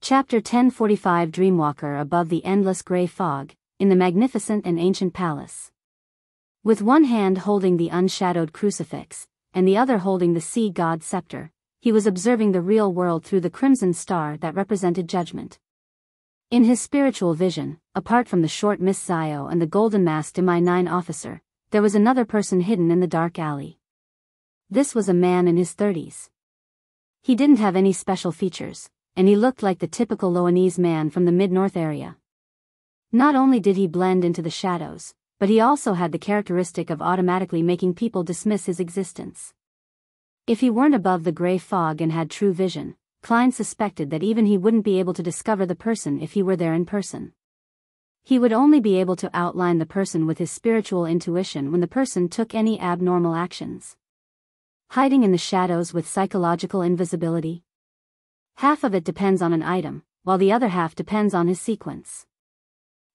Chapter 1045 Dreamwalker above the endless grey fog, in the magnificent and ancient palace. With one hand holding the unshadowed crucifix, and the other holding the sea god's scepter, he was observing the real world through the crimson star that represented judgment. In his spiritual vision, apart from the short Miss Biyao and the golden-masked MI9 officer, there was another person hidden in the dark alley. This was a man in his 30s. He didn't have any special features, and he looked like the typical Loanese man from the mid-north area. Not only did he blend into the shadows, but he also had the characteristic of automatically making people dismiss his existence. If he weren't above the grey fog and had true vision, Klein suspected that even he wouldn't be able to discover the person if he were there in person. He would only be able to outline the person with his spiritual intuition when the person took any abnormal actions. Hiding in the shadows with psychological invisibility. Half of it depends on an item, while the other half depends on his sequence.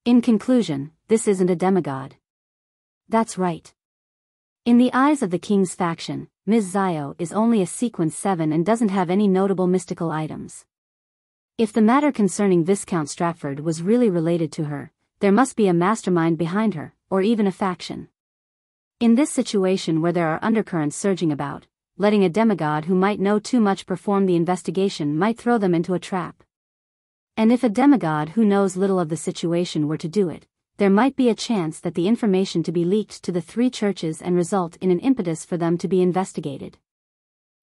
In conclusion, this isn't a demigod. That's right. In the eyes of the king's faction, Ms. Biyao is only a sequence 7 and doesn't have any notable mystical items. If the matter concerning Viscount Stratford was really related to her, there must be a mastermind behind her, or even a faction. In this situation where there are undercurrents surging about, letting a demigod who might know too much perform the investigation might throw them into a trap. And if a demigod who knows little of the situation were to do it, there might be a chance that the information to be leaked to the 3 churches and result in an impetus for them to be investigated.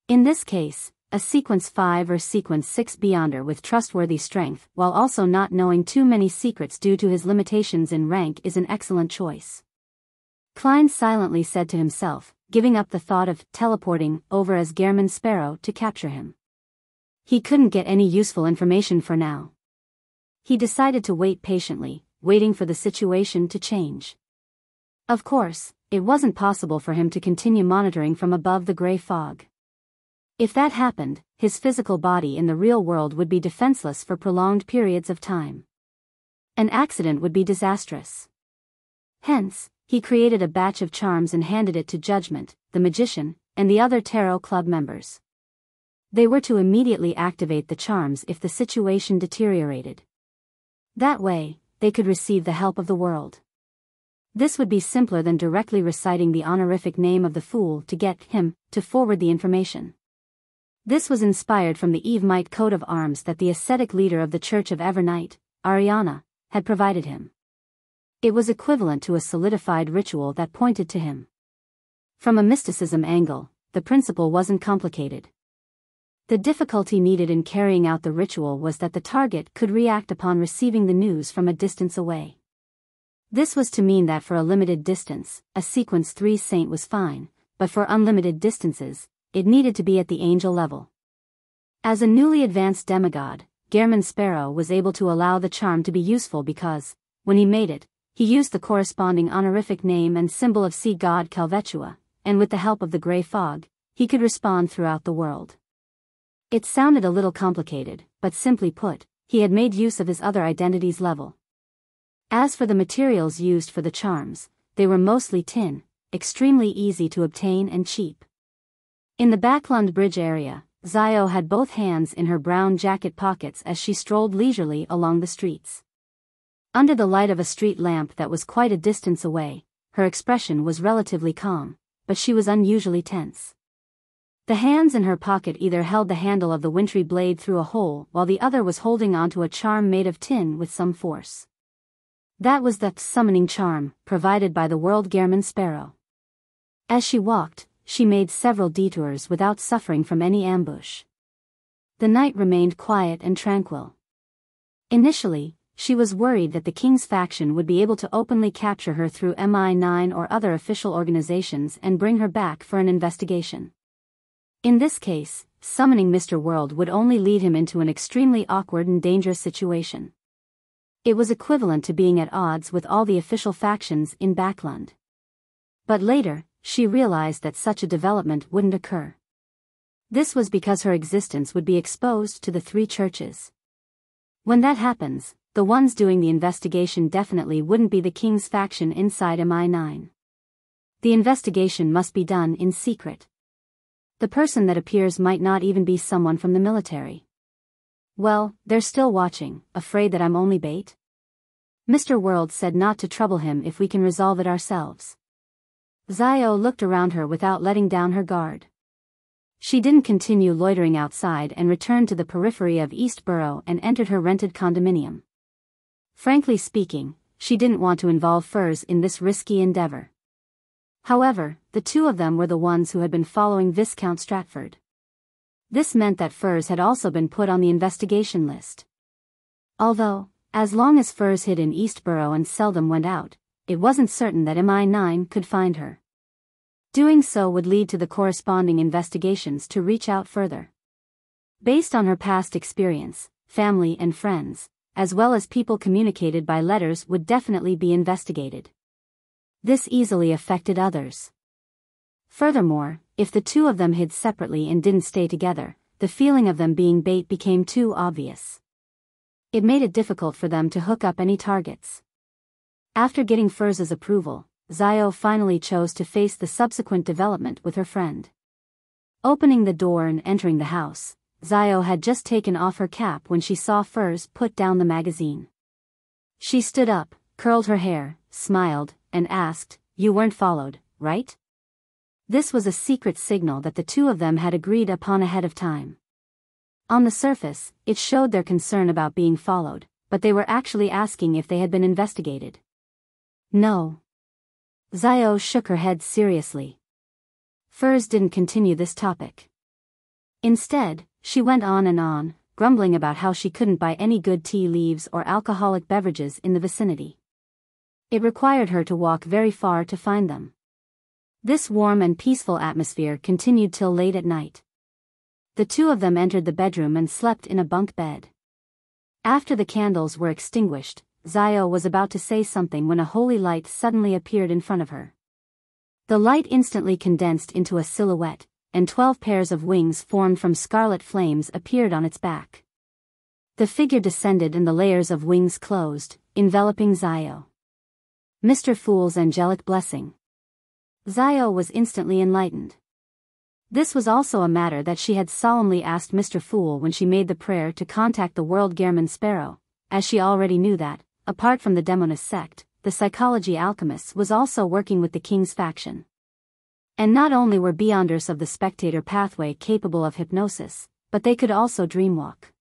In this case, a sequence 5 or sequence 6 beyonder with trustworthy strength while also not knowing too many secrets due to his limitations in rank is an excellent choice. Klein silently said to himself, giving up the thought of teleporting over as Gehrman Sparrow to capture him. He couldn't get any useful information for now. He decided to wait patiently, waiting for the situation to change. Of course, it wasn't possible for him to continue monitoring from above the grey fog. If that happened, his physical body in the real world would be defenseless for prolonged periods of time. An accident would be disastrous. Hence, he created a batch of charms and handed it to Judgment, the magician, and the other Tarot Club members. They were to immediately activate the charms if the situation deteriorated. That way, they could receive the help of the world. This would be simpler than directly reciting the honorific name of the fool to get him to forward the information. This was inspired from the Evemite coat of arms that the ascetic leader of the Church of Evernight, Ariana, had provided him. It was equivalent to a solidified ritual that pointed to him. From a mysticism angle, the principle wasn't complicated. The difficulty needed in carrying out the ritual was that the target could react upon receiving the news from a distance away. This was to mean that for a limited distance, a sequence 3 saint was fine, but for unlimited distances, it needed to be at the angel level. As a newly advanced demigod, Gehrman Sparrow was able to allow the charm to be useful because, when he made it, he used the corresponding honorific name and symbol of sea god Calvetua, and with the help of the grey fog, he could respond throughout the world. It sounded a little complicated, but simply put, he had made use of his other identity's level. As for the materials used for the charms, they were mostly tin, extremely easy to obtain and cheap. In the Backlund Bridge area, Biyao had both hands in her brown jacket pockets as she strolled leisurely along the streets. Under the light of a street lamp that was quite a distance away, her expression was relatively calm, but she was unusually tense. The hands in her pocket either held the handle of the wintry blade through a hole while the other was holding onto a charm made of tin with some force. That was the summoning charm, provided by the world Gehrman Sparrow. As she walked, she made several detours without suffering from any ambush. The night remained quiet and tranquil. Initially, she was worried that the king's faction would be able to openly capture her through MI9 or other official organizations and bring her back for an investigation. In this case, summoning Mr. World would only lead him into an extremely awkward and dangerous situation. It was equivalent to being at odds with all the official factions in Backlund. But later, she realized that such a development wouldn't occur. This was because her existence would be exposed to the 3 churches. When that happens, the ones doing the investigation definitely wouldn't be the king's faction inside MI9. The investigation must be done in secret. The person that appears might not even be someone from the military. Well, they're still watching, afraid that I'm only bait? Mr. World said not to trouble him if we can resolve it ourselves. Zio looked around her without letting down her guard. She didn't continue loitering outside and returned to the periphery of East Borough and entered her rented condominium. Frankly speaking, she didn't want to involve Furs in this risky endeavor. However, the two of them were the ones who had been following Viscount Stratford. This meant that Furs had also been put on the investigation list. Although, as long as Furs hid in East Borough and seldom went out, it wasn't certain that MI9 could find her. Doing so would lead to the corresponding investigations to reach out further. Based on her past experience, family and friends, as well as people communicated by letters would definitely be investigated. This easily affected others. Furthermore, if the two of them hid separately and didn't stay together, the feeling of them being bait became too obvious. It made it difficult for them to hook up any targets. After getting Furs's approval, Zio finally chose to face the subsequent development with her friend. Opening the door and entering the house, Zio had just taken off her cap when she saw Furs put down the magazine. She stood up, curled her hair, smiled, and asked, "You weren't followed, right?" This was a secret signal that the two of them had agreed upon ahead of time. On the surface, it showed their concern about being followed, but they were actually asking if they had been investigated. No. Zio shook her head seriously. Furs didn't continue this topic. Instead, she went on and on, grumbling about how she couldn't buy any good tea leaves or alcoholic beverages in the vicinity. It required her to walk very far to find them. This warm and peaceful atmosphere continued till late at night. The two of them entered the bedroom and slept in a bunk bed. After the candles were extinguished, Zio was about to say something when a holy light suddenly appeared in front of her. The light instantly condensed into a silhouette, and 12 pairs of wings formed from scarlet flames appeared on its back. The figure descended and the layers of wings closed, enveloping Zio. Mr. Fool's angelic blessing. Zio was instantly enlightened. This was also a matter that she had solemnly asked Mr. Fool when she made the prayer to contact the World Gehrman Sparrow, as she already knew that, apart from the Demonist sect, the psychology alchemists was also working with the King's faction. And not only were Beyonders of the Spectator pathway capable of hypnosis, but they could also dreamwalk.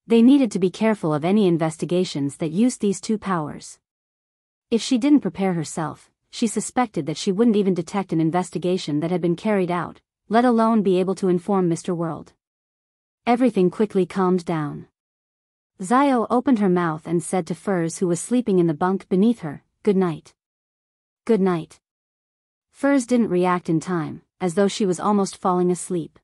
They needed to be careful of any investigations that used these two powers. If she didn't prepare herself, she suspected that she wouldn't even detect an investigation that had been carried out, let alone be able to inform Mr. World. Everything quickly calmed down. Zio opened her mouth and said to Furs, who was sleeping in the bunk beneath her, "Good night." "Good night." Furs didn't react in time, as though she was almost falling asleep.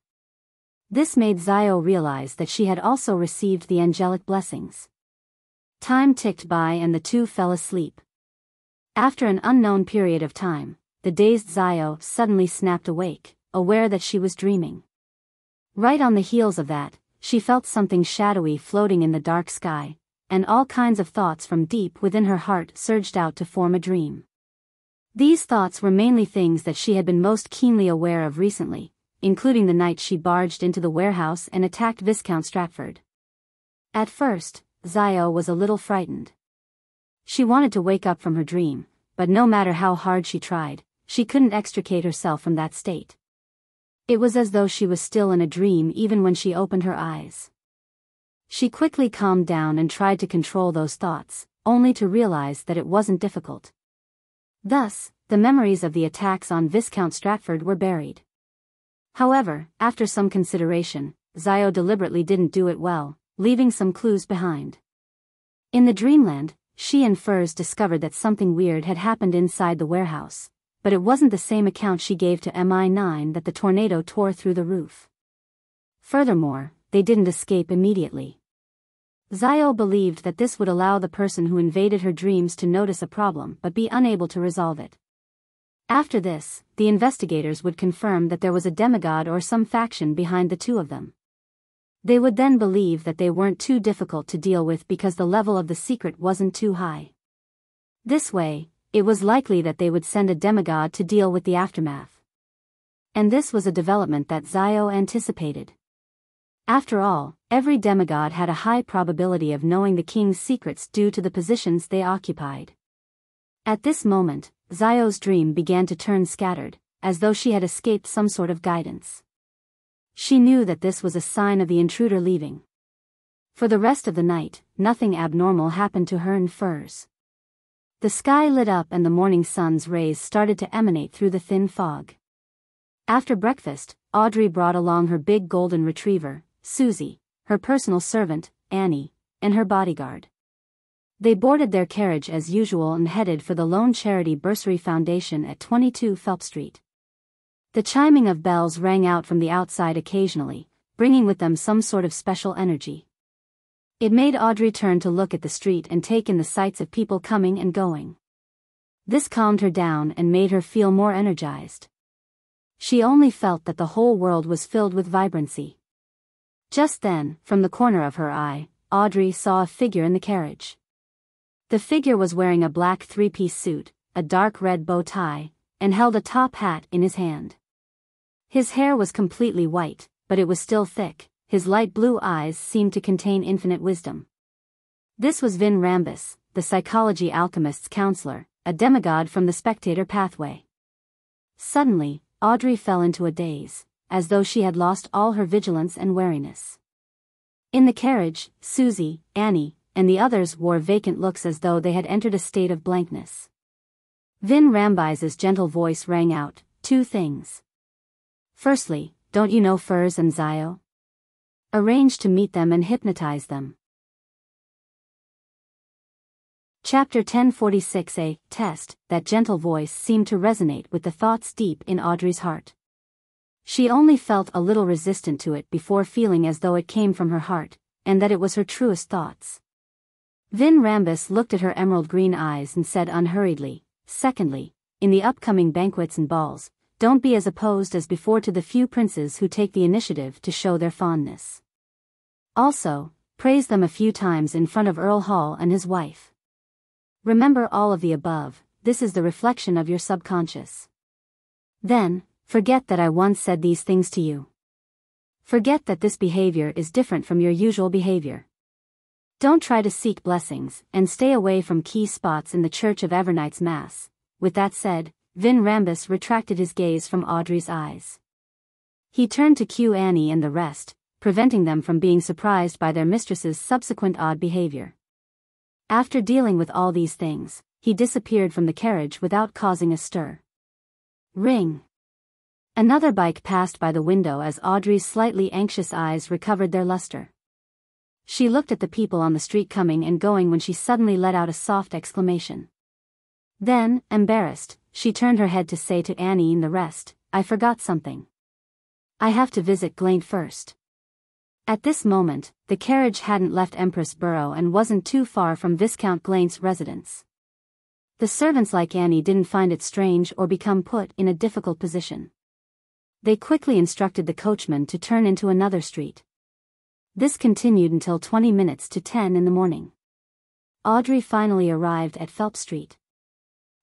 This made Zio realize that she had also received the angelic blessings. Time ticked by and the two fell asleep. After an unknown period of time, the dazed Zio suddenly snapped awake, aware that she was dreaming. Right on the heels of that, she felt something shadowy floating in the dark sky, and all kinds of thoughts from deep within her heart surged out to form a dream. These thoughts were mainly things that she had been most keenly aware of recently, including the night she barged into the warehouse and attacked Viscount Stratford. At first, Zio was a little frightened. She wanted to wake up from her dream, but no matter how hard she tried, she couldn't extricate herself from that state. It was as though she was still in a dream even when she opened her eyes. She quickly calmed down and tried to control those thoughts, only to realize that it wasn't difficult. Thus, the memories of the attacks on Viscount Stratford were buried. However, after some consideration, Zio deliberately didn't do it well, leaving some clues behind. In the dreamland, she and Furs discovered that something weird had happened inside the warehouse, but it wasn't the same account she gave to MI9 that the tornado tore through the roof. Furthermore, they didn't escape immediately. Zio believed that this would allow the person who invaded her dreams to notice a problem but be unable to resolve it. After this, the investigators would confirm that there was a demigod or some faction behind the two of them. They would then believe that they weren't too difficult to deal with because the level of the secret wasn't too high. This way, it was likely that they would send a demigod to deal with the aftermath. And this was a development that Zio anticipated. After all, every demigod had a high probability of knowing the king's secrets due to the positions they occupied. At this moment, Xiao's dream began to turn scattered, as though she had escaped some sort of guidance. She knew that this was a sign of the intruder leaving. For the rest of the night, nothing abnormal happened to her and Furs. The sky lit up and the morning sun's rays started to emanate through the thin fog. After breakfast, Audrey brought along her big golden retriever, Susie, her personal servant, Annie, and her bodyguard. They boarded their carriage as usual and headed for the Lone Charity Bursary Foundation at 22 Phelps Street. The chiming of bells rang out from the outside occasionally, bringing with them some sort of special energy. It made Audrey turn to look at the street and take in the sights of people coming and going. This calmed her down and made her feel more energized. She only felt that the whole world was filled with vibrancy. Just then, from the corner of her eye, Audrey saw a figure in the carriage. The figure was wearing a black three-piece suit, a dark red bow tie, and held a top hat in his hand. His hair was completely white, but it was still thick. His light blue eyes seemed to contain infinite wisdom. This was Vin Rambus, the psychology alchemist's counselor, a demigod from the spectator pathway. Suddenly, Audrey fell into a daze, as though she had lost all her vigilance and wariness. In the carriage, Susie, Annie, and the others wore vacant looks as though they had entered a state of blankness. Vin Rambis's gentle voice rang out, 2 things. Firstly, don't you know Furs and Xiao? Arrange to meet them and hypnotize them. Chapter 1046. Test. That gentle voice seemed to resonate with the thoughts deep in Audrey's heart. She only felt a little resistant to it before feeling as though it came from her heart, and that it was her truest thoughts. Vin Rambus looked at her emerald green eyes and said unhurriedly, secondly, in the upcoming banquets and balls, don't be as opposed as before to the few princes who take the initiative to show their fondness. Also, praise them a few times in front of Earl Hall and his wife. Remember all of the above, this is the reflection of your subconscious. Then, forget that I once said these things to you. Forget that this behavior is different from your usual behavior. Don't try to seek blessings, and stay away from key spots in the Church of Evernight's Mass. With that said, Vin Rambus retracted his gaze from Audrey's eyes. He turned to cue Annie and the rest, preventing them from being surprised by their mistress's subsequent odd behavior. After dealing with all these things, he disappeared from the carriage without causing a stir. Ring. Another bike passed by the window as Audrey's slightly anxious eyes recovered their luster. She looked at the people on the street coming and going when she suddenly let out a soft exclamation. Then, embarrassed, she turned her head to say to Annie and the rest, I forgot something. I have to visit Glaint first. At this moment, the carriage hadn't left Empress Borough and wasn't too far from Viscount Glaint's residence. The servants like Annie didn't find it strange or become put in a difficult position. They quickly instructed the coachman to turn into another street. This continued until 20 minutes to 10 in the morning. Audrey finally arrived at Phelps Street.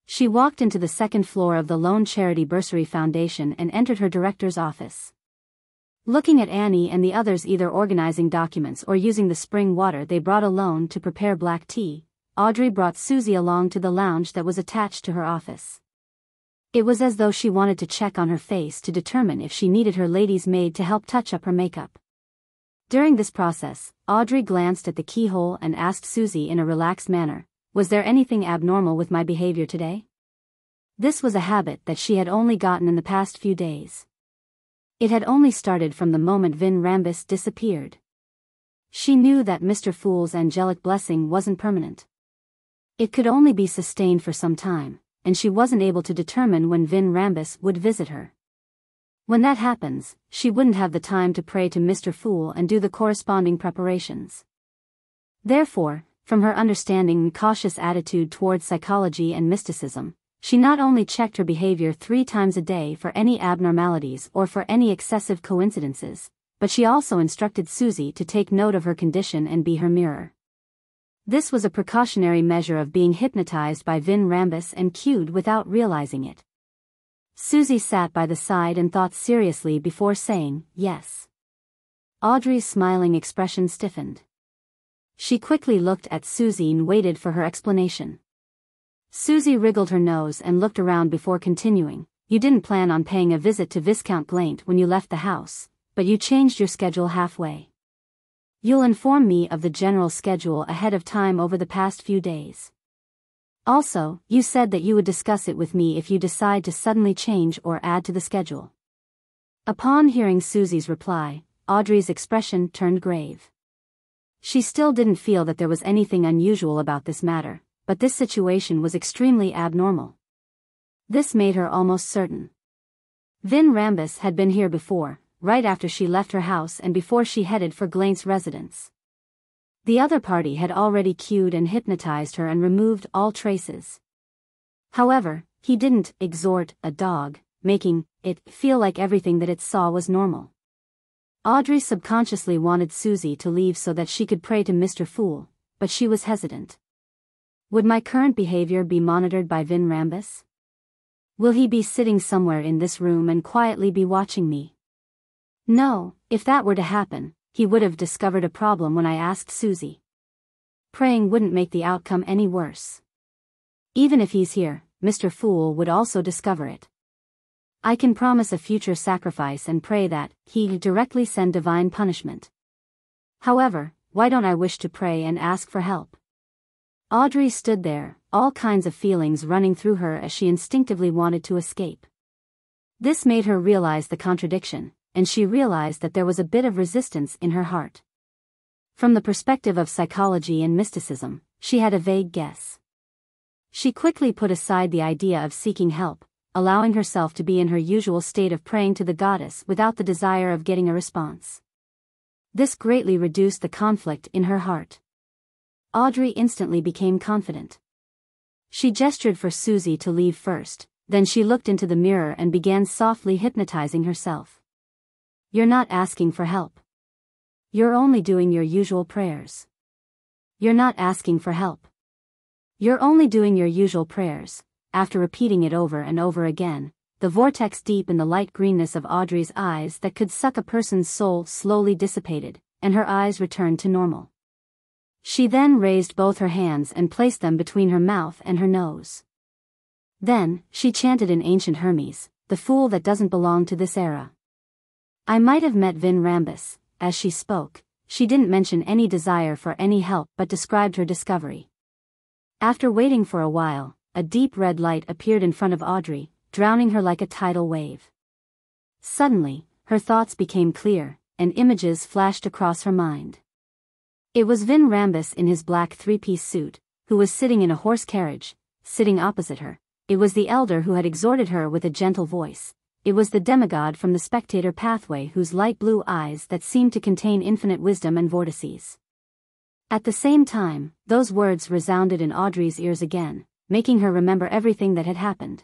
She walked into the second floor of the Lone Charity Bursary Foundation and entered her director's office. Looking at Annie and the others either organizing documents or using the spring water they brought alone to prepare black tea, Audrey brought Susie along to the lounge that was attached to her office. It was as though she wanted to check on her face to determine if she needed her lady's maid to help touch up her makeup. During this process, Audrey glanced at the keyhole and asked Susie in a relaxed manner, was there anything abnormal with my behavior today? This was a habit that she had only gotten in the past few days. It had only started from the moment Vin Rambus disappeared. She knew that Mr. Fool's angelic blessing wasn't permanent. It could only be sustained for some time, and she wasn't able to determine when Vin Rambus would visit her. When that happens, she wouldn't have the time to pray to Mr. Fool and do the corresponding preparations. Therefore, from her understanding and cautious attitude towards psychology and mysticism, she not only checked her behavior 3 times a day for any abnormalities or for any excessive coincidences, but she also instructed Susie to take note of her condition and be her mirror. This was a precautionary measure of being hypnotized by Vin Rambus and cued without realizing it. Susie sat by the side and thought seriously before saying, yes. Audrey's smiling expression stiffened. She quickly looked at Susie and waited for her explanation. Susie wriggled her nose and looked around before continuing. You didn't plan on paying a visit to Viscount Glaint when you left the house, but you changed your schedule halfway. You'll inform me of the general schedule ahead of time over the past few days. Also, you said that you would discuss it with me if you decide to suddenly change or add to the schedule. Upon hearing Susie's reply, Audrey's expression turned grave. She still didn't feel that there was anything unusual about this matter, but this situation was extremely abnormal. This made her almost certain. Vin Rambus had been here before, right after she left her house and before she headed for Glaint's residence. The other party had already cued and hypnotized her and removed all traces. However, he didn't exhort a dog, making it feel like everything that it saw was normal. Audrey subconsciously wanted Susie to leave so that she could pray to Mr. Fool, but she was hesitant. Would my current behavior be monitored by Vin Rambus? Will he be sitting somewhere in this room and quietly be watching me? No, if that were to happen, he would have discovered a problem when I asked Susie. Praying wouldn't make the outcome any worse. Even if he's here, Mr. Fool would also discover it. I can promise a future sacrifice and pray that he directly send divine punishment. However, why don't I wish to pray and ask for help? Audrey stood there, all kinds of feelings running through her as she instinctively wanted to escape. This made her realize the contradiction, and she realized that there was a bit of resistance in her heart. From the perspective of psychology and mysticism, she had a vague guess. She quickly put aside the idea of seeking help, allowing herself to be in her usual state of praying to the goddess without the desire of getting a response. This greatly reduced the conflict in her heart. Audrey instantly became confident. She gestured for Susie to leave first, then she looked into the mirror and began softly hypnotizing herself. You're not asking for help. You're only doing your usual prayers. You're not asking for help. You're only doing your usual prayers. After repeating it over and over again, the vortex deep in the light greenness of Audrey's eyes that could suck a person's soul slowly dissipated, and her eyes returned to normal. She then raised both her hands and placed them between her mouth and her nose. Then, she chanted in ancient Hermes, the fool that doesn't belong to this era. I might have met Vin Rambus. As she spoke, she didn't mention any desire for any help but described her discovery. After waiting for a while, a deep red light appeared in front of Audrey, drowning her like a tidal wave. Suddenly, her thoughts became clear, and images flashed across her mind. It was Vin Rambus in his black three-piece suit, who was sitting in a horse carriage, sitting opposite her. It was the elder who had exhorted her with a gentle voice. It was the demigod from the spectator pathway whose light blue eyes that seemed to contain infinite wisdom and vortices. At the same time, those words resounded in Audrey's ears again, making her remember everything that had happened.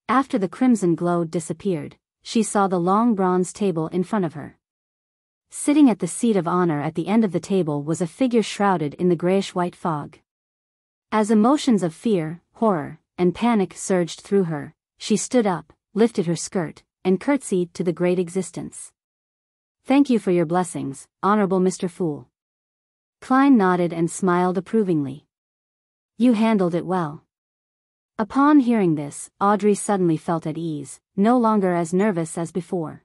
After the crimson glow disappeared, she saw the long bronze table in front of her. Sitting at the seat of honor at the end of the table was a figure shrouded in the grayish-white fog. As emotions of fear, horror, and panic surged through her, she stood up, lifted her skirt, and curtsied to the great existence. Thank you for your blessings, Honorable Mr. Fool. Klein nodded and smiled approvingly. You handled it well. Upon hearing this, Audrey suddenly felt at ease, no longer as nervous as before.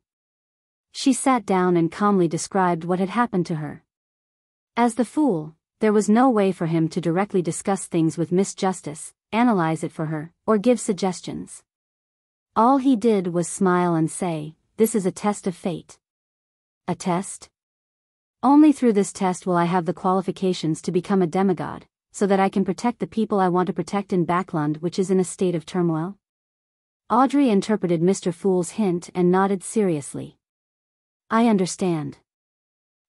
She sat down and calmly described what had happened to her. As the Fool, there was no way for him to directly discuss things with Miss Justice, analyze it for her, or give suggestions. All he did was smile and say, "This is a test of fate." A test? Only through this test will I have the qualifications to become a demigod, so that I can protect the people I want to protect in Backlund, which is in a state of turmoil. Audrey interpreted Mr. Fool's hint and nodded seriously. I understand.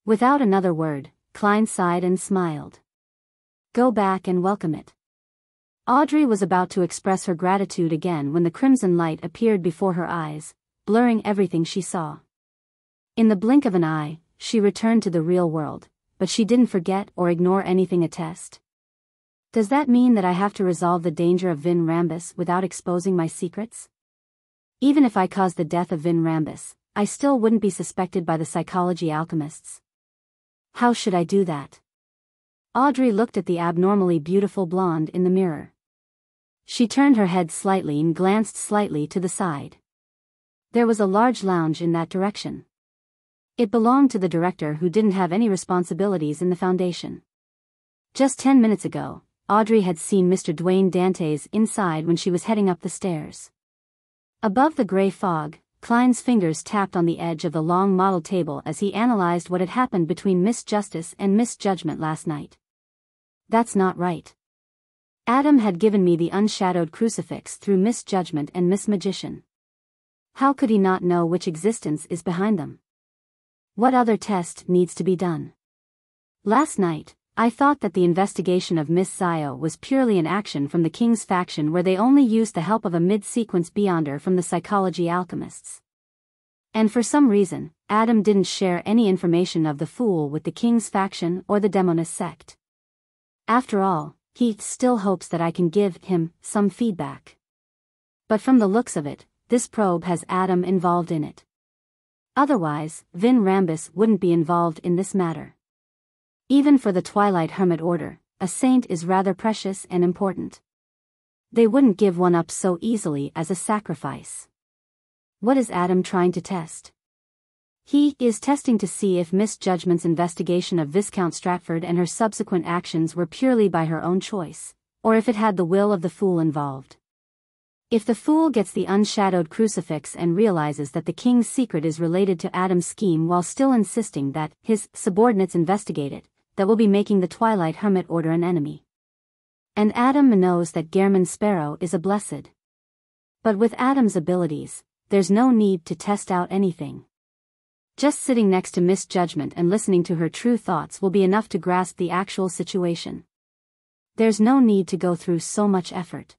Without another word, Klein sighed and smiled. Go back and welcome it. Audrey was about to express her gratitude again when the crimson light appeared before her eyes, blurring everything she saw. In the blink of an eye, she returned to the real world, but she didn't forget or ignore anything a test. Does that mean that I have to resolve the danger of Vin Rambus without exposing my secrets? Even if I cause the death of Vin Rambus, I still wouldn't be suspected by the psychology alchemists. How should I do that? Audrey looked at the abnormally beautiful blonde in the mirror. She turned her head slightly and glanced slightly to the side. There was a large lounge in that direction. It belonged to the director, who didn't have any responsibilities in the foundation. Just 10 minutes ago, Audrey had seen Mr. Dwayne Dantes inside when she was heading up the stairs. Above the gray fog, Klein's fingers tapped on the edge of the long model table as he analyzed what had happened between Miss Justice and Miss Judgment last night. That's not right. Adam had given me the unshadowed crucifix through Miss Judgment and Miss Magician. How could he not know which existence is behind them? What other test needs to be done? Last night, I thought that the investigation of Miss Zio was purely an action from the King's faction, where they only used the help of a mid-sequence Beyonder from the psychology alchemists. And for some reason, Adam didn't share any information of the Fool with the King's faction or the Demonist sect. After all, he still hopes that I can give him some feedback. But from the looks of it, this probe has Adam involved in it. Otherwise, Vin Rambus wouldn't be involved in this matter. Even for the Twilight Hermit Order, a saint is rather precious and important. They wouldn't give one up so easily as a sacrifice. What is Adam trying to test? He is testing to see if Miss Judgment's investigation of Viscount Stratford and her subsequent actions were purely by her own choice, or if it had the will of the Fool involved. If the Fool gets the unshadowed crucifix and realizes that the King's secret is related to Adam's scheme while still insisting that his subordinates investigate it, that will be making the Twilight Hermit Order an enemy. And Adam knows that Gehrman Sparrow is a blessed. But with Adam's abilities, there's no need to test out anything. Just sitting next to Miss Judgment and listening to her true thoughts will be enough to grasp the actual situation. There's no need to go through so much effort.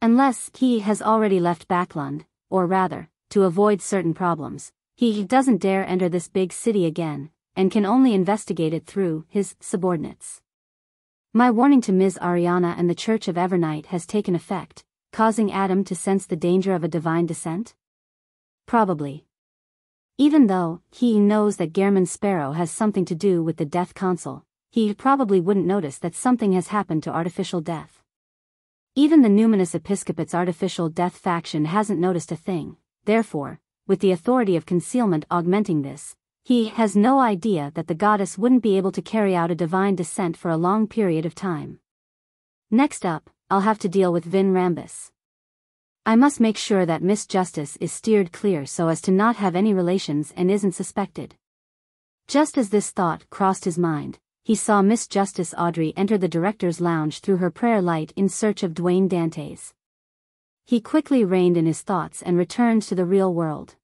Unless he has already left Backlund, or rather, to avoid certain problems, he doesn't dare enter this big city again, and can only investigate it through his subordinates. My warning to Ms. Ariana and the Church of Evernight has taken effect, causing Adam to sense the danger of a divine descent? Probably. Even though he knows that Gehrman Sparrow has something to do with the death console, he probably wouldn't notice that something has happened to artificial death. Even the Numinous Episcopate's artificial death faction hasn't noticed a thing. Therefore, with the authority of concealment augmenting this, he has no idea that the goddess wouldn't be able to carry out a divine descent for a long period of time. Next up, I'll have to deal with Vin Rambus. I must make sure that Miss Justice is steered clear so as to not have any relations and isn't suspected. Just as this thought crossed his mind, he saw Miss Justice Audrey enter the director's lounge through her prayer light in search of Dwayne Dantes. He quickly reined in his thoughts and returned to the real world.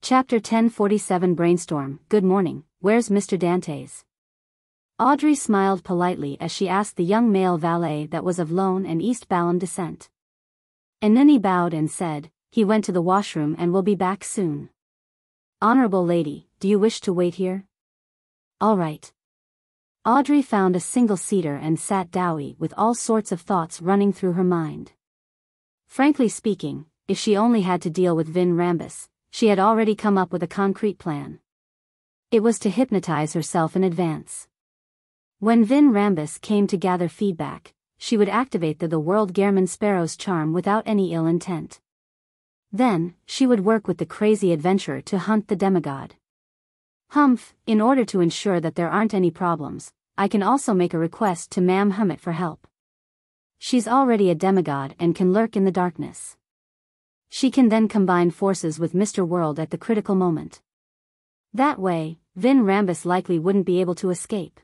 Chapter 1047 Brainstorm. Good morning, where's Mr. Dantes? Audrey smiled politely as she asked the young male valet that was of Lone and East Balham descent. And then he bowed and said, he went to the washroom and will be back soon. Honorable lady, do you wish to wait here? All right. Audrey found a single-seater and sat dowy with all sorts of thoughts running through her mind. Frankly speaking, if she only had to deal with Vin Rambus, she had already come up with a concrete plan. It was to hypnotize herself in advance. When Vin Rambus came to gather feedback, she would activate the world Gehrman Sparrow's charm without any ill intent. Then, she would work with the crazy adventurer to hunt the demigod. Humph, in order to ensure that there aren't any problems, I can also make a request to Ma'am Hermit for help. She's already a demigod and can lurk in the darkness. She can then combine forces with Mr. World at the critical moment. That way, Vin Rambus likely wouldn't be able to escape.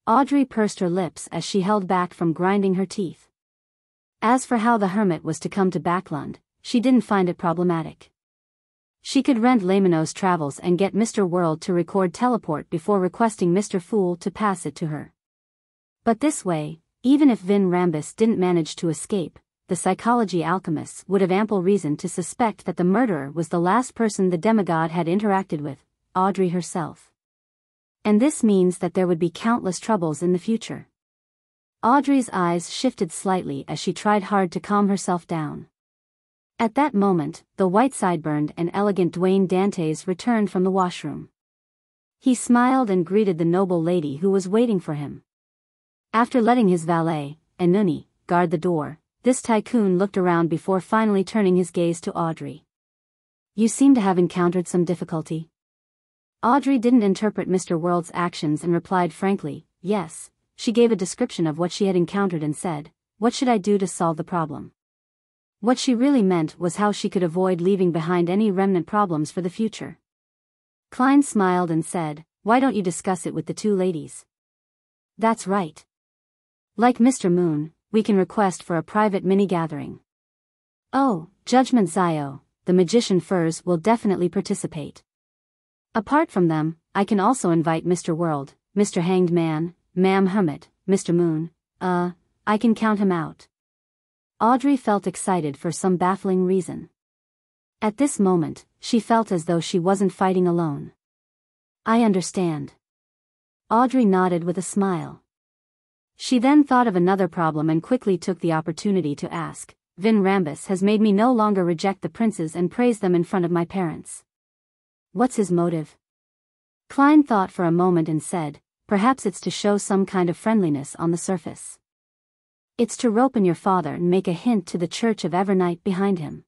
Audrey pursed her lips as she held back from grinding her teeth. As for how the hermit was to come to Backlund, she didn't find it problematic. She could rent Lamino's travels and get Mr. World to record teleport before requesting Mr. Fool to pass it to her. But this way, even if Vin Rambus didn't manage to escape, the psychology alchemists would have ample reason to suspect that the murderer was the last person the demigod had interacted with, Audrey herself. And this means that there would be countless troubles in the future. Audrey's eyes shifted slightly as she tried hard to calm herself down. At that moment, the white-sideburn and elegant Dwayne Dantes returned from the washroom. He smiled and greeted the noble lady who was waiting for him. After letting his valet, Enuni, guard the door, this tycoon looked around before finally turning his gaze to Audrey. "You seem to have encountered some difficulty." Audrey didn't interpret Mr. World's actions and replied frankly, yes. She gave a description of what she had encountered and said, "What should I do to solve the problem?" What she really meant was how she could avoid leaving behind any remnant problems for the future. Klein smiled and said, "Why don't you discuss it with the two ladies?" "That's right. Like Mr. Moon, we can request for a private mini-gathering." "Oh, Judgment Zio, the magician Furs will definitely participate. Apart from them, I can also invite Mr. World, Mr. Hanged Man, Ma'am Hermit, Mr. Moon, I can count him out." Audrey felt excited for some baffling reason. At this moment, she felt as though she wasn't fighting alone. "I understand." Audrey nodded with a smile. She then thought of another problem and quickly took the opportunity to ask, "Vin Rambus has made me no longer reject the princes and praise them in front of my parents. What's his motive?" Klein thought for a moment and said, "Perhaps it's to show some kind of friendliness on the surface. It's to rope in your father and make a hint to the Church of Evernight behind him.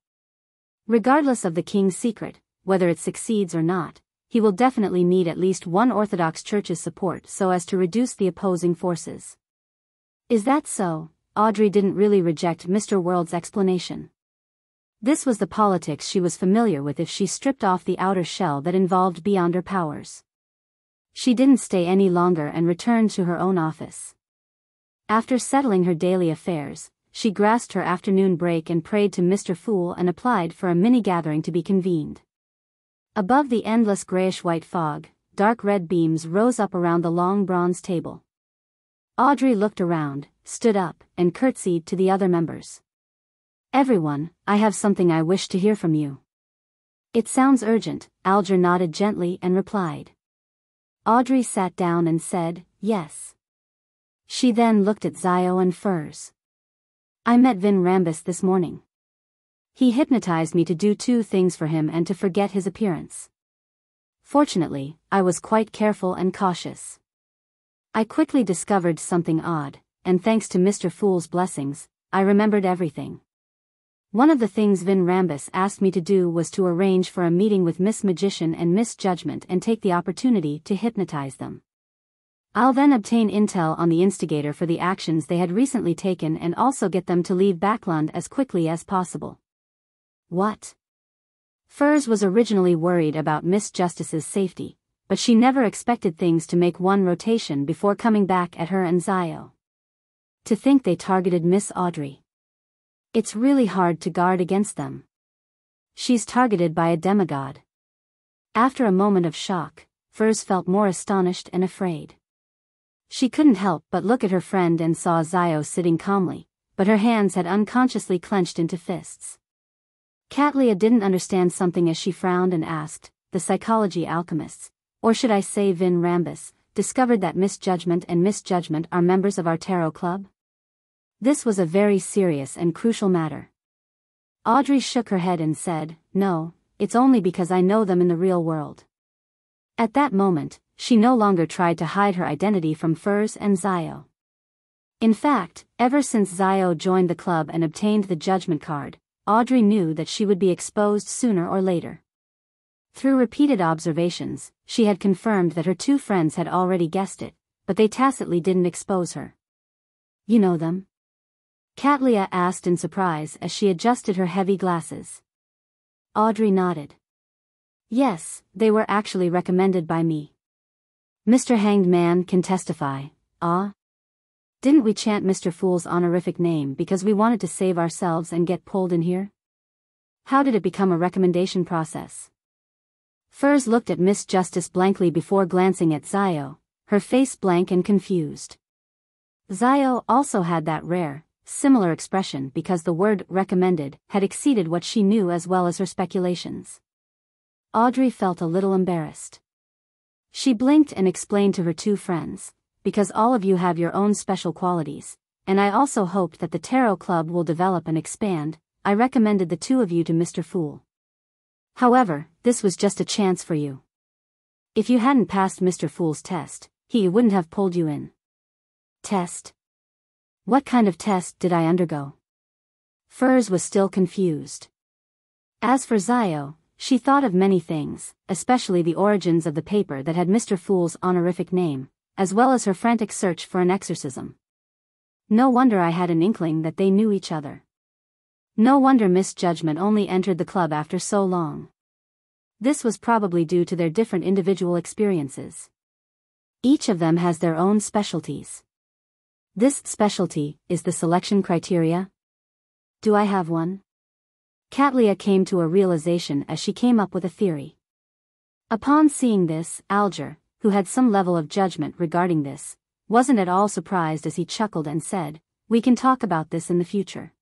Regardless of the king's secret, whether it succeeds or not, he will definitely need at least one Orthodox Church's support so as to reduce the opposing forces." "Is that so?" Audrey didn't really reject Mr. World's explanation. This was the politics she was familiar with if she stripped off the outer shell that involved beyond her powers. She didn't stay any longer and returned to her own office. After settling her daily affairs, she grasped her afternoon break and prayed to Mr. Fool and applied for a mini-gathering to be convened. Above the endless grayish-white fog, dark red beams rose up around the long bronze table. Audrey looked around, stood up, and curtsied to the other members. "Everyone, I have something I wish to hear from you." "It sounds urgent," Alger nodded gently and replied. Audrey sat down and said, "Yes." She then looked at Zio and Furs. "I met Vin Rambus this morning. He hypnotized me to do two things for him and to forget his appearance. Fortunately, I was quite careful and cautious. I quickly discovered something odd, and thanks to Mr. Fool's blessings, I remembered everything. One of the things Vin Rambus asked me to do was to arrange for a meeting with Miss Magician and Miss Judgment and take the opportunity to hypnotize them. I'll then obtain intel on the instigator for the actions they had recently taken and also get them to leave Backland as quickly as possible." "What?" Furs was originally worried about Miss Justice's safety, but she never expected things to make one rotation before coming back at her and Zio. To think they targeted Miss Audrey. It's really hard to guard against them. She's targeted by a demigod. After a moment of shock, Furs felt more astonished and afraid. She couldn't help but look at her friend and saw Zio sitting calmly, but her hands had unconsciously clenched into fists. Katlia didn't understand something as she frowned and asked, "The psychology alchemists, or should I say Vin Rambus, discovered that Miss Judgment and Miss Judgment are members of our tarot club?" This was a very serious and crucial matter. Audrey shook her head and said, "No, it's only because I know them in the real world." At that moment, she no longer tried to hide her identity from Furs and Zio. In fact, ever since Zio joined the club and obtained the judgment card, Audrey knew that she would be exposed sooner or later. Through repeated observations, she had confirmed that her two friends had already guessed it, but they tacitly didn't expose her. "You know them?" Katlia asked in surprise as she adjusted her heavy glasses. Audrey nodded. "Yes, they were actually recommended by me. Mr. Hanged Man can testify." "Ah? Didn't we chant Mr. Fool's honorific name because we wanted to save ourselves and get pulled in here? How did it become a recommendation process?" Furs looked at Miss Justice blankly before glancing at Zio, her face blank and confused. Zio also had that rare, similar expression because the word recommended had exceeded what she knew as well as her speculations. Audrey felt a little embarrassed. She blinked and explained to her two friends, "Because all of you have your own special qualities, and I also hoped that the Tarot Club will develop and expand, I recommended the two of you to Mr. Fool. However, this was just a chance for you. If you hadn't passed Mr. Fool's test, he wouldn't have pulled you in. Test? What kind of test did I undergo? Furs was still confused. As for Zio, she thought of many things, especially the origins of the paper that had Mr. Fool's honorific name, as well as her frantic search for an exorcism. No wonder I had an inkling that they knew each other. No wonder misjudgment only entered the club after so long. This was probably due to their different individual experiences. Each of them has their own specialties. This specialty is the selection criteria. Do I have one? Katlia came to a realization as she came up with a theory. Upon seeing this, Alger, who had some level of judgment regarding this, wasn't at all surprised as he chuckled and said, "We can talk about this in the future.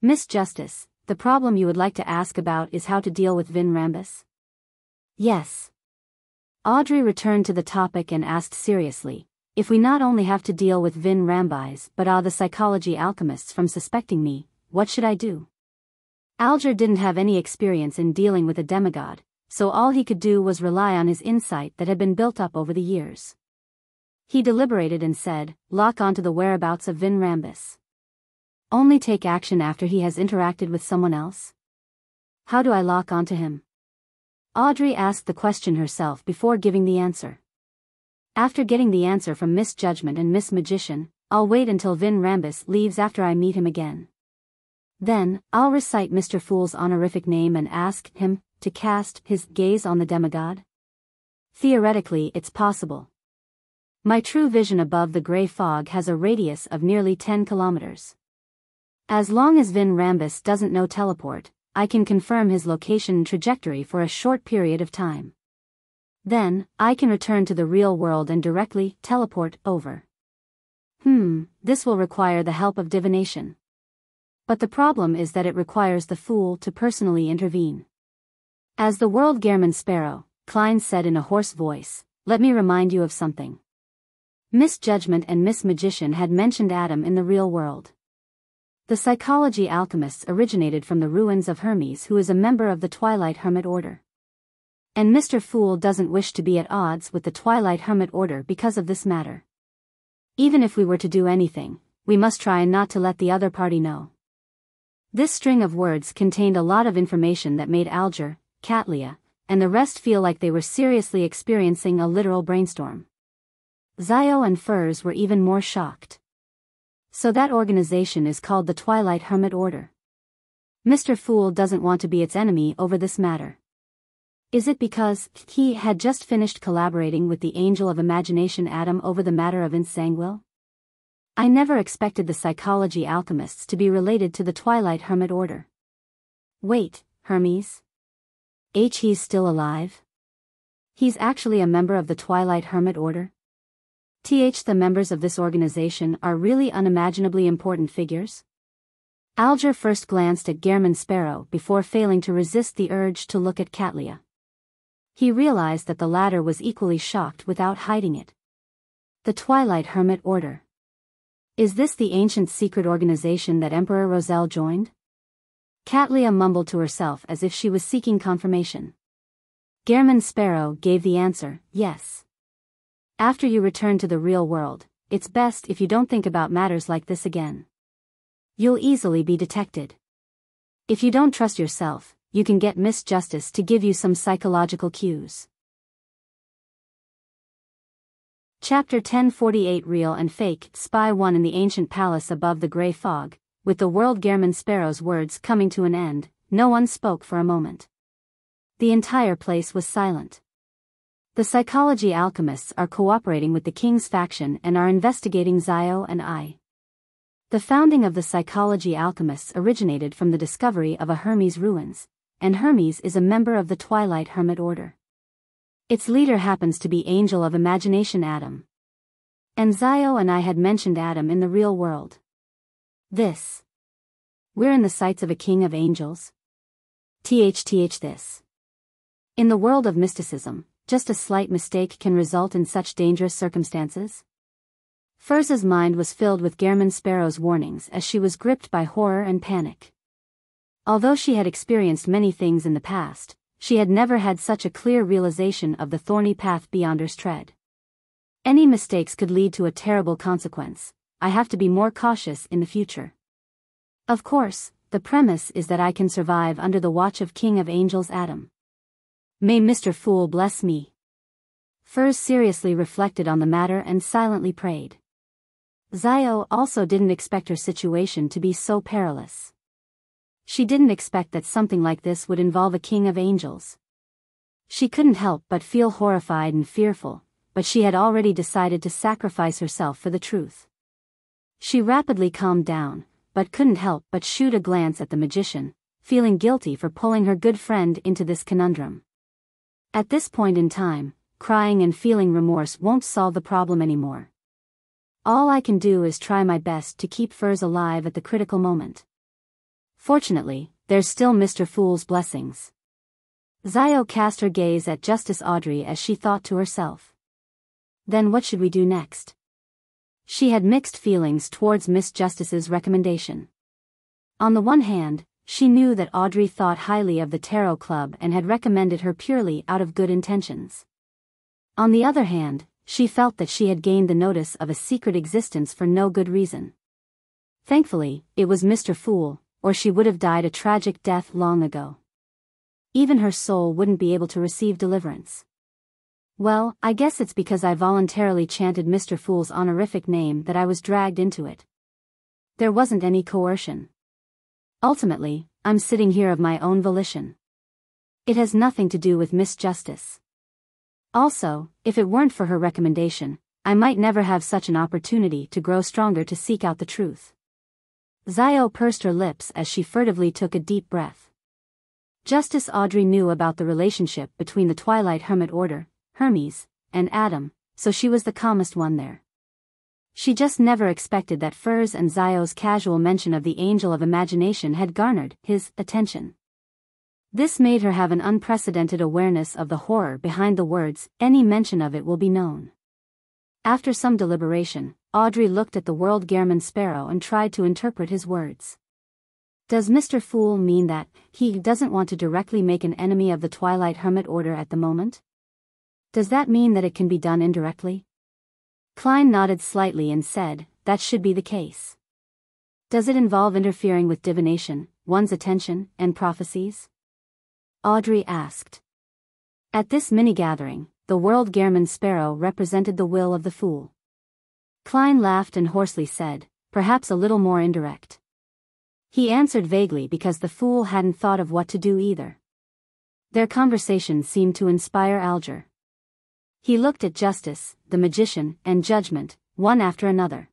Miss Justice, the problem you would like to ask about is how to deal with Vin Rambus?" Yes. Audrey returned to the topic and asked seriously, "If we not only have to deal with Vin Rambis but the psychology alchemists from suspecting me, what should I do?" Alger didn't have any experience in dealing with a demigod, so all he could do was rely on his insight that had been built up over the years. He deliberated and said, "Lock onto the whereabouts of Vin Rambus. Only take action after he has interacted with someone else." How do I lock onto him? Audrey asked the question herself before giving the answer. After getting the answer from Miss Judgment and Miss Magician, I'll wait until Vin Rambus leaves after I meet him again. Then, I'll recite Mr. Fool's honorific name and ask him to cast his gaze on the demigod. Theoretically, it's possible. My true vision above the gray fog has a radius of nearly 10 kilometers. As long as Vin Rambus doesn't know teleport, I can confirm his location and trajectory for a short period of time. Then, I can return to the real world and directly teleport over. This will require the help of divination. But the problem is that it requires the Fool to personally intervene. As the world Gehrman Sparrow, Klein said in a hoarse voice, "Let me remind you of something." Miss Judgment and Miss Magician had mentioned Adam in the real world. The psychology alchemists originated from the ruins of Hermes, who is a member of the Twilight Hermit Order. And Mr. Fool doesn't wish to be at odds with the Twilight Hermit Order because of this matter. Even if we were to do anything, we must try not to let the other party know. This string of words contained a lot of information that made Alger, Katlia, and the rest feel like they were seriously experiencing a literal brainstorm. Zio and Furs were even more shocked. So that organization is called the Twilight Hermit Order. Mr. Fool doesn't want to be its enemy over this matter. Is it because he had just finished collaborating with the Angel of Imagination Adam over the matter of Insanguil? I never expected the psychology alchemists to be related to the Twilight Hermit Order. Wait, Hermes? He's still alive? He's actually a member of the Twilight Hermit Order? The members of this organization are really unimaginably important figures? Alger first glanced at Gehrman Sparrow before failing to resist the urge to look at Katlia. He realized that the latter was equally shocked without hiding it. The Twilight Hermit Order. Is this the ancient secret organization that Emperor Roselle joined? Katlia mumbled to herself as if she was seeking confirmation. Gehrman Sparrow gave the answer, yes. After you return to the real world, it's best if you don't think about matters like this again. You'll easily be detected. If you don't trust yourself, you can get Miss Justice to give you some psychological cues. Chapter 1048 Real and Fake Spy 1 In the ancient palace above the grey fog, with the world Gehrman Sparrow's words coming to an end, no one spoke for a moment. The entire place was silent. The psychology alchemists are cooperating with the king's faction and are investigating Zio and I. The founding of the psychology alchemists originated from the discovery of a Hermes ruins, and Hermes is a member of the Twilight Hermit Order. Its leader happens to be Angel of Imagination Adam. And Zio and I had mentioned Adam in the real world. We're in the sights of a king of angels. This. In the world of mysticism, just a slight mistake can result in such dangerous circumstances. Furz's mind was filled with Gehrman Sparrow's warnings as she was gripped by horror and panic. Although she had experienced many things in the past, she had never had such a clear realization of the thorny path Beyonder's tread. Any mistakes could lead to a terrible consequence. I have to be more cautious in the future. Of course, the premise is that I can survive under the watch of King of Angels Adam. May Mr. Fool bless me. Furs seriously reflected on the matter and silently prayed. Xiao also didn't expect her situation to be so perilous. She didn't expect that something like this would involve a king of angels. She couldn't help but feel horrified and fearful, but she had already decided to sacrifice herself for the truth. She rapidly calmed down, but couldn't help but shoot a glance at the magician, feeling guilty for pulling her good friend into this conundrum. At this point in time, crying and feeling remorse won't solve the problem anymore. All I can do is try my best to keep Furs alive at the critical moment. Fortunately, there's still Mr. Fool's blessings. Xiao cast her gaze at Justice Audrey as she thought to herself. Then what should we do next? She had mixed feelings towards Miss Justice's recommendation. On the one hand, she knew that Audrey thought highly of the Tarot Club and had recommended her purely out of good intentions. On the other hand, she felt that she had gained the notice of a secret existence for no good reason. Thankfully, it was Mr. Fool, or she would have died a tragic death long ago. Even her soul wouldn't be able to receive deliverance. Well, I guess it's because I voluntarily chanted Mr. Fool's honorific name that I was dragged into it. There wasn't any coercion. Ultimately, I'm sitting here of my own volition. It has nothing to do with Miss Justice. Also, if it weren't for her recommendation, I might never have such an opportunity to grow stronger to seek out the truth. Xiao pursed her lips as she furtively took a deep breath. Justice Audrey knew about the relationship between the Twilight Hermit Order, Hermes, and Adam, so she was the calmest one there. She just never expected that Furs and Xiao's casual mention of the Angel of Imagination had garnered his attention. This made her have an unprecedented awareness of the horror behind the words, any mention of it will be known. After some deliberation, Audrey looked at the World Gehrman Sparrow and tried to interpret his words. Does Mr. Fool mean that he doesn't want to directly make an enemy of the Twilight Hermit Order at the moment? Does that mean that it can be done indirectly? Klein nodded slightly and said, that should be the case. Does it involve interfering with divination, one's attention, and prophecies? Audrey asked. At this mini-gathering, the World Gehrman Sparrow represented the will of the Fool. Klein laughed and hoarsely said, perhaps a little more indirect. He answered vaguely because the Fool hadn't thought of what to do either. Their conversation seemed to inspire Alger. He looked at Justice, the Magician, and Judgment, one after another.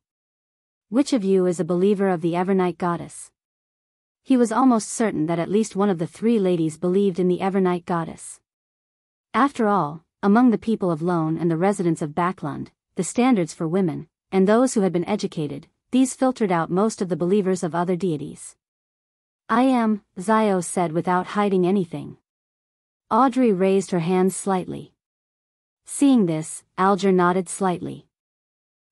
Which of you is a believer of the Evernight Goddess? He was almost certain that at least one of the three ladies believed in the Evernight Goddess. After all, among the people of Lone and the residents of Backlund, the standards for women, and those who had been educated, these filtered out most of the believers of other deities. I am, Xiao said without hiding anything. Audrey raised her hands slightly. Seeing this, Alger nodded slightly.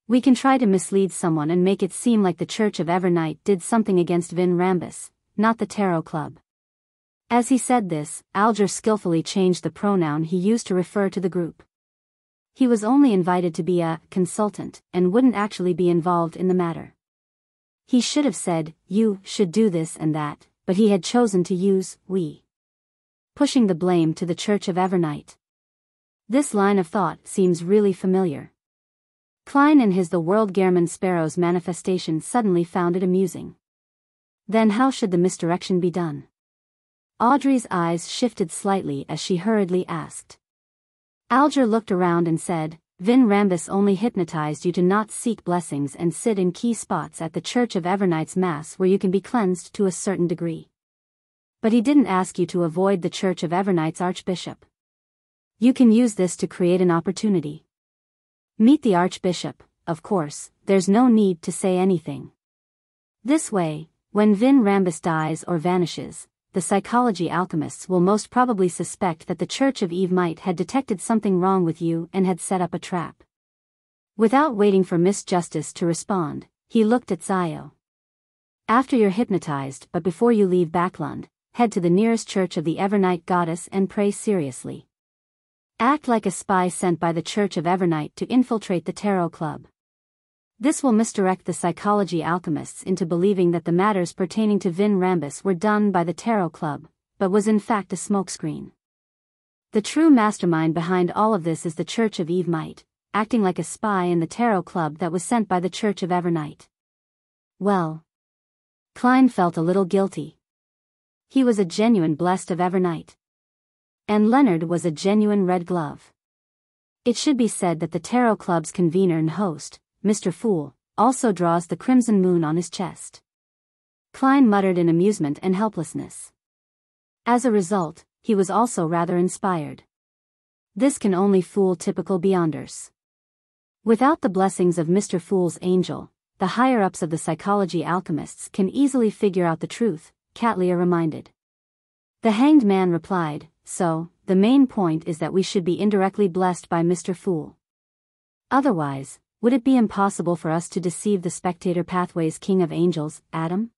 We can try to mislead someone and make it seem like the Church of Evernight did something against Vin Rambus, not the Tarot Club. As he said this, Alger skillfully changed the pronoun he used to refer to the group. He was only invited to be a consultant and wouldn't actually be involved in the matter. He should have said, you should do this and that, but he had chosen to use we, pushing the blame to the Church of Evernight. This line of thought seems really familiar. Klein and his The World Gehrman Sparrow's manifestation suddenly found it amusing. Then how should the misdirection be done? Audrey's eyes shifted slightly as she hurriedly asked. Alger looked around and said, Vin Rambus only hypnotized you to not seek blessings and sit in key spots at the Church of Evernight's Mass where you can be cleansed to a certain degree. But he didn't ask you to avoid the Church of Evernight's Archbishop. You can use this to create an opportunity. Meet the Archbishop, of course, there's no need to say anything. This way, when Vin Rambus dies or vanishes, the psychology alchemists will most probably suspect that the Church of Evemight had detected something wrong with you and had set up a trap. Without waiting for Miss Justice to respond, he looked at Xiao. After you're hypnotized, but before you leave Backlund, head to the nearest church of the Evernight goddess and pray seriously. Act like a spy sent by the Church of Evernight to infiltrate the Tarot Club. This will misdirect the psychology alchemists into believing that the matters pertaining to Vin Rambus were done by the Tarot Club, but was in fact a smokescreen. The true mastermind behind all of this is the Church of Eve Might, acting like a spy in the Tarot Club that was sent by the Church of Evernight. Well, Klein felt a little guilty. He was a genuine blessed of Evernight. And Leonard was a genuine red glove. It should be said that the Tarot Club's convener and host, Mr. Fool, also draws the crimson moon on his chest. Klein muttered in amusement and helplessness. As a result, he was also rather inspired. This can only fool typical Beyonders. Without the blessings of Mr. Fool's angel, the higher-ups of the psychology alchemists can easily figure out the truth, Katlia reminded. The Hanged Man replied, so, the main point is that we should be indirectly blessed by Mr. Fool. Otherwise, would it be impossible for us to deceive the Spectator Pathway's King of Angels, Adam?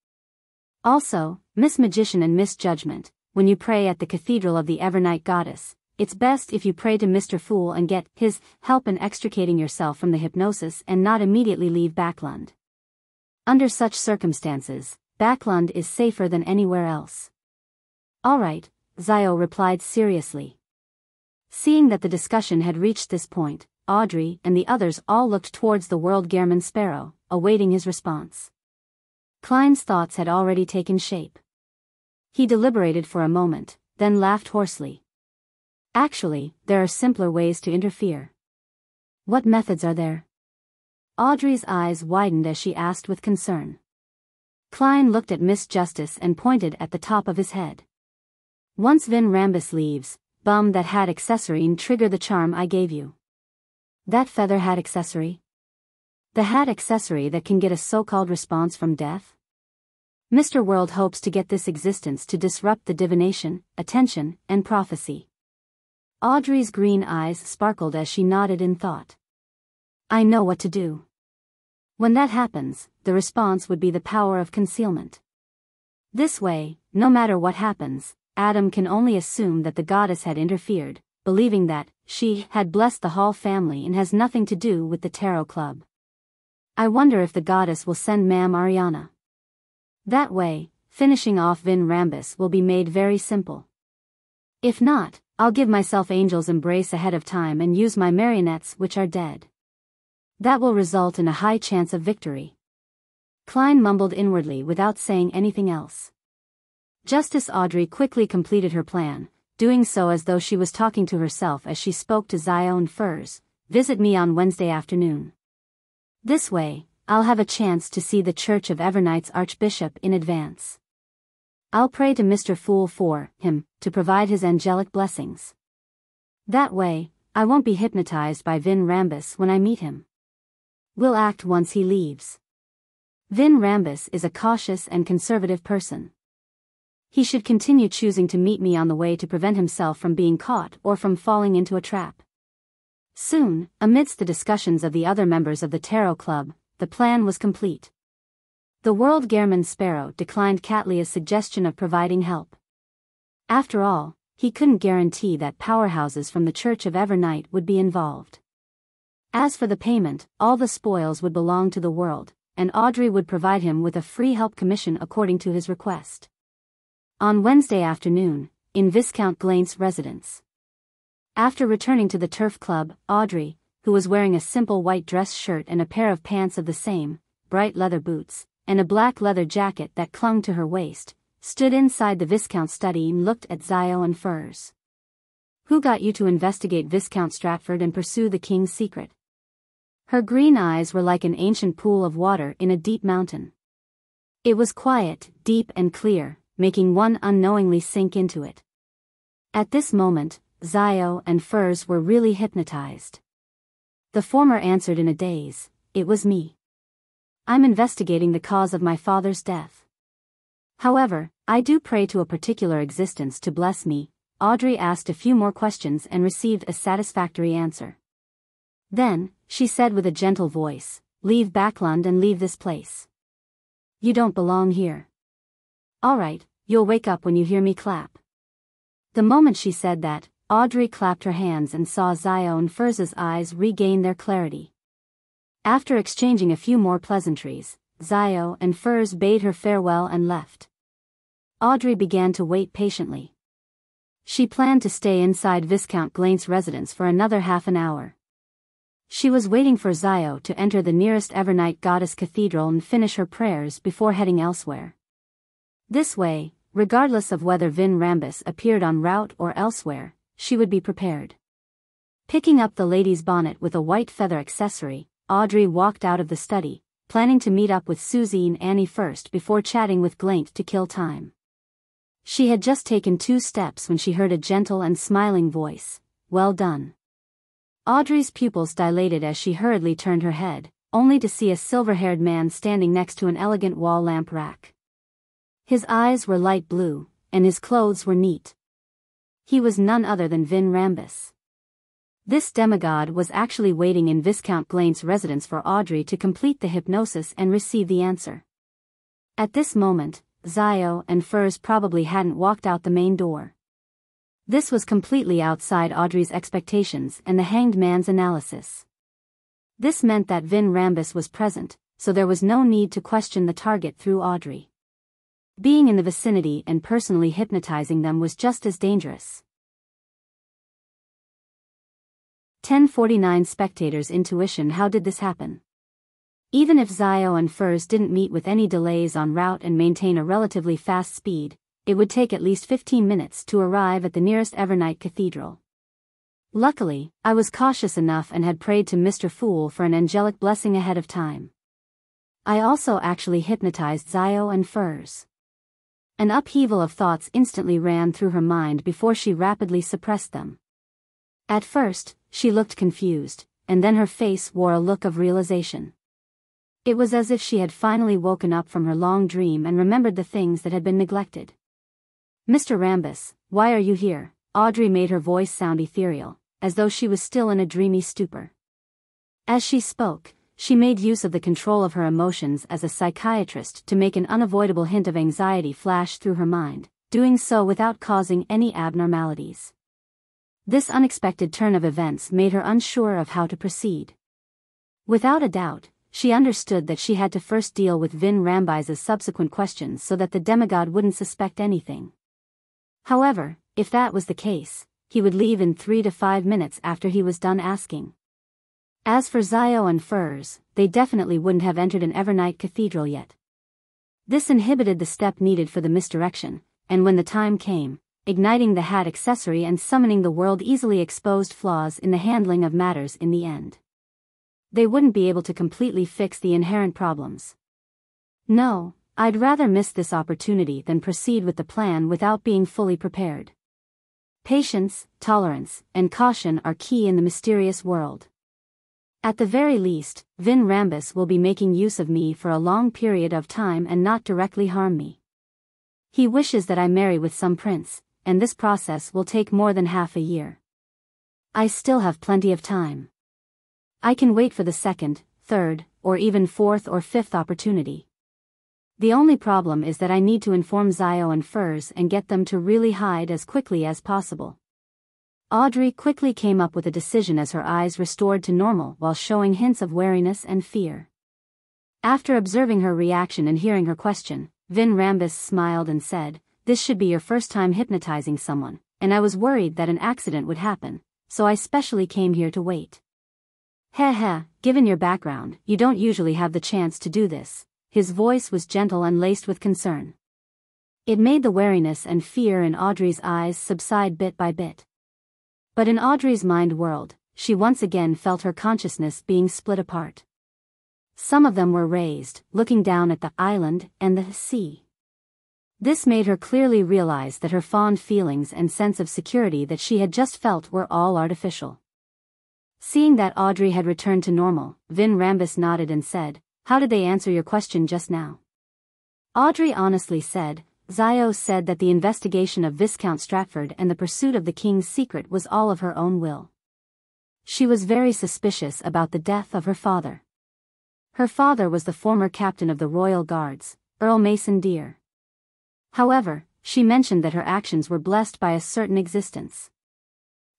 Also, Miss Magician and Miss Judgment, when you pray at the Cathedral of the Evernight Goddess, it's best if you pray to Mr. Fool and get his help in extricating yourself from the hypnosis and not immediately leave Backlund. Under such circumstances, Backlund is safer than anywhere else. All right, Zio replied seriously. Seeing that the discussion had reached this point, Audrey and the others all looked towards the World Gehrman Sparrow, awaiting his response. Klein's thoughts had already taken shape. He deliberated for a moment, then laughed hoarsely. Actually, there are simpler ways to interfere. What methods are there? Audrey's eyes widened as she asked with concern. Klein looked at Miss Justice and pointed at the top of his head. Once Vin Rambus leaves, bum that hat accessory and trigger the charm I gave you. That feather hat accessory? The hat accessory that can get a so-called response from death? Mr. World hopes to get this existence to disrupt the divination, attention, and prophecy. Audrey's green eyes sparkled as she nodded in thought. I know what to do. When that happens, the response would be the power of concealment. This way, no matter what happens, Adam can only assume that the goddess had interfered, believing that she had blessed the Hall family and has nothing to do with the Tarot Club. I wonder if the goddess will send Ma'am Ariana. That way, finishing off Vin Rambus will be made very simple. If not, I'll give myself Angel's Embrace ahead of time and use my marionettes which are dead. That will result in a high chance of victory. Klein mumbled inwardly without saying anything else. Justice Audrey quickly completed her plan, doing so as though she was talking to herself as she spoke to Zio and Furs. Visit me on Wednesday afternoon. This way, I'll have a chance to see the Church of Evernight's Archbishop in advance. I'll pray to Mr. Fool for him to provide his angelic blessings. That way, I won't be hypnotized by Vin Rambus when I meet him. We'll act once he leaves. Vin Rambus is a cautious and conservative person. He should continue choosing to meet me on the way to prevent himself from being caught or from falling into a trap. Soon, amidst the discussions of the other members of the Tarot Club, the plan was complete. The World Gehrman Sparrow declined Katlia's suggestion of providing help. After all, he couldn't guarantee that powerhouses from the Church of Evernight would be involved. As for the payment, all the spoils would belong to the world, and Audrey would provide him with a free help commission according to his request. On Wednesday afternoon, in Viscount Glaint's residence. After returning to the Turf Club, Audrey, who was wearing a simple white dress shirt and a pair of pants of the same, bright leather boots, and a black leather jacket that clung to her waist, stood inside the Viscount's study and looked at Zio and Furs. Who got you to investigate Viscount Stratford and pursue the king's secret? Her green eyes were like an ancient pool of water in a deep mountain. It was quiet, deep and clear, making one unknowingly sink into it. At this moment, Zio and Furs were really hypnotized. The former answered in a daze, "It was me. I'm investigating the cause of my father's death. However, I do pray to a particular existence to bless me." Audrey asked a few more questions and received a satisfactory answer. Then, she said with a gentle voice, "Leave Backlund and leave this place. You don't belong here. Alright, you'll wake up when you hear me clap. The moment she said that, Audrey clapped her hands and saw Xiao and Furz's eyes regain their clarity. After exchanging a few more pleasantries, Xiao and Furz bade her farewell and left. Audrey began to wait patiently. She planned to stay inside Viscount Glaint's residence for another half an hour. She was waiting for Xiao to enter the nearest Evernight Goddess Cathedral and finish her prayers before heading elsewhere. This way, regardless of whether Vin Rambus appeared en route or elsewhere, she would be prepared. Picking up the lady's bonnet with a white feather accessory, Audrey walked out of the study, planning to meet up with Susie and Annie first before chatting with Glaint to kill time. She had just taken 2 steps when she heard a gentle and smiling voice, "Well done." Audrey's pupils dilated as she hurriedly turned her head, only to see a silver-haired man standing next to an elegant wall lamp rack. His eyes were light blue, and his clothes were neat. He was none other than Vin Rambus. This demigod was actually waiting in Viscount Glaint's residence for Audrey to complete the hypnosis and receive the answer. At this moment, Xiao and Furz probably hadn't walked out the main door. This was completely outside Audrey's expectations and the Hanged Man's analysis. This meant that Vin Rambus was present, so there was no need to question the target through Audrey. Being in the vicinity and personally hypnotizing them was just as dangerous. 1049 Spectators' intuition. How did this happen? Even if Xiao and Furz didn't meet with any delays en route and maintain a relatively fast speed, it would take at least 15 minutes to arrive at the nearest Evernight Cathedral. Luckily, I was cautious enough and had prayed to Mr. Fool for an angelic blessing ahead of time. I also actually hypnotized Xiao and Furz. An upheaval of thoughts instantly ran through her mind before she rapidly suppressed them. At first, she looked confused, and then her face wore a look of realization. It was as if she had finally woken up from her long dream and remembered the things that had been neglected. "Mr. Rambus, why are you here?" Audrey made her voice sound ethereal, as though she was still in a dreamy stupor. As she spoke, she made use of the control of her emotions as a psychiatrist to make an unavoidable hint of anxiety flash through her mind, doing so without causing any abnormalities. This unexpected turn of events made her unsure of how to proceed. Without a doubt, she understood that she had to first deal with Vin Rambus's subsequent questions so that the demigod wouldn't suspect anything. However, if that was the case, he would leave in 3 to 5 minutes after he was done asking. As for Xiao and Furz, they definitely wouldn't have entered an Evernight Cathedral yet. This inhibited the step needed for the misdirection, and when the time came, igniting the hat accessory and summoning the world easily exposed flaws in the handling of matters in the end. They wouldn't be able to completely fix the inherent problems. No, I'd rather miss this opportunity than proceed with the plan without being fully prepared. Patience, tolerance, and caution are key in the mysterious world. At the very least, Vin Rambus will be making use of me for a long period of time and not directly harm me. He wishes that I marry with some prince, and this process will take more than half a year. I still have plenty of time. I can wait for the second, third, or even fourth or fifth opportunity. The only problem is that I need to inform Xiao and Furz and get them to really hide as quickly as possible. Audrey quickly came up with a decision as her eyes restored to normal while showing hints of wariness and fear. After observing her reaction and hearing her question, Vin Rambus smiled and said, "This should be your first time hypnotizing someone, and I was worried that an accident would happen, so I specially came here to wait." "Heh, given your background, you don't usually have the chance to do this." His voice was gentle and laced with concern. It made the wariness and fear in Audrey's eyes subside bit by bit. But in Audrey's mind world, she once again felt her consciousness being split apart. Some of them were raised, looking down at the island and the sea. This made her clearly realize that her fond feelings and sense of security that she had just felt were all artificial. Seeing that Audrey had returned to normal, Vin Rambus nodded and said, "How did they answer your question just now?" Audrey honestly said, "Xiao said that the investigation of Viscount Stratford and the pursuit of the king's secret was all of her own will. She was very suspicious about the death of her father. Her father was the former captain of the Royal Guards, Earl Mason dear. However, she mentioned that her actions were blessed by a certain existence.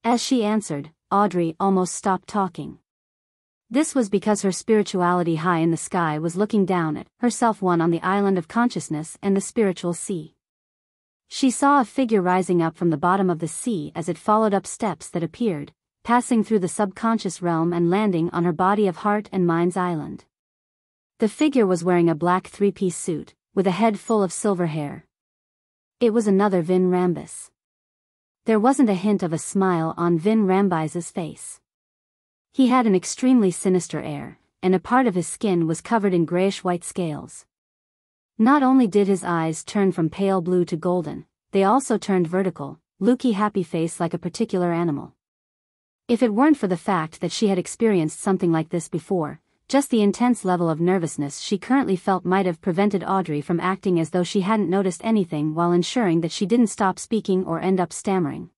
As she answered, Audrey almost stopped talking. This was because her spirituality high in the sky was looking down at herself, one on the island of consciousness and the spiritual sea. She saw a figure rising up from the bottom of the sea as it followed up steps that appeared, passing through the subconscious realm and landing on her body of heart and mind's island. The figure was wearing a black three-piece suit, with a head full of silver hair. It was another Vin Rambis. There wasn't a hint of a smile on Vin Rambis's face. He had an extremely sinister air, and a part of his skin was covered in grayish-white scales. Not only did his eyes turn from pale blue to golden, they also turned vertical, looky happy face like a particular animal. If it weren't for the fact that she had experienced something like this before, just the intense level of nervousness she currently felt might have prevented Audrey from acting as though she hadn't noticed anything while ensuring that she didn't stop speaking or end up stammering.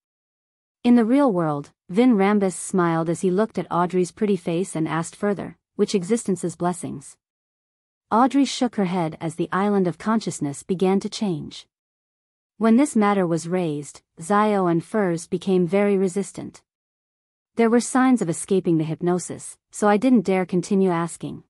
In the real world, Vin Rambis smiled as he looked at Audrey's pretty face and asked further, which existence's blessings? Audrey shook her head as the island of consciousness began to change. When this matter was raised, Zio and Furs became very resistant. There were signs of escaping the hypnosis, so I didn't dare continue asking.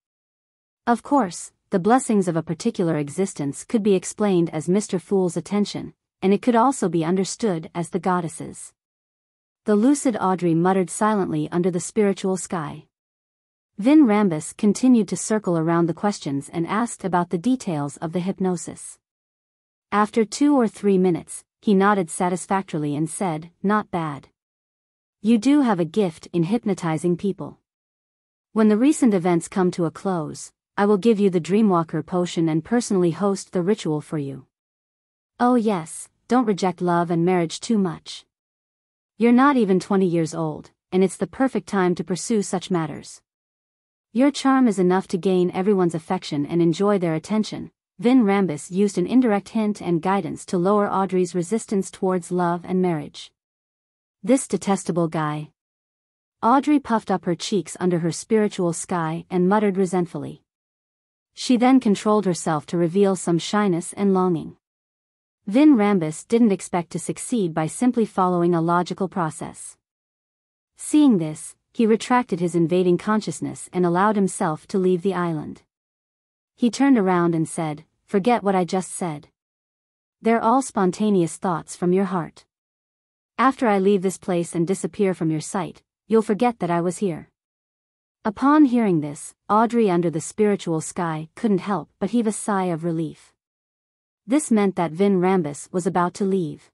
Of course, the blessings of a particular existence could be explained as Mr. Fool's attention, and it could also be understood as the goddesses. The lucid Audrey muttered silently under the spiritual sky. Vin Rambis continued to circle around the questions and asked about the details of the hypnosis. After 2 or 3 minutes, he nodded satisfactorily and said, "Not bad. You do have a gift in hypnotizing people. When the recent events come to a close, I will give you the Dreamwalker potion and personally host the ritual for you. Oh yes, don't reject love and marriage too much. You're not even 20 years old, and it's the perfect time to pursue such matters. Your charm is enough to gain everyone's affection and enjoy their attention." Vin Rambis used an indirect hint and guidance to lower Audrey's resistance towards love and marriage. This detestable guy. Audrey puffed up her cheeks under her spiritual sky and muttered resentfully. She then controlled herself to reveal some shyness and longing. Vin Rambis didn't expect to succeed by simply following a logical process. Seeing this, he retracted his invading consciousness and allowed himself to leave the island. He turned around and said, "Forget what I just said. They're all spontaneous thoughts from your heart. After I leave this place and disappear from your sight, you'll forget that I was here." Upon hearing this, Audrey under the spiritual sky couldn't help but heave a sigh of relief. This meant that Vin Rambis was about to leave.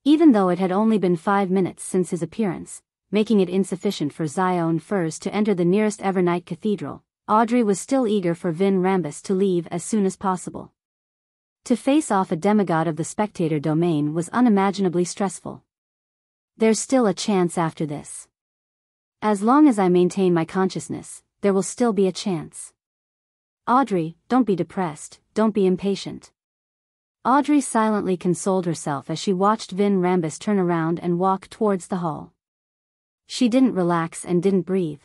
Even though it had only been 5 minutes since his appearance, making it insufficient for Zion Furs to enter the nearest Evernight Cathedral, Audrey was still eager for Vin Rambis to leave as soon as possible. To face off a demigod of the spectator domain was unimaginably stressful. There's still a chance after this. As long as I maintain my consciousness, there will still be a chance. Audrey, don't be depressed, don't be impatient. Audrey silently consoled herself as she watched Vin Rambis turn around and walk towards the hall. She didn't relax and didn't breathe.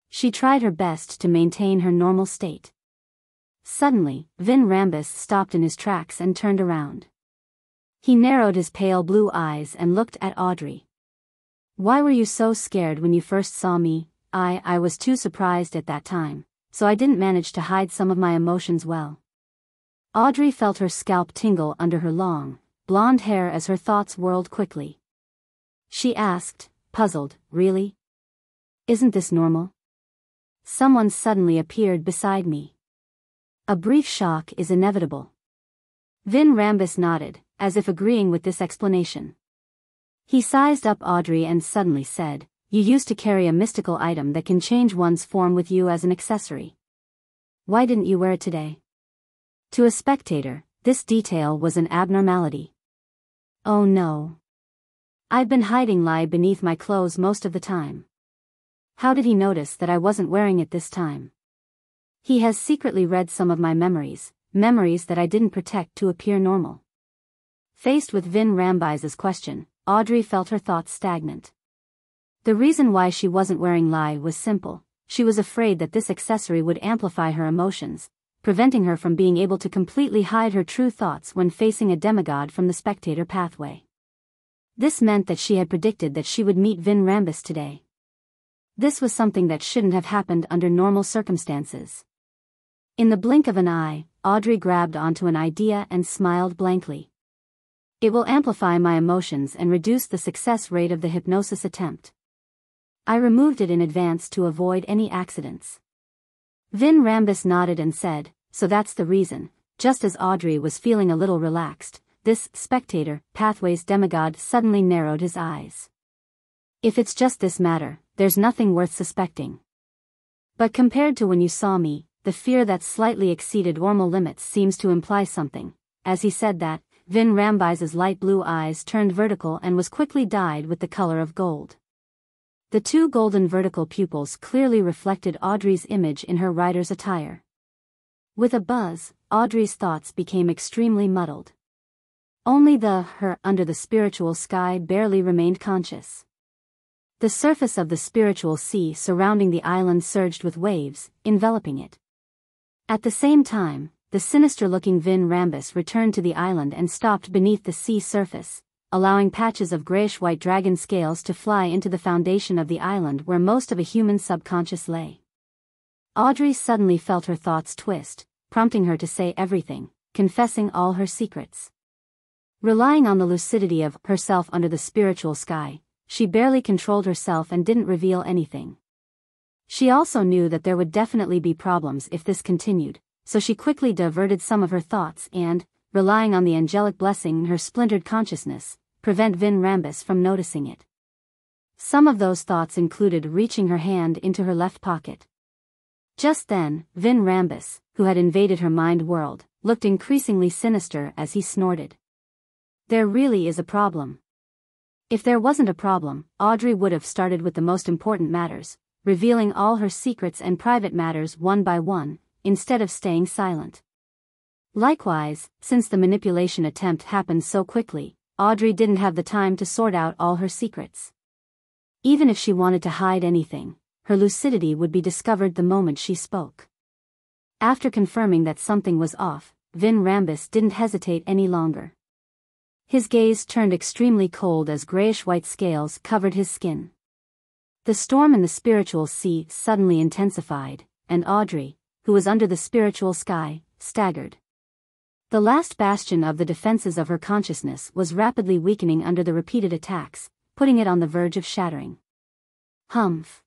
She tried her best to maintain her normal state. Suddenly, Vin Rambis stopped in his tracks and turned around. He narrowed his pale blue eyes and looked at Audrey. "Why were you so scared when you first saw me?" I was too surprised at that time, so I didn't manage to hide some of my emotions well." Audrey felt her scalp tingle under her long, blonde hair as her thoughts whirled quickly. She asked, puzzled, "Really? Isn't this normal?" Someone suddenly appeared beside me. "A brief shock is inevitable." Vin Rambis nodded, as if agreeing with this explanation. He sized up Audrey and suddenly said, "You used to carry a mystical item that can change one's form with you as an accessory. Why didn't you wear it today?" To a spectator, this detail was an abnormality. "Oh no. I've been hiding lie beneath my clothes most of the time. How did he notice that I wasn't wearing it this time? He has secretly read some of my memories that I didn't protect to appear normal." Faced with Vin Rambis's question, Audrey felt her thoughts stagnant. The reason why she wasn't wearing lie was simple. She was afraid that this accessory would amplify her emotions, preventing her from being able to completely hide her true thoughts when facing a demigod from the spectator pathway. This meant that she had predicted that she would meet Vin Rambus today. This was something that shouldn't have happened under normal circumstances. In the blink of an eye, Audrey grabbed onto an idea and smiled blankly. It will amplify my emotions and reduce the success rate of the hypnosis attempt. I removed it in advance to avoid any accidents. Vin Rambus nodded and said, so that's the reason. Just as Audrey was feeling a little relaxed, this spectator pathway's demigod suddenly narrowed his eyes. If it's just this matter, there's nothing worth suspecting. But compared to when you saw me, the fear that slightly exceeded normal limits seems to imply something. As he said that, Vin Rambus's light blue eyes turned vertical and was quickly dyed with the color of gold. The two golden vertical pupils clearly reflected Audrey's image in her rider's attire. With a buzz, Audrey's thoughts became extremely muddled. Only her under the spiritual sky barely remained conscious. The surface of the spiritual sea surrounding the island surged with waves, enveloping it. At the same time, the sinister-looking Vin Rambus returned to the island and stopped beneath the sea surface, allowing patches of grayish-white dragon scales to fly into the foundation of the island where most of a human subconscious lay. Audrey suddenly felt her thoughts twist, prompting her to say everything, confessing all her secrets. Relying on the lucidity of herself under the spiritual sky, she barely controlled herself and didn't reveal anything. She also knew that there would definitely be problems if this continued, so she quickly diverted some of her thoughts and, relying on the angelic blessing in her splintered consciousness, prevent Vin Rambus from noticing it. Some of those thoughts included reaching her hand into her left pocket. Just then, Vin Rambus, who had invaded her mind world, looked increasingly sinister as he snorted. There really is a problem. If there wasn't a problem, Audrey would have started with the most important matters, revealing all her secrets and private matters one by one, instead of staying silent. Likewise, since the manipulation attempt happened so quickly, Audrey didn't have the time to sort out all her secrets. Even if she wanted to hide anything, her lucidity would be discovered the moment she spoke. After confirming that something was off, Vin Rambus didn't hesitate any longer. His gaze turned extremely cold as grayish-white scales covered his skin. The storm in the spiritual sea suddenly intensified, and Audrey, who was under the spiritual sky, staggered. The last bastion of the defenses of her consciousness was rapidly weakening under the repeated attacks, putting it on the verge of shattering. Humph.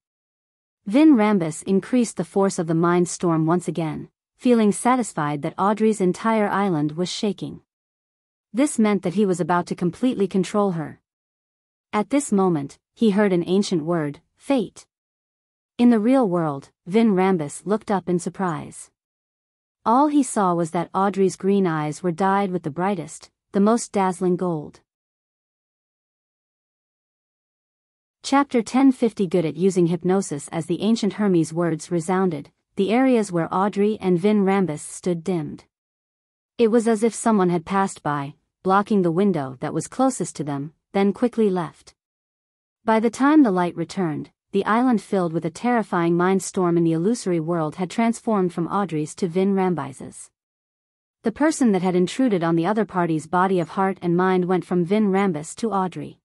Vin Rambus increased the force of the mind storm once again, feeling satisfied that Audrey's entire island was shaking. This meant that he was about to completely control her. At this moment, he heard an ancient word, fate. In the real world, Vin Rambus looked up in surprise. All he saw was that Audrey's green eyes were dyed with the brightest, the most dazzling gold. Chapter 1050. Good at using hypnosis. As the ancient Hermes words resounded, the areas where Audrey and Vin Rambus stood dimmed. It was as if someone had passed by, blocking the window that was closest to them, then quickly left. By the time the light returned, the island filled with a terrifying mind storm in the illusory world had transformed from Audrey's to Vin Rambus's. The person that had intruded on the other party's body of heart and mind went from Vin Rambus to Audrey.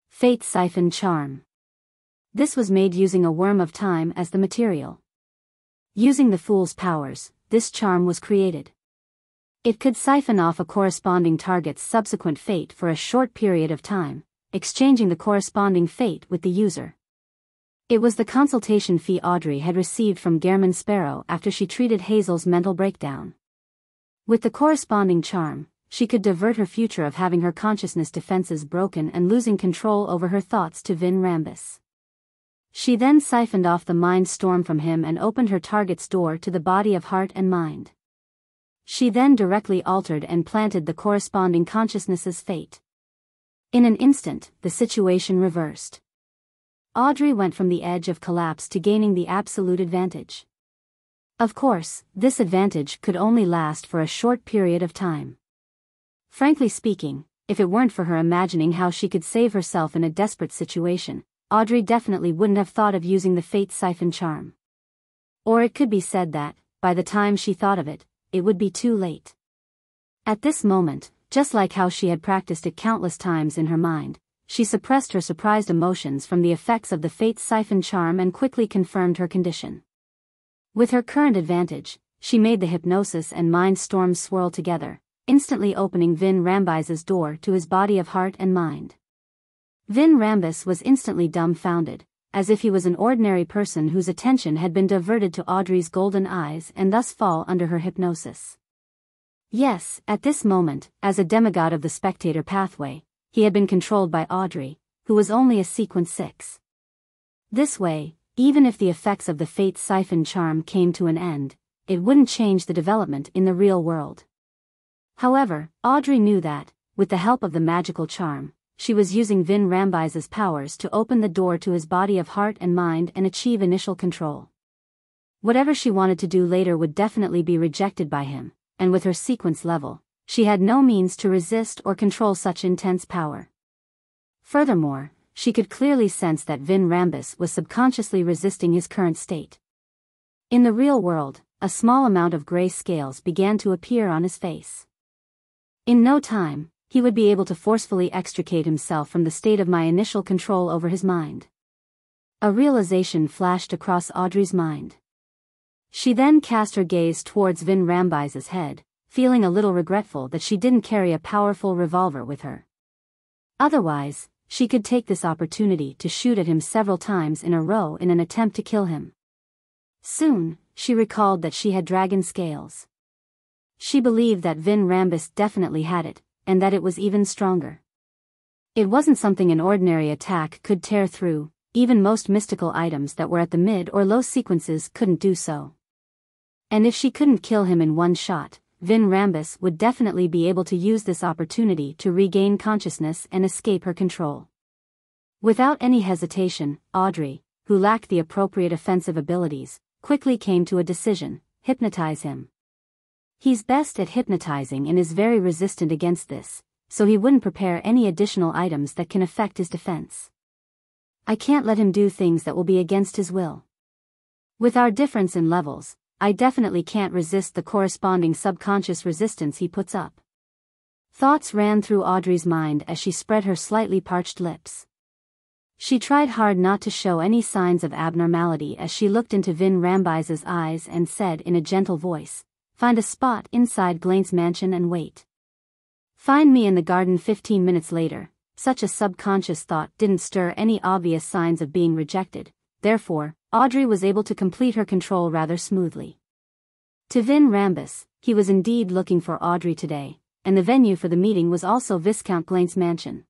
Fate Siphon Charm. This was made using a worm of time as the material. Using the Fool's powers, this charm was created. It could siphon off a corresponding target's subsequent fate for a short period of time, exchanging the corresponding fate with the user. It was the consultation fee Audrey had received from Gehrman Sparrow after she treated Hazel's mental breakdown. With the corresponding charm, she could divert her future of having her consciousness defenses broken and losing control over her thoughts to Vin Rambus. She then siphoned off the mind storm from him and opened her target's door to the body of heart and mind. She then directly altered and planted the corresponding consciousness's fate. In an instant, the situation reversed. Audrey went from the edge of collapse to gaining the absolute advantage. Of course, this advantage could only last for a short period of time. Frankly speaking, if it weren't for her imagining how she could save herself in a desperate situation, Audrey definitely wouldn't have thought of using the Fate Siphon charm. Or it could be said that, by the time she thought of it, it would be too late. At this moment, just like how she had practiced it countless times in her mind, she suppressed her surprised emotions from the effects of the Fate's siphon charm and quickly confirmed her condition. With her current advantage, she made the hypnosis and mind storms swirl together, instantly opening Vin Rambis's door to his body of heart and mind. Vin Rambis was instantly dumbfounded, as if he was an ordinary person whose attention had been diverted to Audrey's golden eyes and thus fall under her hypnosis. Yes, at this moment, as a demigod of the spectator pathway, he had been controlled by Audrey, who was only a sequence 6. This way, even if the effects of the Fate's siphon charm came to an end, it wouldn't change the development in the real world. However, Audrey knew that, with the help of the magical charm, she was using Vin Rambis's powers to open the door to his body of heart and mind and achieve initial control. Whatever she wanted to do later would definitely be rejected by him, and with her sequence level, she had no means to resist or control such intense power. Furthermore, she could clearly sense that Vin Rambis was subconsciously resisting his current state. In the real world, a small amount of gray scales began to appear on his face. In no time, he would be able to forcefully extricate himself from the state of my initial control over his mind. A realization flashed across Audrey's mind. She then cast her gaze towards Vin Rambis's head, feeling a little regretful that she didn't carry a powerful revolver with her. Otherwise, she could take this opportunity to shoot at him several times in a row in an attempt to kill him. Soon, she recalled that she had dragon scales. She believed that Vin Rambis definitely had it, and that it was even stronger. It wasn't something an ordinary attack could tear through, even most mystical items that were at the mid or low sequences couldn't do so. And if she couldn't kill him in one shot, Vin Rambis would definitely be able to use this opportunity to regain consciousness and escape her control. Without any hesitation, Audrey, who lacked the appropriate offensive abilities, quickly came to a decision: hypnotize him. He's best at hypnotizing and is very resistant against this, so he wouldn't prepare any additional items that can affect his defense. I can't let him do things that will be against his will. With our difference in levels, I definitely can't resist the corresponding subconscious resistance he puts up. Thoughts ran through Audrey's mind as she spread her slightly parched lips. She tried hard not to show any signs of abnormality as she looked into Vin Rambis's eyes and said in a gentle voice, "Find a spot inside Glaine's mansion and wait. Find me in the garden." 15 minutes later, such a subconscious thought didn't stir any obvious signs of being rejected, therefore, Audrey was able to complete her control rather smoothly. To Vin Rambis, he was indeed looking for Audrey today, and the venue for the meeting was also Viscount Glaine's mansion.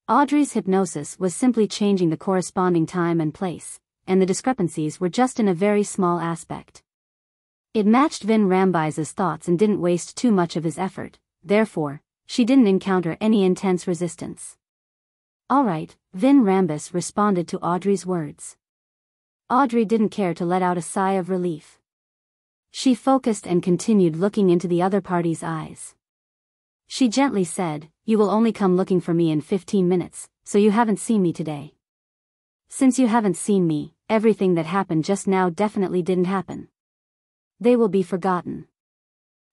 Audrey's hypnosis was simply changing the corresponding time and place, and the discrepancies were just in a very small aspect. It matched Vin Rambis's thoughts and didn't waste too much of his effort, therefore, she didn't encounter any intense resistance. "Alright," Vin Rambis responded to Audrey's words. Audrey didn't care to let out a sigh of relief. She focused and continued looking into the other party's eyes. She gently said, "You will only come looking for me in 15 minutes, so you haven't seen me today. Since you haven't seen me, everything that happened just now definitely didn't happen. They will be forgotten."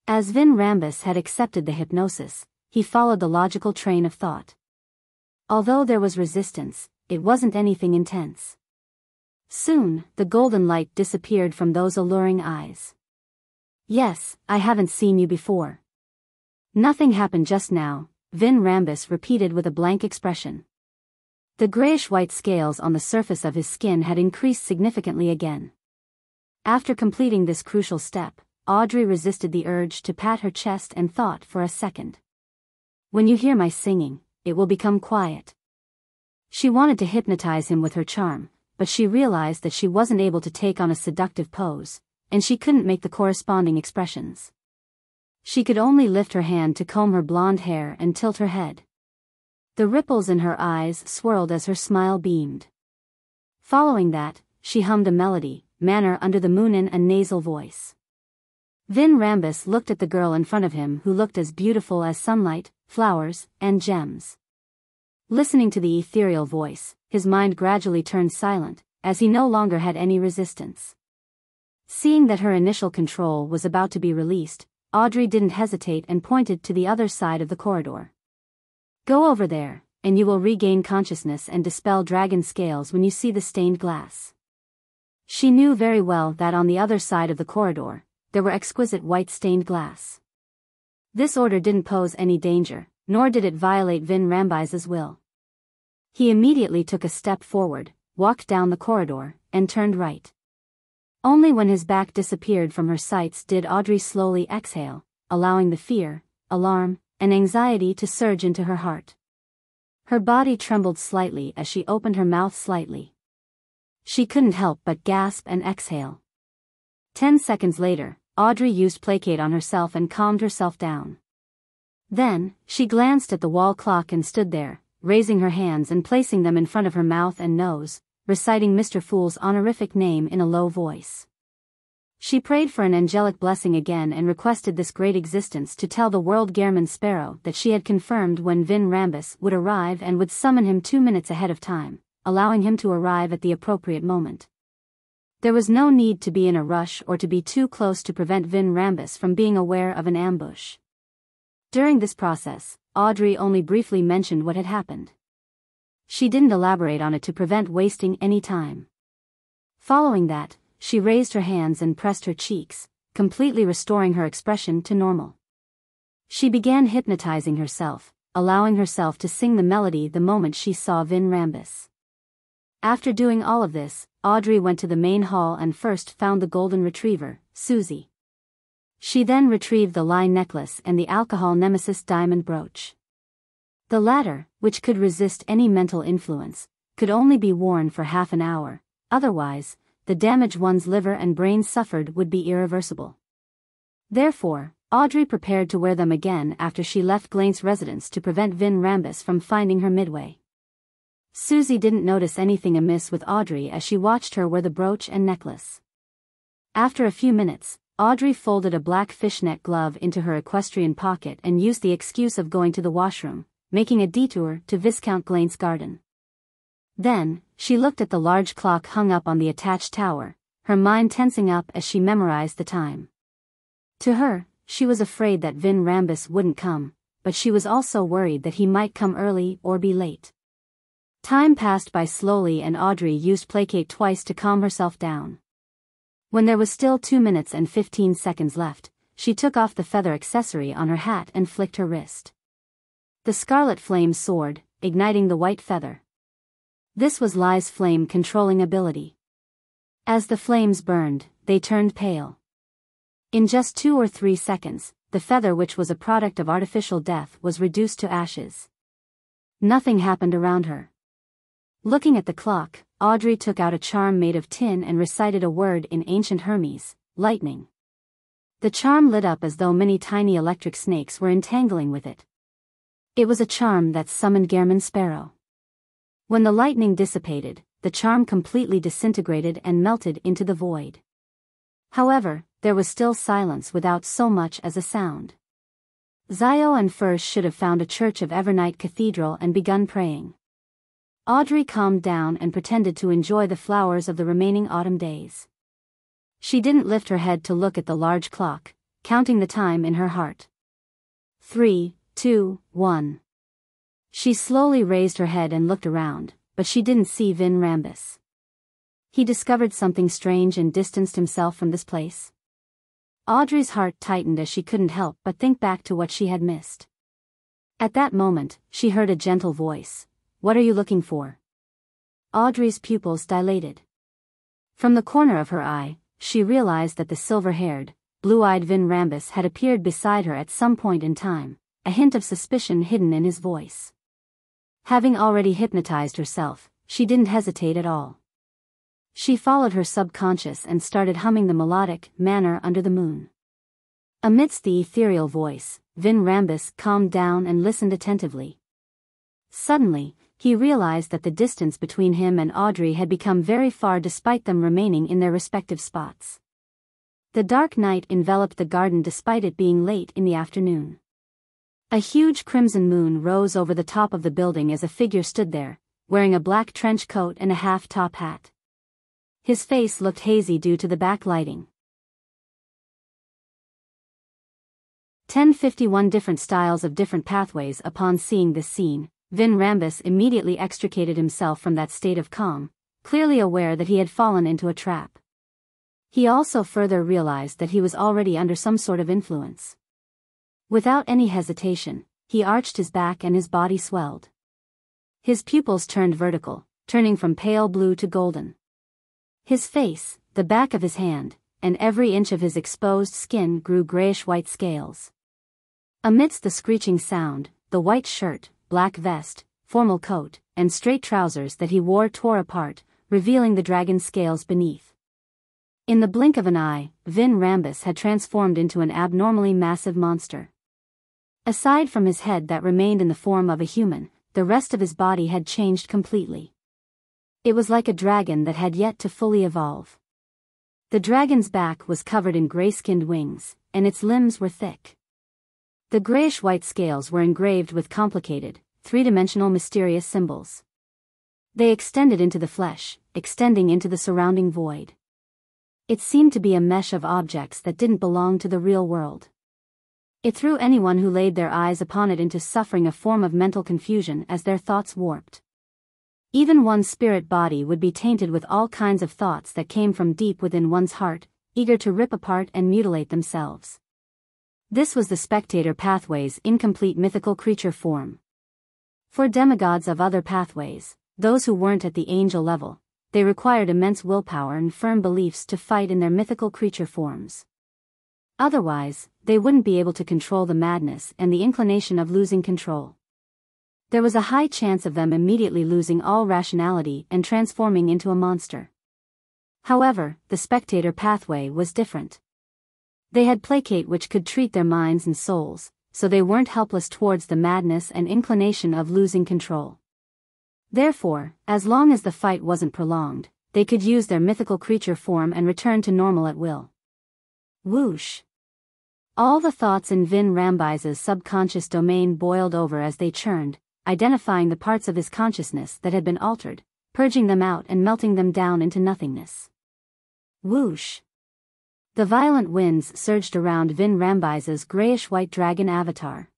As Vin Rambis had accepted the hypnosis, he followed the logical train of thought. Although there was resistance, it wasn't anything intense. Soon, the golden light disappeared from those alluring eyes. "Yes, I haven't seen you before." "Nothing happened just now," Vin Rambis repeated with a blank expression. The grayish-white scales on the surface of his skin had increased significantly again. After completing this crucial step, Audrey resisted the urge to pat her chest and thought for a second. "When you hear my singing, it will become quiet." She wanted to hypnotize him with her charm, but she realized that she wasn't able to take on a seductive pose, and she couldn't make the corresponding expressions. She could only lift her hand to comb her blonde hair and tilt her head. The ripples in her eyes swirled as her smile beamed. Following that, she hummed a melody, "Manor Under the Moon," in a nasal voice. Vin Rambis looked at the girl in front of him who looked as beautiful as sunlight, flowers, and gems. Listening to the ethereal voice, his mind gradually turned silent, as he no longer had any resistance. Seeing that her initial control was about to be released, Audrey didn't hesitate and pointed to the other side of the corridor. "Go over there, and you will regain consciousness and dispel dragon scales when you see the stained glass." She knew very well that on the other side of the corridor, there were exquisite white stained glass. This order didn't pose any danger, nor did it violate Vin Rambise's will. He immediately took a step forward, walked down the corridor, and turned right. Only when his back disappeared from her sights did Audrey slowly exhale, allowing the fear, alarm, and anxiety to surge into her heart. Her body trembled slightly as she opened her mouth slightly. She couldn't help but gasp and exhale. 10 seconds later, Audrey used placate on herself and calmed herself down. Then, she glanced at the wall clock and stood there, raising her hands and placing them in front of her mouth and nose, reciting Mr. Fool's honorific name in a low voice. She prayed for an angelic blessing again and requested this great existence to tell the world Gehrman Sparrow that she had confirmed when Vin Rambis would arrive and would summon him 2 minutes ahead of time, allowing him to arrive at the appropriate moment. There was no need to be in a rush or to be too close to prevent Vin Rambis from being aware of an ambush. During this process, Audrey only briefly mentioned what had happened. She didn't elaborate on it to prevent wasting any time. Following that, she raised her hands and pressed her cheeks, completely restoring her expression to normal. She began hypnotizing herself, allowing herself to sing the melody the moment she saw Vin Rambis. After doing all of this, Audrey went to the main hall and first found the golden retriever, Susie. She then retrieved the lie necklace and the alcohol nemesis diamond brooch. The latter, which could resist any mental influence, could only be worn for half an hour, otherwise, the damage one's liver and brain suffered would be irreversible. Therefore, Audrey prepared to wear them again after she left Glaine's residence to prevent Vin Rambis from finding her midway. Susie didn't notice anything amiss with Audrey as she watched her wear the brooch and necklace. After a few minutes, Audrey folded a black fishnet glove into her equestrian pocket and used the excuse of going to the washroom, making a detour to Viscount Glaine's garden. Then, she looked at the large clock hung up on the attached tower, her mind tensing up as she memorized the time. To her, she was afraid that Vin Rambis wouldn't come, but she was also worried that he might come early or be late. Time passed by slowly and Audrey used placate twice to calm herself down. When there was still 2 minutes and 15 seconds left, she took off the feather accessory on her hat and flicked her wrist. The scarlet flame soared, igniting the white feather. This was Lie's flame-controlling ability. As the flames burned, they turned pale. In just 2 or 3 seconds, the feather, which was a product of artificial death, was reduced to ashes. Nothing happened around her. Looking at the clock, Audrey took out a charm made of tin and recited a word in ancient Hermes, lightning. The charm lit up as though many tiny electric snakes were entangling with it. It was a charm that summoned Gehrman Sparrow. When the lightning dissipated, the charm completely disintegrated and melted into the void. However, there was still silence without so much as a sound. Zio and Furs should have found a church of Evernight Cathedral and begun praying. Audrey calmed down and pretended to enjoy the flowers of the remaining autumn days. She didn't lift her head to look at the large clock, counting the time in her heart. 3, 2, 1. She slowly raised her head and looked around, but she didn't see Vin Rambis. He discovered something strange and distanced himself from this place. Audrey's heart tightened as she couldn't help but think back to what she had missed. At that moment, she heard a gentle voice. "What are you looking for?" Audrey's pupils dilated. From the corner of her eye, she realized that the silver-haired, blue-eyed Vin Rambis had appeared beside her at some point in time, a hint of suspicion hidden in his voice. Having already hypnotized herself, she didn't hesitate at all. She followed her subconscious and started humming the melodic Manor Under the Moon. Amidst the ethereal voice, Vin Rambis calmed down and listened attentively. Suddenly, he realized that the distance between him and Audrey had become very far despite them remaining in their respective spots. The dark night enveloped the garden despite it being late in the afternoon. A huge crimson moon rose over the top of the building as a figure stood there, wearing a black trench coat and a half-top hat. His face looked hazy due to the backlighting, 1051 different styles of different pathways. Upon seeing this scene, Vin Rambus immediately extricated himself from that state of calm, clearly aware that he had fallen into a trap. He also further realized that he was already under some sort of influence. Without any hesitation, he arched his back and his body swelled. His pupils turned vertical, turning from pale blue to golden. His face, the back of his hand, and every inch of his exposed skin grew grayish-white scales. Amidst the screeching sound, the white shirt, black vest, formal coat, and straight trousers that he wore tore apart, revealing the dragon's scales beneath. In the blink of an eye, Vin Rambus had transformed into an abnormally massive monster. Aside from his head that remained in the form of a human, the rest of his body had changed completely. It was like a dragon that had yet to fully evolve. The dragon's back was covered in gray-skinned wings, and its limbs were thick. The grayish-white scales were engraved with complicated, three-dimensional mysterious symbols. They extended into the flesh, extending into the surrounding void. It seemed to be a mesh of objects that didn't belong to the real world. It threw anyone who laid their eyes upon it into suffering a form of mental confusion as their thoughts warped. Even one's spirit body would be tainted with all kinds of thoughts that came from deep within one's heart, eager to rip apart and mutilate themselves. This was the spectator pathway's incomplete mythical creature form. For demigods of other pathways, those who weren't at the angel level, they required immense willpower and firm beliefs to fight in their mythical creature forms. Otherwise, they wouldn't be able to control the madness and the inclination of losing control. There was a high chance of them immediately losing all rationality and transforming into a monster. However, the spectator pathway was different. They had placate which could treat their minds and souls, so they weren't helpless towards the madness and inclination of losing control. Therefore, as long as the fight wasn't prolonged, they could use their mythical creature form and return to normal at will. Whoosh! All the thoughts in Vin Rambus's subconscious domain boiled over as they churned, identifying the parts of his consciousness that had been altered, purging them out and melting them down into nothingness. Whoosh! The violent winds surged around Vin Rambus's grayish-white dragon avatar.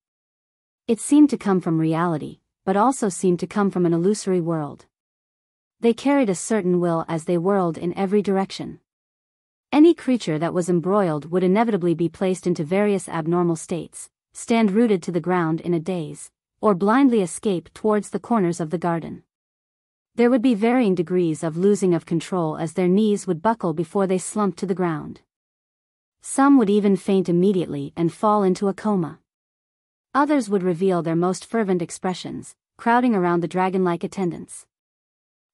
It seemed to come from reality, but also seemed to come from an illusory world. They carried a certain will as they whirled in every direction. Any creature that was embroiled would inevitably be placed into various abnormal states, stand rooted to the ground in a daze, or blindly escape towards the corners of the garden. There would be varying degrees of losing of control as their knees would buckle before they slumped to the ground. Some would even faint immediately and fall into a coma. Others would reveal their most fervent expressions, crowding around the dragon-like attendants.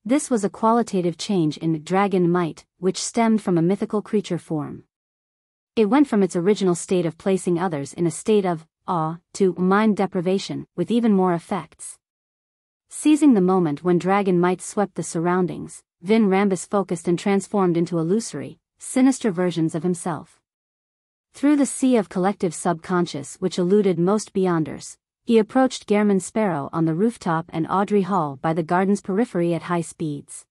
This was a qualitative change in dragon might, which stemmed from a mythical creature form. It went from its original state of placing others in a state of awe to mind deprivation, with even more effects. Seizing the moment when dragon might swept the surroundings, Vin Rambus focused and transformed into illusory, sinister versions of himself. Through the sea of collective subconscious which eluded most beyonders, he approached Gehrman Sparrow on the rooftop and Audrey Hall by the garden's periphery at high speeds.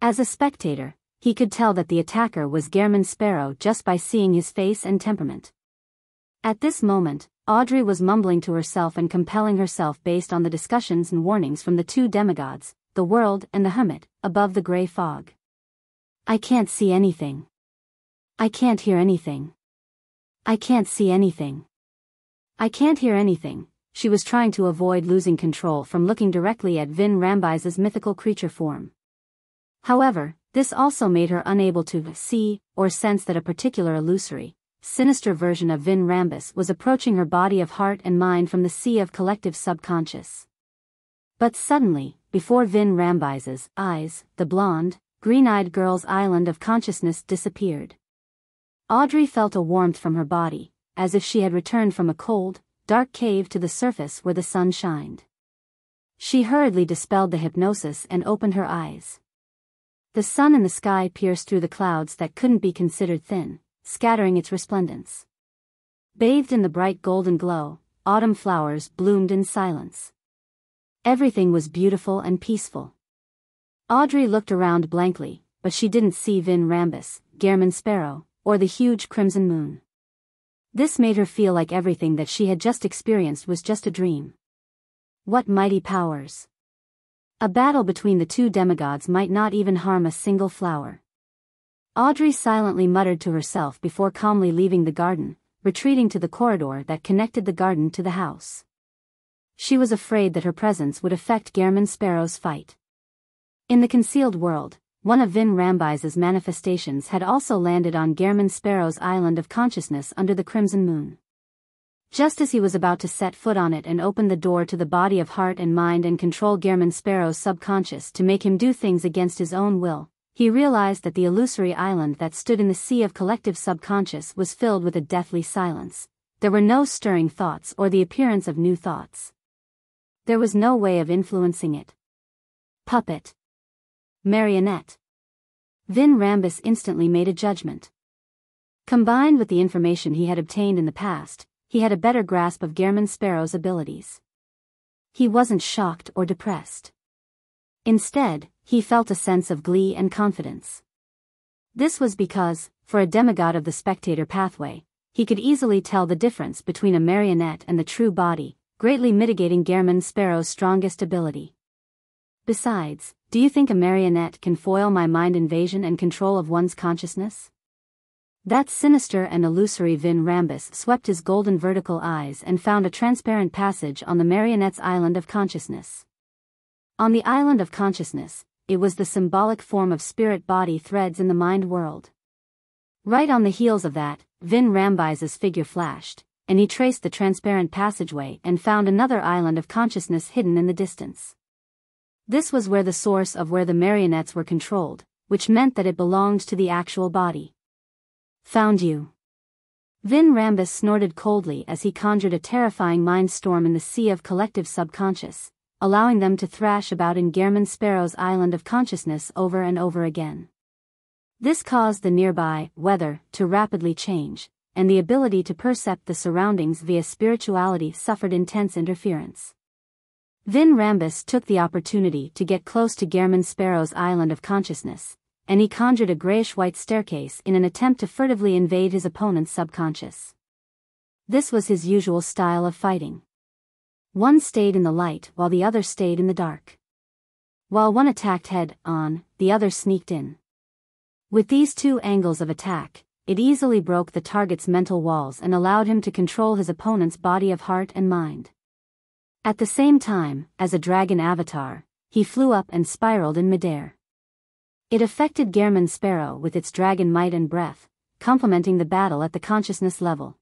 As a spectator, he could tell that the attacker was Gehrman Sparrow just by seeing his face and temperament. At this moment, Audrey was mumbling to herself and compelling herself based on the discussions and warnings from the two demigods, the world and the hermit, above the gray fog. I can't see anything. I can't hear anything. I can't see anything. I can't hear anything. She was trying to avoid losing control from looking directly at Vin Rambus's mythical creature form. However, this also made her unable to see or sense that a particular illusory, sinister version of Vin Rambus was approaching her body of heart and mind from the sea of collective subconscious. But suddenly, before Vin Rambus's eyes, the blonde, green-eyed girl's island of consciousness disappeared. Audrey felt a warmth from her body, as if she had returned from a cold, dark cave to the surface where the sun shined. She hurriedly dispelled the hypnosis and opened her eyes. The sun in the sky pierced through the clouds that couldn't be considered thin, scattering its resplendence. Bathed in the bright golden glow, autumn flowers bloomed in silence. Everything was beautiful and peaceful. Audrey looked around blankly, but she didn't see Vin Rambus, Gehrman Sparrow, or the huge crimson moon. This made her feel like everything that she had just experienced was just a dream. What mighty powers! A battle between the two demigods might not even harm a single flower. Audrey silently muttered to herself before calmly leaving the garden, retreating to the corridor that connected the garden to the house. She was afraid that her presence would affect Gehrman Sparrow's fight. In the concealed world, one of Vin Rambise's manifestations had also landed on Gehrman Sparrow's island of consciousness under the crimson moon. Just as he was about to set foot on it and open the door to the body of heart and mind and control Gehrman Sparrow's subconscious to make him do things against his own will, he realized that the illusory island that stood in the sea of collective subconscious was filled with a deathly silence. There were no stirring thoughts or the appearance of new thoughts. There was no way of influencing it. Puppet. Marionette. Vin Rambis instantly made a judgment. Combined with the information he had obtained in the past, he had a better grasp of Gehrman Sparrow's abilities. He wasn't shocked or depressed. Instead, he felt a sense of glee and confidence. This was because, for a demigod of the spectator pathway, he could easily tell the difference between a marionette and the true body, greatly mitigating Gehrman Sparrow's strongest ability. Besides, do you think a marionette can foil my mind invasion and control of one's consciousness? That sinister and illusory Vin Rambis swept his golden vertical eyes and found a transparent passage on the marionette's island of consciousness. On the island of consciousness, it was the symbolic form of spirit-body threads in the mind world. Right on the heels of that, Vin Rambise's figure flashed, and he traced the transparent passageway and found another island of consciousness hidden in the distance. This was where the source of where the marionettes were controlled, which meant that it belonged to the actual body. Found you. Vin Rambis snorted coldly as he conjured a terrifying mind storm in the sea of collective subconscious, allowing them to thrash about in Gehrman Sparrow's island of consciousness over and over again. This caused the nearby weather to rapidly change, and the ability to percept the surroundings via spirituality suffered intense interference. Vin Rambis took the opportunity to get close to Gehrman Sparrow's island of consciousness, and he conjured a grayish-white staircase in an attempt to furtively invade his opponent's subconscious. This was his usual style of fighting. One stayed in the light while the other stayed in the dark. While one attacked head-on, the other sneaked in. With these two angles of attack, it easily broke the target's mental walls and allowed him to control his opponent's body of heart and mind. At the same time, as a dragon avatar, he flew up and spiraled in midair. It affected Gehrman Sparrow with its dragon might and breath, complementing the battle at the consciousness level.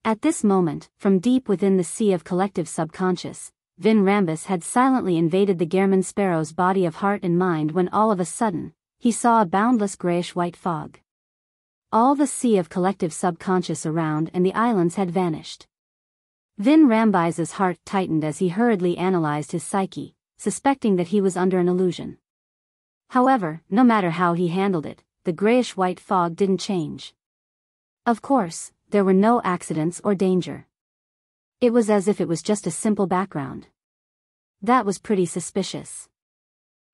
At this moment, from deep within the sea of collective subconscious, Vin Rambis had silently invaded the Gehrman Sparrow's body of heart and mind when all of a sudden, he saw a boundless grayish-white fog. All the sea of collective subconscious around and the islands had vanished. Vin Rambise's heart tightened as he hurriedly analyzed his psyche, suspecting that he was under an illusion. However, no matter how he handled it, the grayish-white fog didn't change. Of course, there were no accidents or danger. It was as if it was just a simple background. That was pretty suspicious.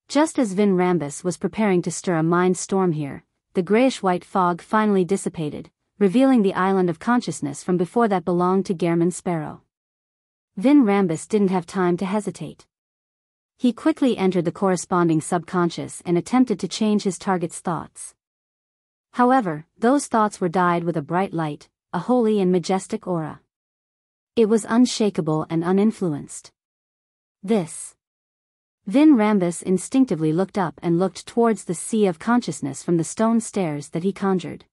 Just as Vin Rambis was preparing to stir a mind storm here, the grayish-white fog finally dissipated, revealing the island of consciousness from before that belonged to Gehrman Sparrow. Vin Rambis didn't have time to hesitate. He quickly entered the corresponding subconscious and attempted to change his target's thoughts. However, those thoughts were dyed with a bright light, a holy and majestic aura. It was unshakable and uninfluenced. This. Vin Rambis instinctively looked up and looked towards the sea of consciousness from the stone stairs that he conjured.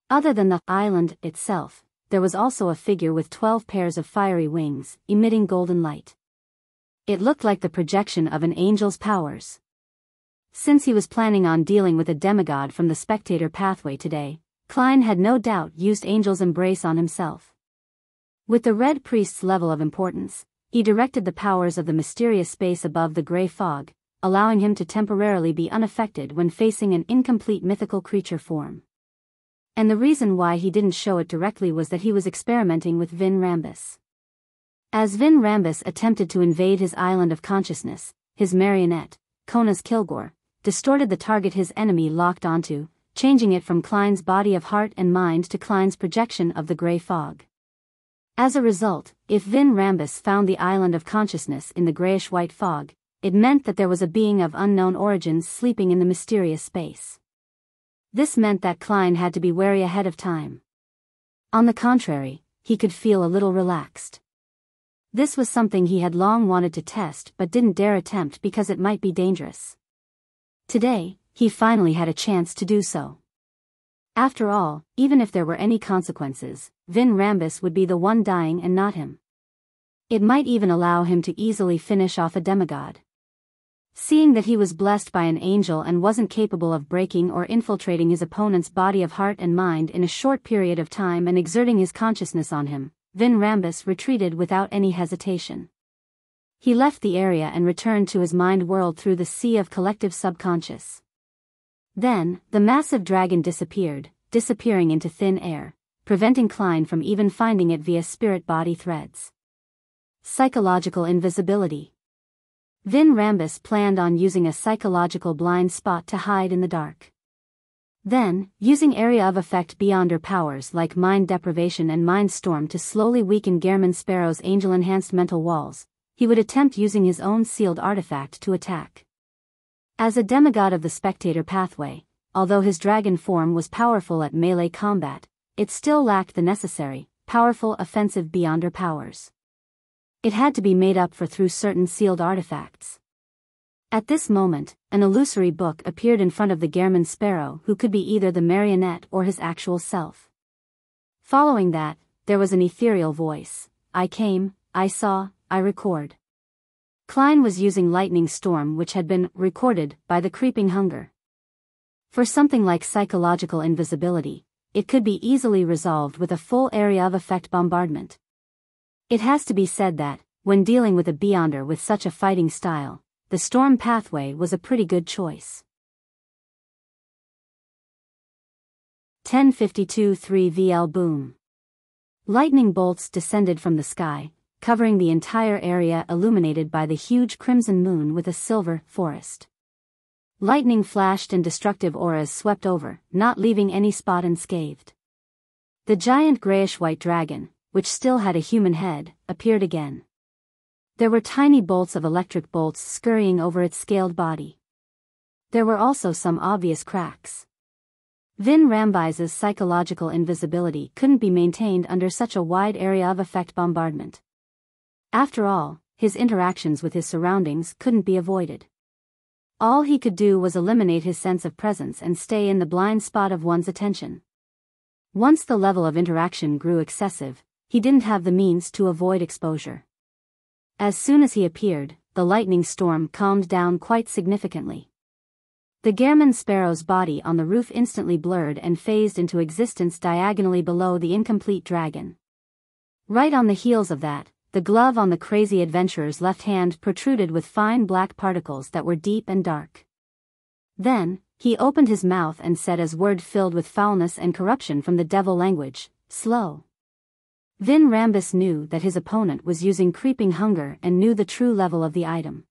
Other than the island itself, there was also a figure with 12 pairs of fiery wings, emitting golden light. It looked like the projection of an angel's powers. Since he was planning on dealing with a demigod from the spectator pathway today, Klein had no doubt used Angel's embrace on himself. With the Red Priest's level of importance, he directed the powers of the mysterious space above the gray fog, allowing him to temporarily be unaffected when facing an incomplete mythical creature form. And the reason why he didn't show it directly was that he was experimenting with Vin Rambis. As Vin Rambis attempted to invade his island of consciousness, his marionette, Konas Kilgore, distorted the target his enemy locked onto, changing it from Klein's body of heart and mind to Klein's projection of the gray fog. As a result, if Vin Rambus found the island of consciousness in the grayish-white fog, it meant that there was a being of unknown origins sleeping in the mysterious space. This meant that Klein had to be wary ahead of time. On the contrary, he could feel a little relaxed. This was something he had long wanted to test but didn't dare attempt because it might be dangerous. Today, he finally had a chance to do so. After all, even if there were any consequences, Vin Rambus would be the one dying and not him. It might even allow him to easily finish off a demigod. Seeing that he was blessed by an angel and wasn't capable of breaking or infiltrating his opponent's body of heart and mind in a short period of time and exerting his consciousness on him, Vin Rambus retreated without any hesitation. He left the area and returned to his mind world through the sea of collective subconscious. Then, the massive dragon disappeared, disappearing into thin air, preventing Klein from even finding it via spirit body threads. Psychological invisibility. Vin Rambus planned on using a psychological blind spot to hide in the dark. Then, using area of effect beyonder powers like mind deprivation and mind storm to slowly weaken Gehrman Sparrow's angel-enhanced mental walls, he would attempt using his own sealed artifact to attack. As a demigod of the spectator pathway, although his dragon form was powerful at melee combat, it still lacked the necessary, powerful offensive beyonder powers. It had to be made up for through certain sealed artifacts. At this moment, an illusory book appeared in front of the Gehrman Sparrow who could be either the marionette or his actual self. Following that, there was an ethereal voice. I came, I saw, I record. Klein was using Lightning Storm which had been recorded by the Creeping Hunger. For something like psychological invisibility, it could be easily resolved with a full area of effect bombardment. It has to be said that, when dealing with a beyonder with such a fighting style, the storm pathway was a pretty good choice. 10:52-3 VL Boom. Lightning bolts descended from the sky, covering the entire area illuminated by the huge crimson moon with a silver forest. Lightning flashed and destructive auras swept over, not leaving any spot unscathed. The giant grayish-white dragon, which still had a human head, appeared again. There were tiny bolts of electric bolts scurrying over its scaled body. There were also some obvious cracks. Vin Rambus's psychological invisibility couldn't be maintained under such a wide area of effect bombardment. After all, his interactions with his surroundings couldn't be avoided. All he could do was eliminate his sense of presence and stay in the blind spot of one's attention. Once the level of interaction grew excessive, he didn't have the means to avoid exposure. As soon as he appeared, the lightning storm calmed down quite significantly. The Gehrman Sparrow's body on the roof instantly blurred and phased into existence diagonally below the incomplete dragon. Right on the heels of that, the glove on the crazy adventurer's left hand protruded with fine black particles that were deep and dark. Then, he opened his mouth and said as word filled with foulness and corruption from the devil language, slow. Vin Rambus knew that his opponent was using Creeping Hunger and knew the true level of the item.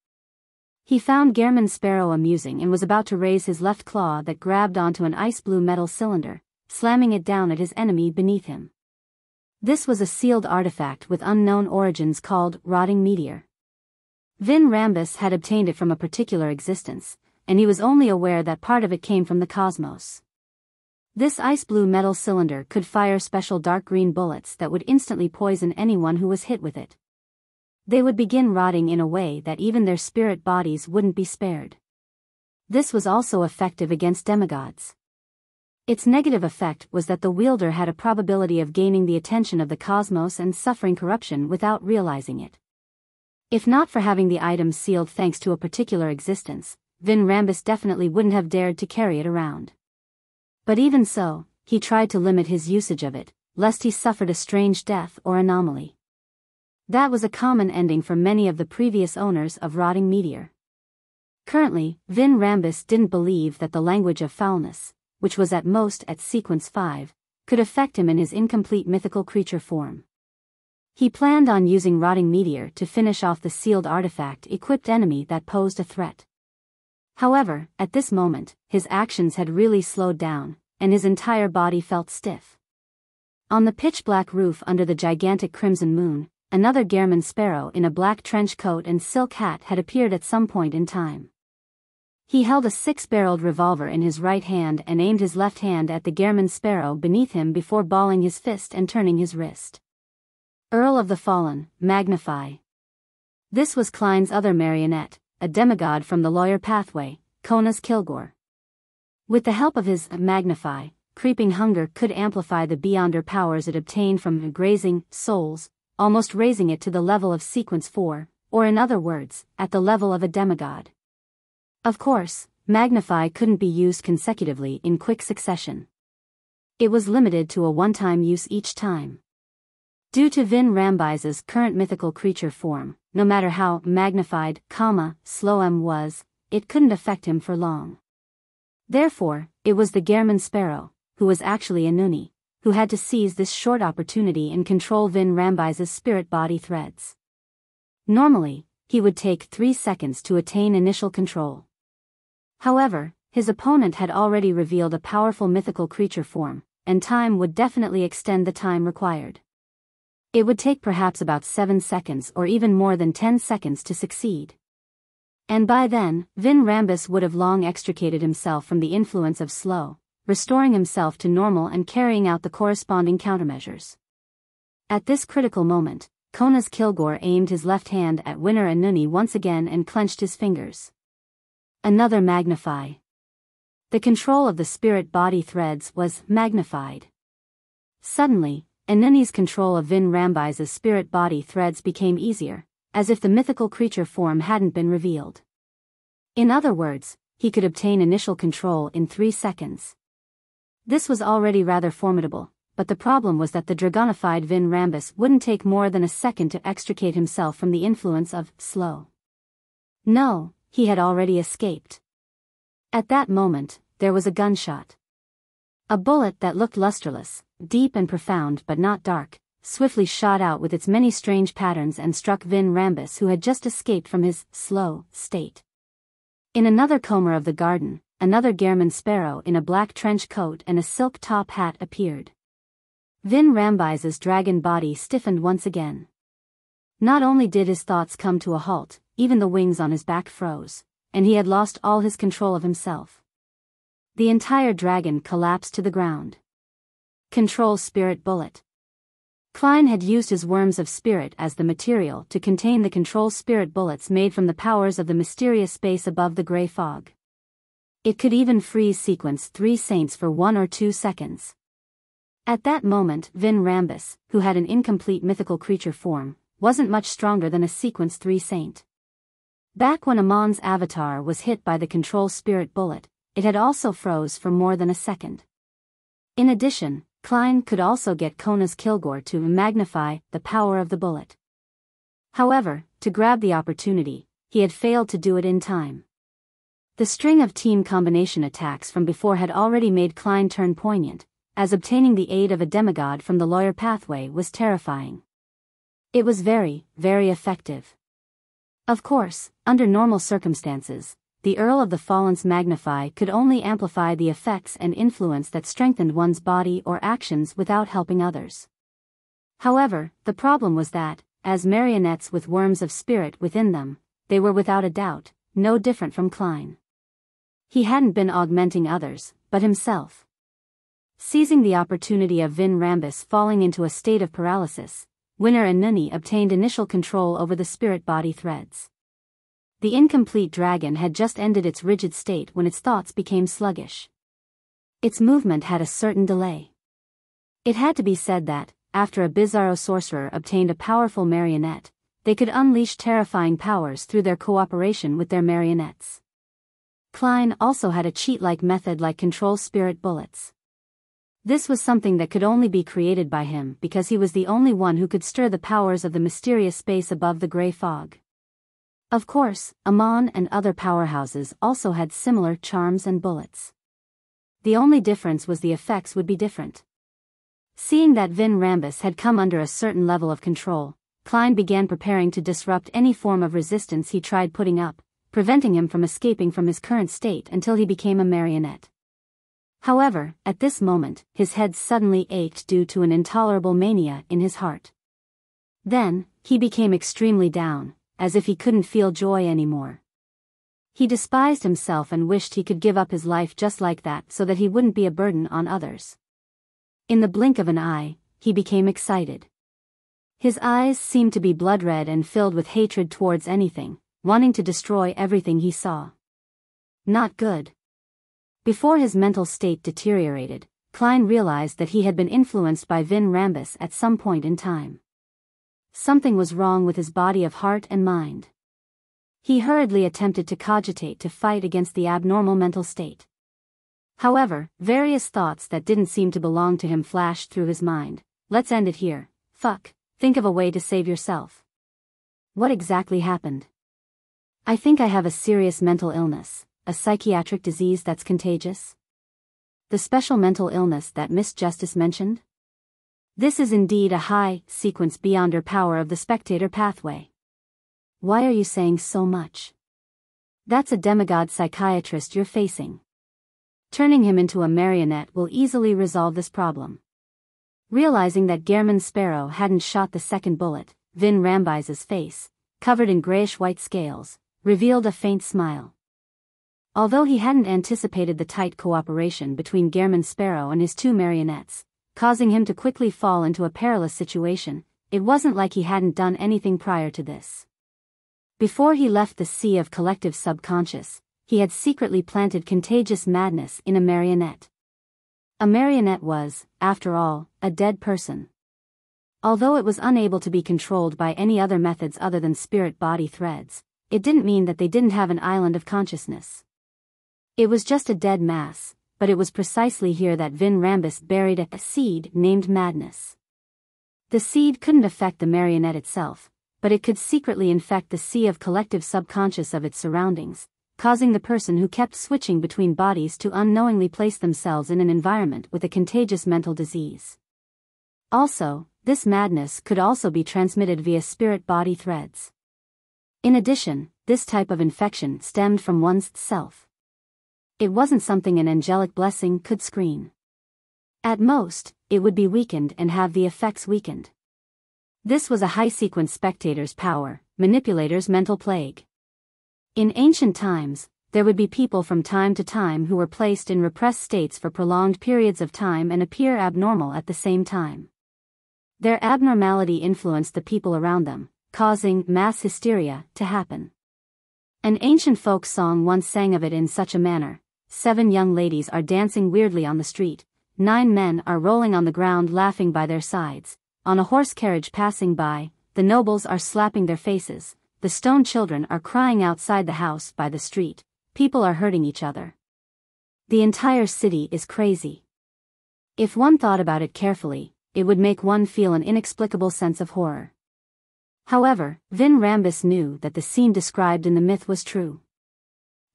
He found Gehrman Sparrow amusing and was about to raise his left claw that grabbed onto an ice-blue metal cylinder, slamming it down at his enemy beneath him. This was a sealed artifact with unknown origins called Rotting Meteor. Vin Rambus had obtained it from a particular existence, and he was only aware that part of it came from the cosmos. This ice-blue metal cylinder could fire special dark green bullets that would instantly poison anyone who was hit with it. They would begin rotting in a way that even their spirit bodies wouldn't be spared. This was also effective against demigods. Its negative effect was that the wielder had a probability of gaining the attention of the cosmos and suffering corruption without realizing it. If not for having the item sealed thanks to a particular existence, Vin Rambus definitely wouldn't have dared to carry it around. But even so, he tried to limit his usage of it, lest he suffered a strange death or anomaly. That was a common ending for many of the previous owners of Rotting Meteor. Currently, Vin Rambus didn't believe that the language of foulness, which was at most at sequence 5, could affect him in his incomplete mythical creature form. He planned on using Rotting Meteor to finish off the sealed artifact-equipped enemy that posed a threat. However, at this moment, his actions had really slowed down, and his entire body felt stiff. On the pitch-black roof under the gigantic crimson moon, another Gehrman sparrow in a black trench coat and silk hat had appeared at some point in time. He held a six-barreled revolver in his right hand and aimed his left hand at the Gehrman sparrow beneath him before balling his fist and turning his wrist. Earl of the Fallen, magnify. This was Klein's other marionette, a demigod from the lawyer pathway, Konas Kilgore. With the help of his magnify, creeping hunger could amplify the beyonder powers it obtained from grazing souls, almost raising it to the level of sequence 4, or in other words, at the level of a demigod. Of course, magnify couldn't be used consecutively in quick succession. It was limited to a one-time use each time. Due to Vin Rambise's current mythical creature form, no matter how magnified, slow M was, it couldn't affect him for long. Therefore, it was the Gehrman sparrow, who was actually a Nuni, who had to seize this short opportunity and control Vin Rambise's spirit-body threads. Normally, he would take 3 seconds to attain initial control. However, his opponent had already revealed a powerful mythical creature form, and time would definitely extend the time required. It would take perhaps about 7 seconds or even more than 10 seconds to succeed. And by then, Vin Rambis would have long extricated himself from the influence of slow, restoring himself to normal and carrying out the corresponding countermeasures. At this critical moment, Konas Kilgore aimed his left hand at Winner Anuni once again and clenched his fingers. Another magnify. The control of the spirit-body threads was magnified. Suddenly, Anuni's control of Vin Rambise's spirit-body threads became easier, as if the mythical creature form hadn't been revealed. In other words, he could obtain initial control in 3 seconds. This was already rather formidable, but the problem was that the dragonified Vin Rambis wouldn't take more than a second to extricate himself from the influence of slow. No, he had already escaped. At that moment, there was a gunshot. A bullet that looked lusterless, deep and profound but not dark, swiftly shot out with its many strange patterns and struck Vin Rambis, who had just escaped from his slow state. In another corner of the garden, another Gehrman sparrow in a black trench coat and a silk top hat appeared. Vin Rambise's dragon body stiffened once again. Not only did his thoughts come to a halt, even the wings on his back froze, and he had lost all his control of himself. The entire dragon collapsed to the ground. Control spirit bullet. Klein had used his worms of spirit as the material to contain the control spirit bullets made from the powers of the mysterious space above the gray fog. It could even freeze sequence 3 saints for 1 or 2 seconds. At that moment, Vin Rambis, who had an incomplete mythical creature form, wasn't much stronger than a sequence 3 saint. Back when Amon's avatar was hit by the control spirit bullet, it had also froze for more than a second. In addition, Klein could also get Konas Kilgore to magnify the power of the bullet. However, to grab the opportunity, he had failed to do it in time. The string of team combination attacks from before had already made Klein turn poignant, as obtaining the aid of a demigod from the lawyer pathway was terrifying. It was very, very effective. Of course, under normal circumstances, the Earl of the Fallen's magnify could only amplify the effects and influence that strengthened one's body or actions without helping others. However, the problem was that, as marionettes with worms of spirit within them, they were without a doubt, no different from Klein. He hadn't been augmenting others, but himself. Seizing the opportunity of Vin Rambis falling into a state of paralysis, Winner Anuni obtained initial control over the spirit-body threads. The incomplete dragon had just ended its rigid state when its thoughts became sluggish. Its movement had a certain delay. It had to be said that, after a bizarro sorcerer obtained a powerful marionette, they could unleash terrifying powers through their cooperation with their marionettes. Klein also had a cheat-like method like control spirit bullets. This was something that could only be created by him because he was the only one who could stir the powers of the mysterious space above the gray fog. Of course, Amon and other powerhouses also had similar charms and bullets. The only difference was the effects would be different. Seeing that Vin Rambis had come under a certain level of control, Klein began preparing to disrupt any form of resistance he tried putting up, preventing him from escaping from his current state until he became a marionette. However, at this moment, his head suddenly ached due to an intolerable mania in his heart. Then, he became extremely down, as if he couldn't feel joy anymore. He despised himself and wished he could give up his life just like that so that he wouldn't be a burden on others. In the blink of an eye, he became excited. His eyes seemed to be blood red and filled with hatred towards anything, wanting to destroy everything he saw. Not good. Before his mental state deteriorated, Klein realized that he had been influenced by Vin Rambus at some point in time. Something was wrong with his body of heart and mind. He hurriedly attempted to cogitate to fight against the abnormal mental state. However, various thoughts that didn't seem to belong to him flashed through his mind. Let's end it here. Fuck, think of a way to save yourself. What exactly happened? I think I have a serious mental illness, a psychiatric disease that's contagious. The special mental illness that Miss Justice mentioned? This is indeed a high sequence beyond her power of the spectator pathway. Why are you saying so much? That's a demigod psychiatrist you're facing. Turning him into a marionette will easily resolve this problem. Realizing that Gehrman Sparrow hadn't shot the second bullet, Vin Rambis's face, covered in grayish-white scales, revealed a faint smile. Although he hadn't anticipated the tight cooperation between Gehrman Sparrow and his two marionettes, causing him to quickly fall into a perilous situation, it wasn't like he hadn't done anything prior to this. Before he left the sea of collective subconscious, he had secretly planted contagious madness in a marionette. A marionette was, after all, a dead person. Although it was unable to be controlled by any other methods other than spirit-body threads, it didn't mean that they didn't have an island of consciousness. It was just a dead mass, but it was precisely here that Vin Rambus buried a seed named madness. The seed couldn't affect the marionette itself, but it could secretly infect the sea of collective subconscious of its surroundings, causing the person who kept switching between bodies to unknowingly place themselves in an environment with a contagious mental disease. Also, this madness could also be transmitted via spirit-body threads. In addition, this type of infection stemmed from one's self. It wasn't something an angelic blessing could screen. At most, it would be weakened and have the effects weakened. This was a high-sequence spectator's power, manipulator's mental plague. In ancient times, there would be people from time to time who were placed in repressed states for prolonged periods of time and appear abnormal at the same time. Their abnormality influenced the people around them, causing mass hysteria to happen. An ancient folk song once sang of it in such a manner: 7 young ladies are dancing weirdly on the street, 9 men are rolling on the ground laughing by their sides, on a horse carriage passing by, the nobles are slapping their faces, the stone children are crying outside the house by the street, people are hurting each other. The entire city is crazy. If one thought about it carefully, it would make one feel an inexplicable sense of horror. However, Vin Rambus knew that the scene described in the myth was true.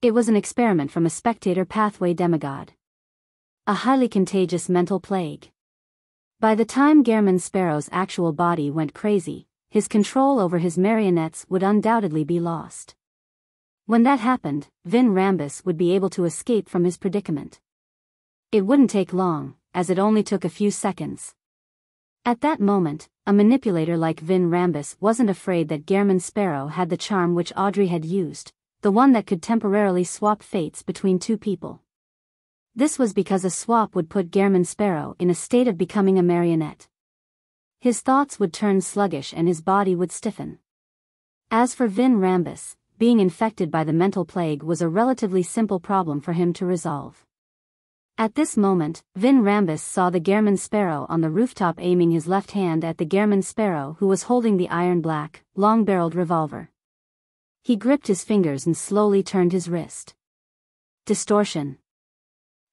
It was an experiment from a spectator pathway demigod. A highly contagious mental plague. By the time Gehrman Sparrow's actual body went crazy, his control over his marionettes would undoubtedly be lost. When that happened, Vin Rambus would be able to escape from his predicament. It wouldn't take long, as it only took a few seconds. At that moment, a manipulator like Vin Rambus wasn't afraid that Gehrman Sparrow had the charm which Audrey had used, the one that could temporarily swap fates between two people. This was because a swap would put Gehrman Sparrow in a state of becoming a marionette. His thoughts would turn sluggish and his body would stiffen. As for Vin Rambus, being infected by the mental plague was a relatively simple problem for him to resolve. At this moment, Vin Rambus saw the Gehrman Sparrow on the rooftop aiming his left hand at the Gehrman Sparrow who was holding the iron-black, long-barreled revolver. He gripped his fingers and slowly turned his wrist. Distortion.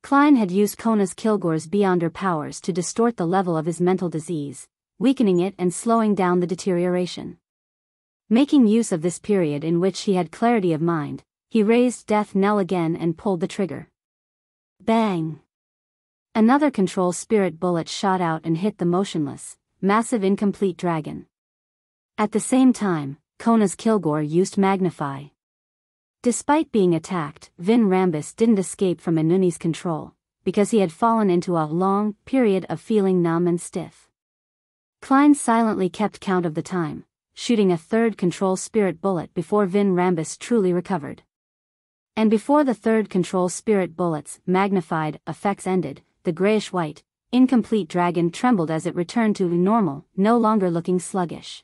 Klein had used Kona's Kilgore's Beyonder powers to distort the level of his mental disease, weakening it and slowing down the deterioration. Making use of this period in which he had clarity of mind, he raised Death Knell again and pulled the trigger. Bang! Another control spirit bullet shot out and hit the motionless, massive incomplete dragon. At the same time, Kona's Kilgore used Magnify. Despite being attacked, Vin Rambus didn't escape from Inuni's control, because he had fallen into a long period of feeling numb and stiff. Klein silently kept count of the time, shooting a third control spirit bullet before Vin Rambus truly recovered. And before the third control spirit bullet's magnified effects ended, the grayish-white, incomplete dragon trembled as it returned to normal, no longer looking sluggish.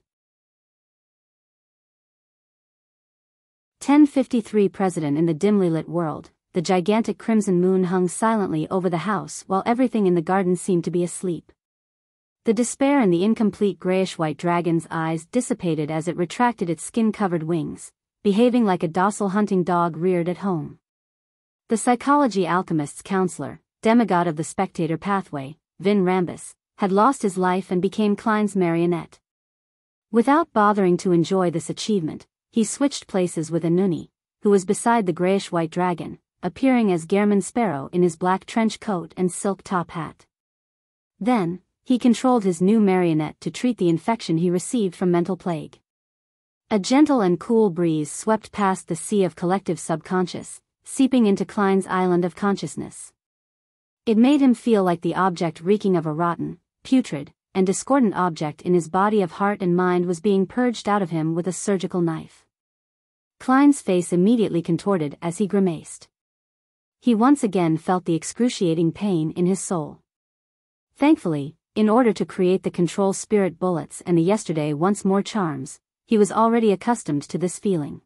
1053 President in the dimly lit world, the gigantic crimson moon hung silently over the house while everything in the garden seemed to be asleep. The despair in the incomplete grayish-white dragon's eyes dissipated as it retracted its skin-covered wings, behaving like a docile hunting dog reared at home. The psychology alchemist's counselor, demigod of the spectator pathway, Vin Rambus, had lost his life and became Klein's marionette. Without bothering to enjoy this achievement, he switched places with Inuni, who was beside the grayish-white dragon, appearing as Gehrman Sparrow in his black trench coat and silk top hat. Then, he controlled his new marionette to treat the infection he received from mental plague. A gentle and cool breeze swept past the sea of collective subconscious, seeping into Klein's island of consciousness. It made him feel like the object reeking of a rotten, putrid, and discordant object in his body of heart and mind was being purged out of him with a surgical knife. Klein's face immediately contorted as he grimaced. He once again felt the excruciating pain in his soul. Thankfully, in order to create the control spirit bullets and the yesterday once more charms, he was already accustomed to this feeling.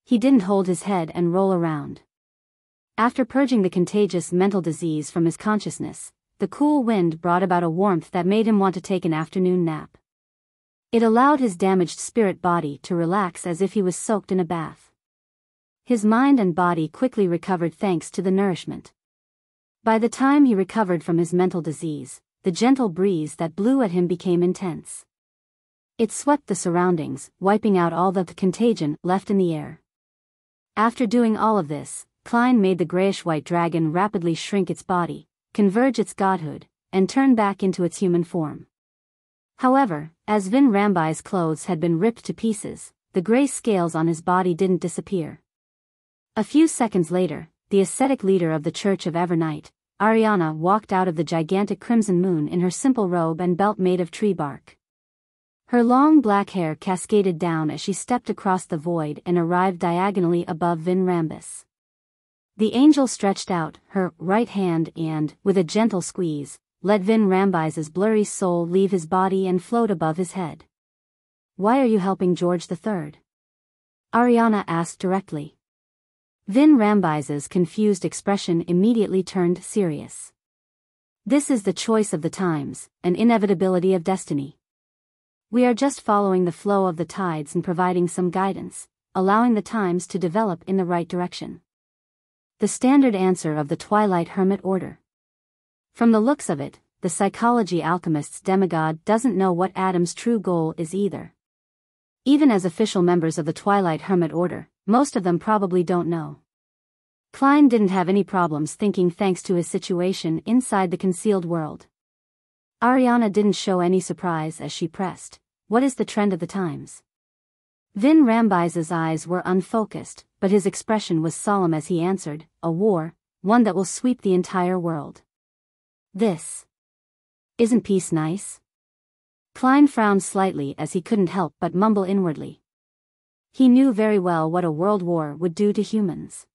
He didn't hold his head and roll around. After purging the contagious mental disease from his consciousness, the cool wind brought about a warmth that made him want to take an afternoon nap. It allowed his damaged spirit body to relax as if he was soaked in a bath. His mind and body quickly recovered thanks to the nourishment. By the time he recovered from his mental disease, the gentle breeze that blew at him became intense. It swept the surroundings, wiping out all the contagion left in the air. After doing all of this, Klein made the grayish-white dragon rapidly shrink its body, converge its godhood, and turn back into its human form. However, as Vin Rambai's clothes had been ripped to pieces, the gray scales on his body didn't disappear. A few seconds later, the ascetic leader of the Church of Evernight, Ariana, walked out of the gigantic crimson moon in her simple robe and belt made of tree bark. Her long black hair cascaded down as she stepped across the void and arrived diagonally above Vin Rambus. The angel stretched out her right hand and, with a gentle squeeze, let Vin Rambis's blurry soul leave his body and float above his head. "Why are you helping George III?" Ariana asked directly. Vin Rambis's confused expression immediately turned serious. "This is the choice of the times, an inevitability of destiny. We are just following the flow of the tides and providing some guidance, allowing the times to develop in the right direction." The standard answer of the Twilight Hermit Order. From the looks of it, the psychology alchemist's demigod doesn't know what Adam's true goal is either. Even as official members of the Twilight Hermit Order, most of them probably don't know. Klein didn't have any problems thinking thanks to his situation inside the concealed world. Ariana didn't show any surprise as she pressed, "What is the trend of the times?" Vin Rambis's eyes were unfocused, but his expression was solemn as he answered, "A war, one that will sweep the entire world." "This. Isn't peace nice?" Klein frowned slightly as he couldn't help but mumble inwardly. He knew very well what a world war would do to humans.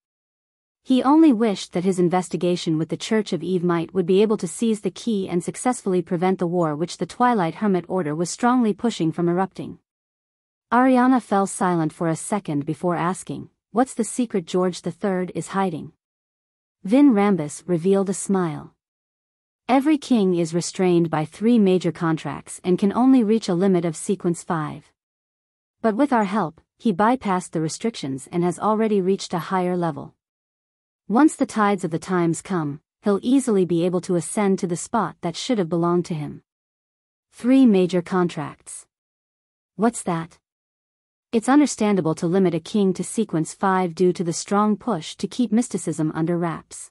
He only wished that his investigation with the Church of Evemite would be able to seize the key and successfully prevent the war which the Twilight Hermit Order was strongly pushing from erupting. Ariana fell silent for a second before asking, "What's the secret George III is hiding?" Vin Rambus revealed a smile. "Every king is restrained by 3 major contracts and can only reach a limit of sequence 5. But with our help, he bypassed the restrictions and has already reached a higher level. Once the tides of the times come, he'll easily be able to ascend to the spot that should have belonged to him." 3 major contracts. What's that? It's understandable to limit a king to sequence 5 due to the strong push to keep mysticism under wraps.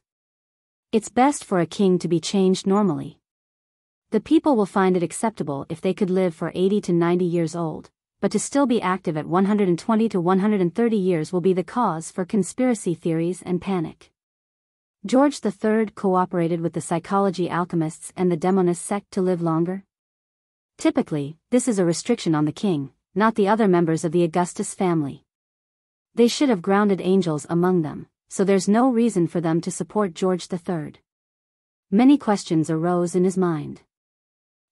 It's best for a king to be changed normally. The people will find it acceptable if they could live for 80 to 90 years old, but to still be active at 120 to 130 years will be the cause for conspiracy theories and panic. George III cooperated with the psychology alchemists and the demonist sect to live longer? Typically, this is a restriction on the king, not the other members of the Augustus family. They should have grounded angels among them, so there's no reason for them to support George III. Many questions arose in his mind.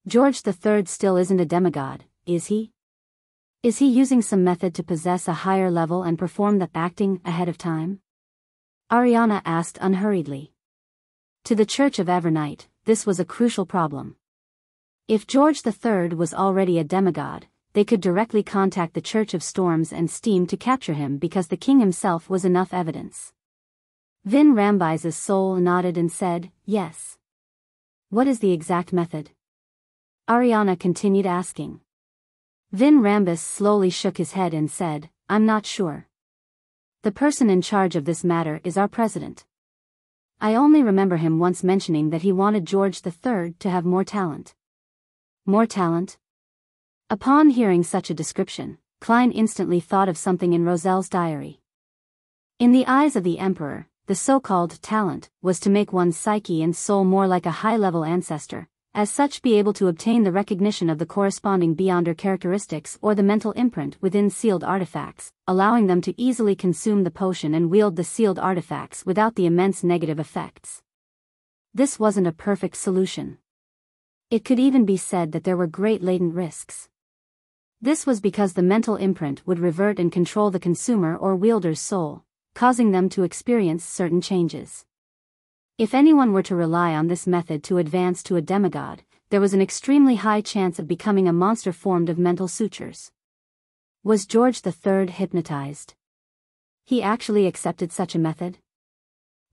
George III still isn't a demigod, is he? Is he using some method to possess a higher level and perform the acting ahead of time? Ariana asked unhurriedly. To the Church of Evernight, this was a crucial problem. If George III was already a demigod, they could directly contact the Church of Storms and Steam to capture him because the king himself was enough evidence. Vin Rambise's soul nodded and said, yes. What is the exact method? Ariana continued asking. Vin Rambis slowly shook his head and said, I'm not sure. The person in charge of this matter is our president. I only remember him once mentioning that he wanted George III to have more talent. More talent? Upon hearing such a description, Klein instantly thought of something in Roselle's diary. In the eyes of the emperor, the so-called talent was to make one's psyche and soul more like a high-level ancestor, as such be able to obtain the recognition of the corresponding beyonder characteristics or the mental imprint within sealed artifacts, allowing them to easily consume the potion and wield the sealed artifacts without the immense negative effects. This wasn't a perfect solution. It could even be said that there were great latent risks. This was because the mental imprint would revert and control the consumer or wielder's soul, causing them to experience certain changes. If anyone were to rely on this method to advance to a demigod, there was an extremely high chance of becoming a monster formed of mental sutures. Was George III hypnotized? He actually accepted such a method?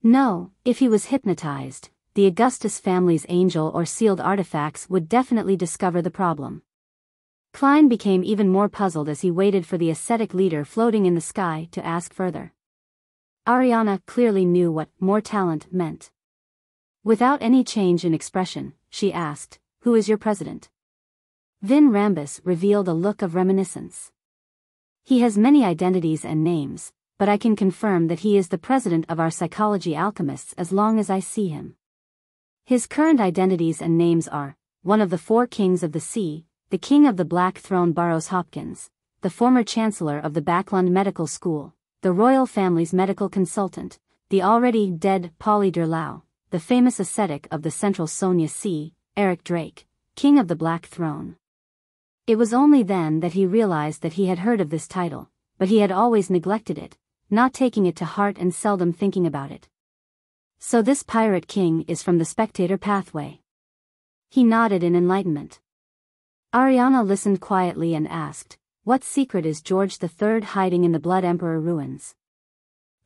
No, if he was hypnotized, the Augustus family's angel or sealed artifacts would definitely discover the problem. Klein became even more puzzled as he waited for the ascetic leader floating in the sky to ask further. Ariana clearly knew what more talent meant. Without any change in expression, she asked, who is your president? Vin Rambis revealed a look of reminiscence. He has many identities and names, but I can confirm that he is the president of our psychology alchemists as long as I see him. His current identities and names are, one of the 4 kings of the sea, the king of the Black Throne Burroughs Hopkins, the former chancellor of the Backlund Medical School, the royal family's medical consultant, the already dead Polly Durlau, the famous ascetic of the Central Sonia Sea, Eric Drake, king of the Black Throne. It was only then that he realized that he had heard of this title, but he had always neglected it, not taking it to heart and seldom thinking about it. So this pirate king is from the spectator pathway. He nodded in enlightenment. Ariana listened quietly and asked, what secret is George III hiding in the Blood Emperor ruins?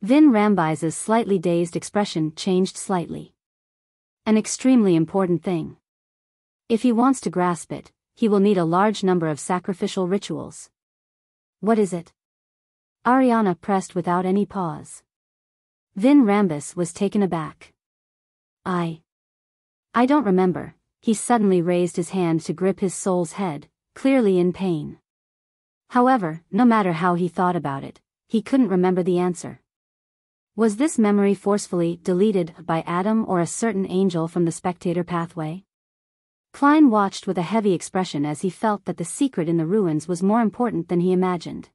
Vin Rambise's slightly dazed expression changed slightly. An extremely important thing. If he wants to grasp it, he will need a large number of sacrificial rituals. What is it? Ariana pressed without any pause. Vin Rambis was taken aback. I don't remember. He suddenly raised his hand to grip his soul's head, clearly in pain. However, no matter how he thought about it, he couldn't remember the answer. Was this memory forcefully deleted by Adam or a certain angel from the spectator pathway? Klein watched with a heavy expression as he felt that the secret in the ruins was more important than he imagined.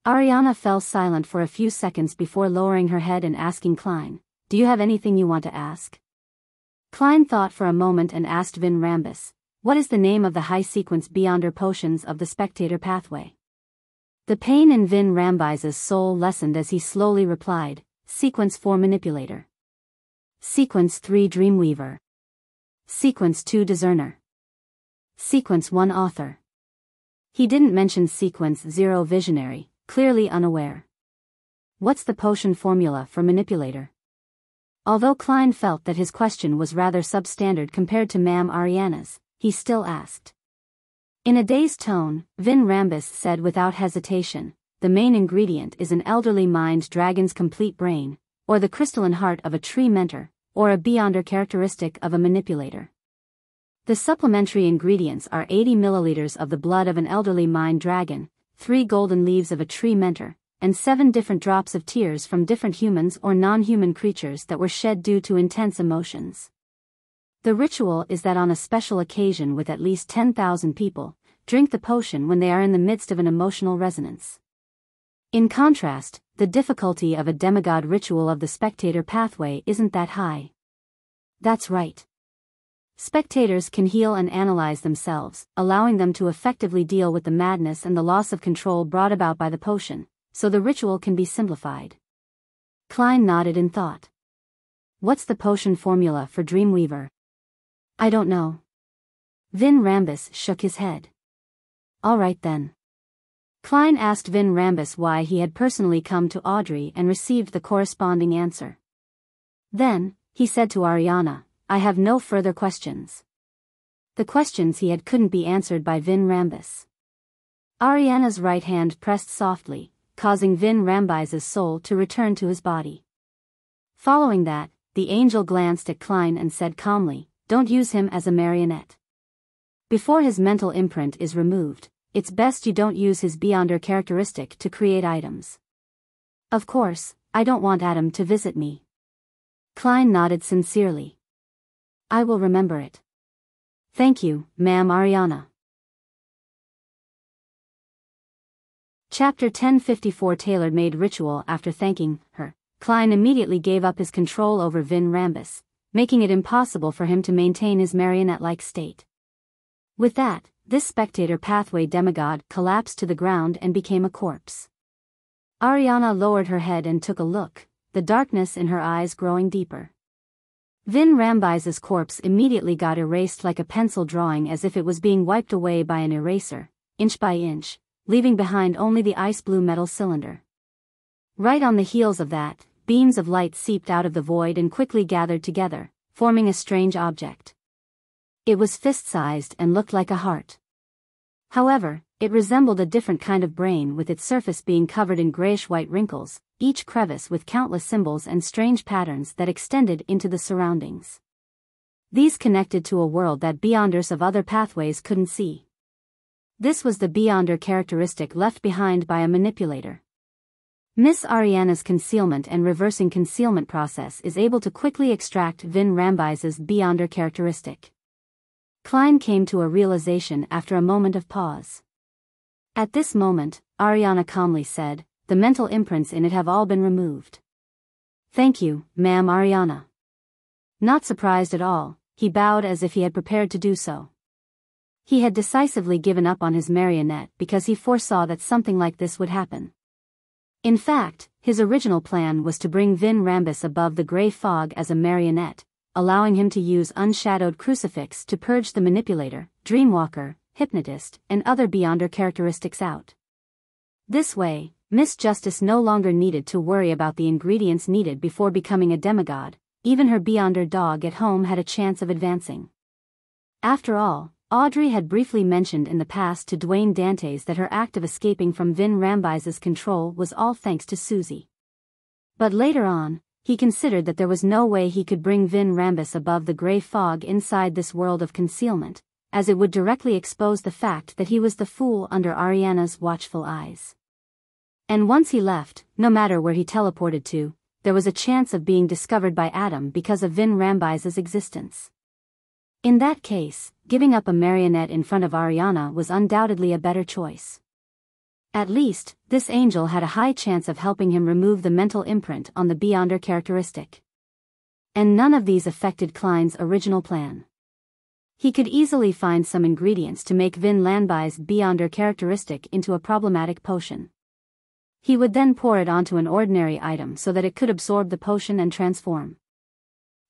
Ariana fell silent for a few seconds before lowering her head and asking Klein, do you have anything you want to ask? Klein thought for a moment and asked Vin Rambis, what is the name of the high-sequence beyonder potions of the spectator pathway? The pain in Vin Rambise's soul lessened as he slowly replied, Sequence 4 Manipulator. Sequence 3 Dreamweaver. Sequence 2 Discerner. Sequence 1 Author. He didn't mention Sequence 0 Visionary, clearly unaware. What's the potion formula for Manipulator? Although Klein felt that his question was rather substandard compared to Ma'am Ariana's, he still asked. In a dazed tone, Vin Rambis said without hesitation, the main ingredient is an elderly mind dragon's complete brain, or the crystalline heart of a tree mentor, or a beyonder characteristic of a manipulator. The supplementary ingredients are 80 milliliters of the blood of an elderly mind dragon, 3 golden leaves of a tree mentor, and 7 different drops of tears from different humans or non-human creatures that were shed due to intense emotions. The ritual is that on a special occasion with at least 10,000 people, drink the potion when they are in the midst of an emotional resonance. In contrast, the difficulty of a demigod ritual of the spectator pathway isn't that high. That's right. Spectators can heal and analyze themselves, allowing them to effectively deal with the madness and the loss of control brought about by the potion, so the ritual can be simplified. Klein nodded in thought. What's the potion formula for Dreamweaver? I don't know. Vin Rambus shook his head. All right then. Klein asked Vin Rambus why he had personally come to Audrey and received the corresponding answer. Then, he said to Ariana, I have no further questions. The questions he had couldn't be answered by Vin Rambus. Ariana's right hand pressed softly, causing Vin Rambus's soul to return to his body. Following that, the angel glanced at Klein and said calmly, don't use him as a marionette. Before his mental imprint is removed, it's best you don't use his Beyonder characteristic to create items. Of course, I don't want Adam to visit me. Klein nodded sincerely. I will remember it. Thank you, Ma'am Ariana. Chapter 1054 Tailor-Made Ritual. After thanking her, Klein immediately gave up his control over Vin Rambus, making it impossible for him to maintain his marionette-like state. With that, this spectator pathway demigod collapsed to the ground and became a corpse. Ariana lowered her head and took a look, the darkness in her eyes growing deeper. Vin Rambus's corpse immediately got erased like a pencil drawing, as if it was being wiped away by an eraser, inch by inch, leaving behind only the ice-blue metal cylinder. Right on the heels of that, beams of light seeped out of the void and quickly gathered together, forming a strange object. It was fist-sized and looked like a heart. However, it resembled a different kind of brain, with its surface being covered in grayish-white wrinkles, each crevice with countless symbols and strange patterns that extended into the surroundings. These connected to a world that Beyonders of other pathways couldn't see. This was the Beyonder characteristic left behind by a manipulator. Miss Ariana's concealment and reversing concealment process is able to quickly extract Vin Rambus's Beyonder characteristic. Klein came to a realization after a moment of pause. At this moment, Ariana calmly said, the mental imprints in it have all been removed. Thank you, Ma'am Ariana. Not surprised at all, he bowed as if he had prepared to do so. He had decisively given up on his marionette because he foresaw that something like this would happen. In fact, his original plan was to bring Vin Rambus above the gray fog as a marionette, allowing him to use unshadowed crucifix to purge the manipulator, dreamwalker, hypnotist, and other Beyonder characteristics out. This way, Miss Justice no longer needed to worry about the ingredients needed before becoming a demigod. Even her Beyonder dog at home had a chance of advancing. After all, Audrey had briefly mentioned in the past to Dwayne Dantes that her act of escaping from Vin Rambus's control was all thanks to Susie. But later on, he considered that there was no way he could bring Vin Rambus above the gray fog inside this world of concealment, as it would directly expose the fact that he was the fool under Ariana's watchful eyes. And once he left, no matter where he teleported to, there was a chance of being discovered by Adam because of Vin Rambus's existence. In that case, giving up a marionette in front of Ariana was undoubtedly a better choice. At least, this angel had a high chance of helping him remove the mental imprint on the Beyonder characteristic. And none of these affected Klein's original plan. He could easily find some ingredients to make Vin Rambus's Beyonder characteristic into a problematic potion. He would then pour it onto an ordinary item so that it could absorb the potion and transform.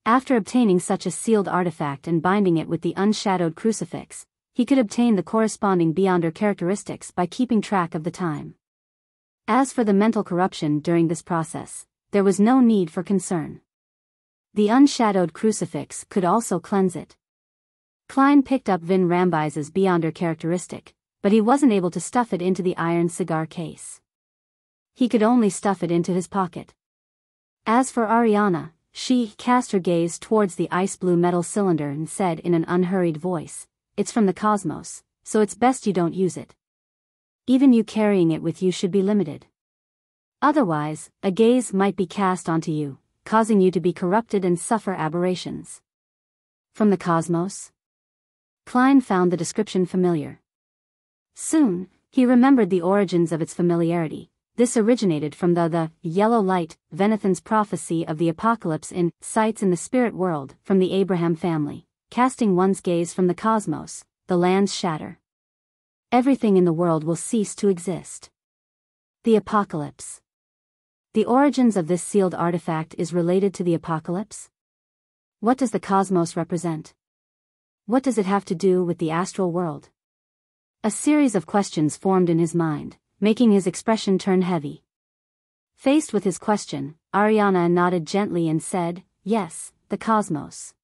After obtaining such a sealed artifact and binding it with the unshadowed crucifix, he could obtain the corresponding Beyonder characteristics by keeping track of the time. As for the mental corruption during this process, there was no need for concern. The unshadowed crucifix could also cleanse it. Klein picked up Vin Rambus's Beyonder characteristic, but he wasn't able to stuff it into the iron cigar case. He could only stuff it into his pocket. As for Ariana, she cast her gaze towards the ice-blue metal cylinder and said in an unhurried voice, "It's from the cosmos, so it's best you don't use it. Even you carrying it with you should be limited. Otherwise, a gaze might be cast onto you, causing you to be corrupted and suffer aberrations." From the cosmos? Klein found the description familiar. Soon, he remembered the origins of its familiarity. This originated from the yellow light, Venethan's prophecy of the apocalypse in Sights in the Spirit World, from the Abraham family. Casting one's gaze from the cosmos, the lands shatter. Everything in the world will cease to exist. The apocalypse. The origins of this sealed artifact is related to the apocalypse? What does the cosmos represent? What does it have to do with the astral world? A series of questions formed in his mind, making his expression turn heavy. Faced with his question, Ariana nodded gently and said, "Yes, the cosmos."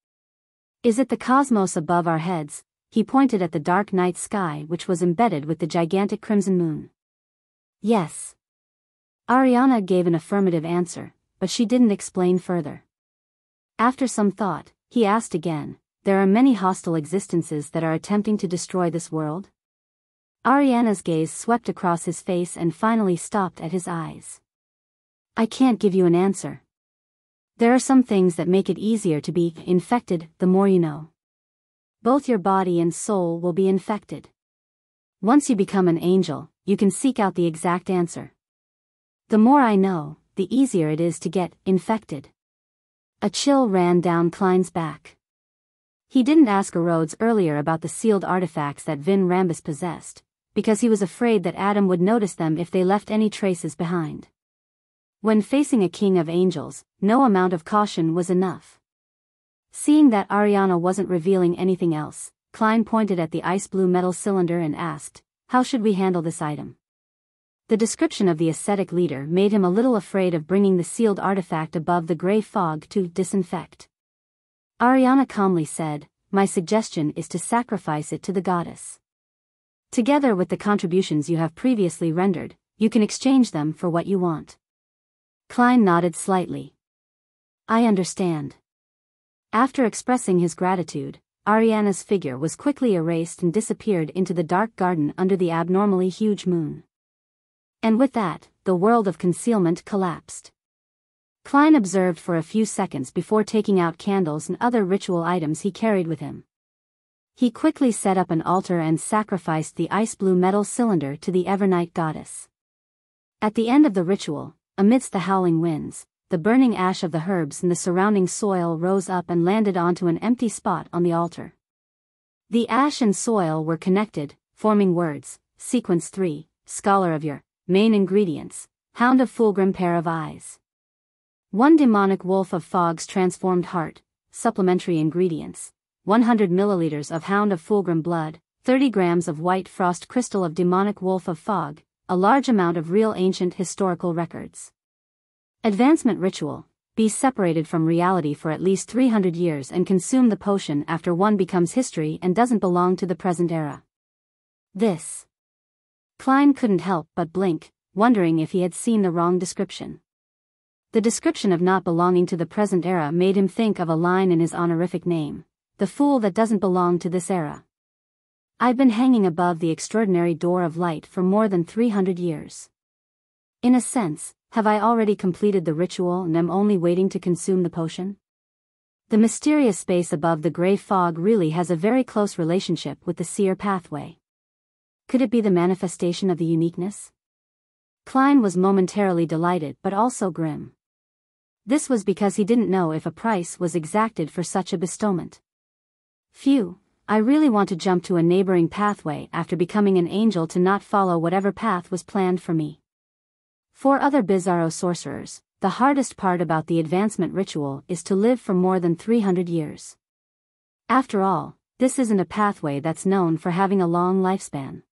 "Is it the cosmos above our heads?" He pointed at the dark night sky which was embedded with the gigantic crimson moon. "Yes." Ariana gave an affirmative answer, but she didn't explain further. After some thought, he asked again, "There are many hostile existences that are attempting to destroy this world?" Ariana's gaze swept across his face and finally stopped at his eyes. "I can't give you an answer. There are some things that make it easier to be infected, the more you know. Both your body and soul will be infected. Once you become an angel, you can seek out the exact answer. The more I know, the easier it is to get infected." A chill ran down Klein's back. He didn't ask Rhodes earlier about the sealed artifacts that Vin Rambus possessed, because he was afraid that Adam would notice them if they left any traces behind. When facing a king of angels, no amount of caution was enough. Seeing that Ariana wasn't revealing anything else, Klein pointed at the ice-blue metal cylinder and asked, "How should we handle this item?" The description of the ascetic leader made him a little afraid of bringing the sealed artifact above the gray fog to disinfect. Ariana calmly said, "My suggestion is to sacrifice it to the goddess. Together with the contributions you have previously rendered, you can exchange them for what you want." Klein nodded slightly. "I understand." After expressing his gratitude, Ariana's figure was quickly erased and disappeared into the dark garden under the abnormally huge moon. And with that, the world of concealment collapsed. Klein observed for a few seconds before taking out candles and other ritual items he carried with him. He quickly set up an altar and sacrificed the ice-blue metal cylinder to the Evernight goddess. At the end of the ritual, amidst the howling winds, the burning ash of the herbs and the surrounding soil rose up and landed onto an empty spot on the altar. The ash and soil were connected, forming words. Sequence 3, Scholar of your main ingredients, Hound of Fulgrim, pair of eyes. 1 demonic wolf of fog's transformed heart. Supplementary ingredients: 100 milliliters of Hound of Fulgrim blood, 30 grams of white frost crystal of demonic wolf of fog, a large amount of real ancient historical records. Advancement ritual: be separated from reality for at least 300 years and consume the potion after one becomes history and doesn't belong to the present era. This. Klein couldn't help but blink, wondering if he had seen the wrong description. The description of not belonging to the present era made him think of a line in his honorific name: "The fool that doesn't belong to this era." I've been hanging above the extraordinary door of light for more than 300 years. In a sense, have I already completed the ritual and am only waiting to consume the potion? The mysterious space above the gray fog really has a very close relationship with the seer pathway. Could it be the manifestation of the uniqueness? Klein was momentarily delighted but also grim. This was because he didn't know if a price was exacted for such a bestowment. Phew, I really want to jump to a neighboring pathway after becoming an angel to not follow whatever path was planned for me. For other Bizarro sorcerers, the hardest part about the advancement ritual is to live for more than 300 years. After all, this isn't a pathway that's known for having a long lifespan.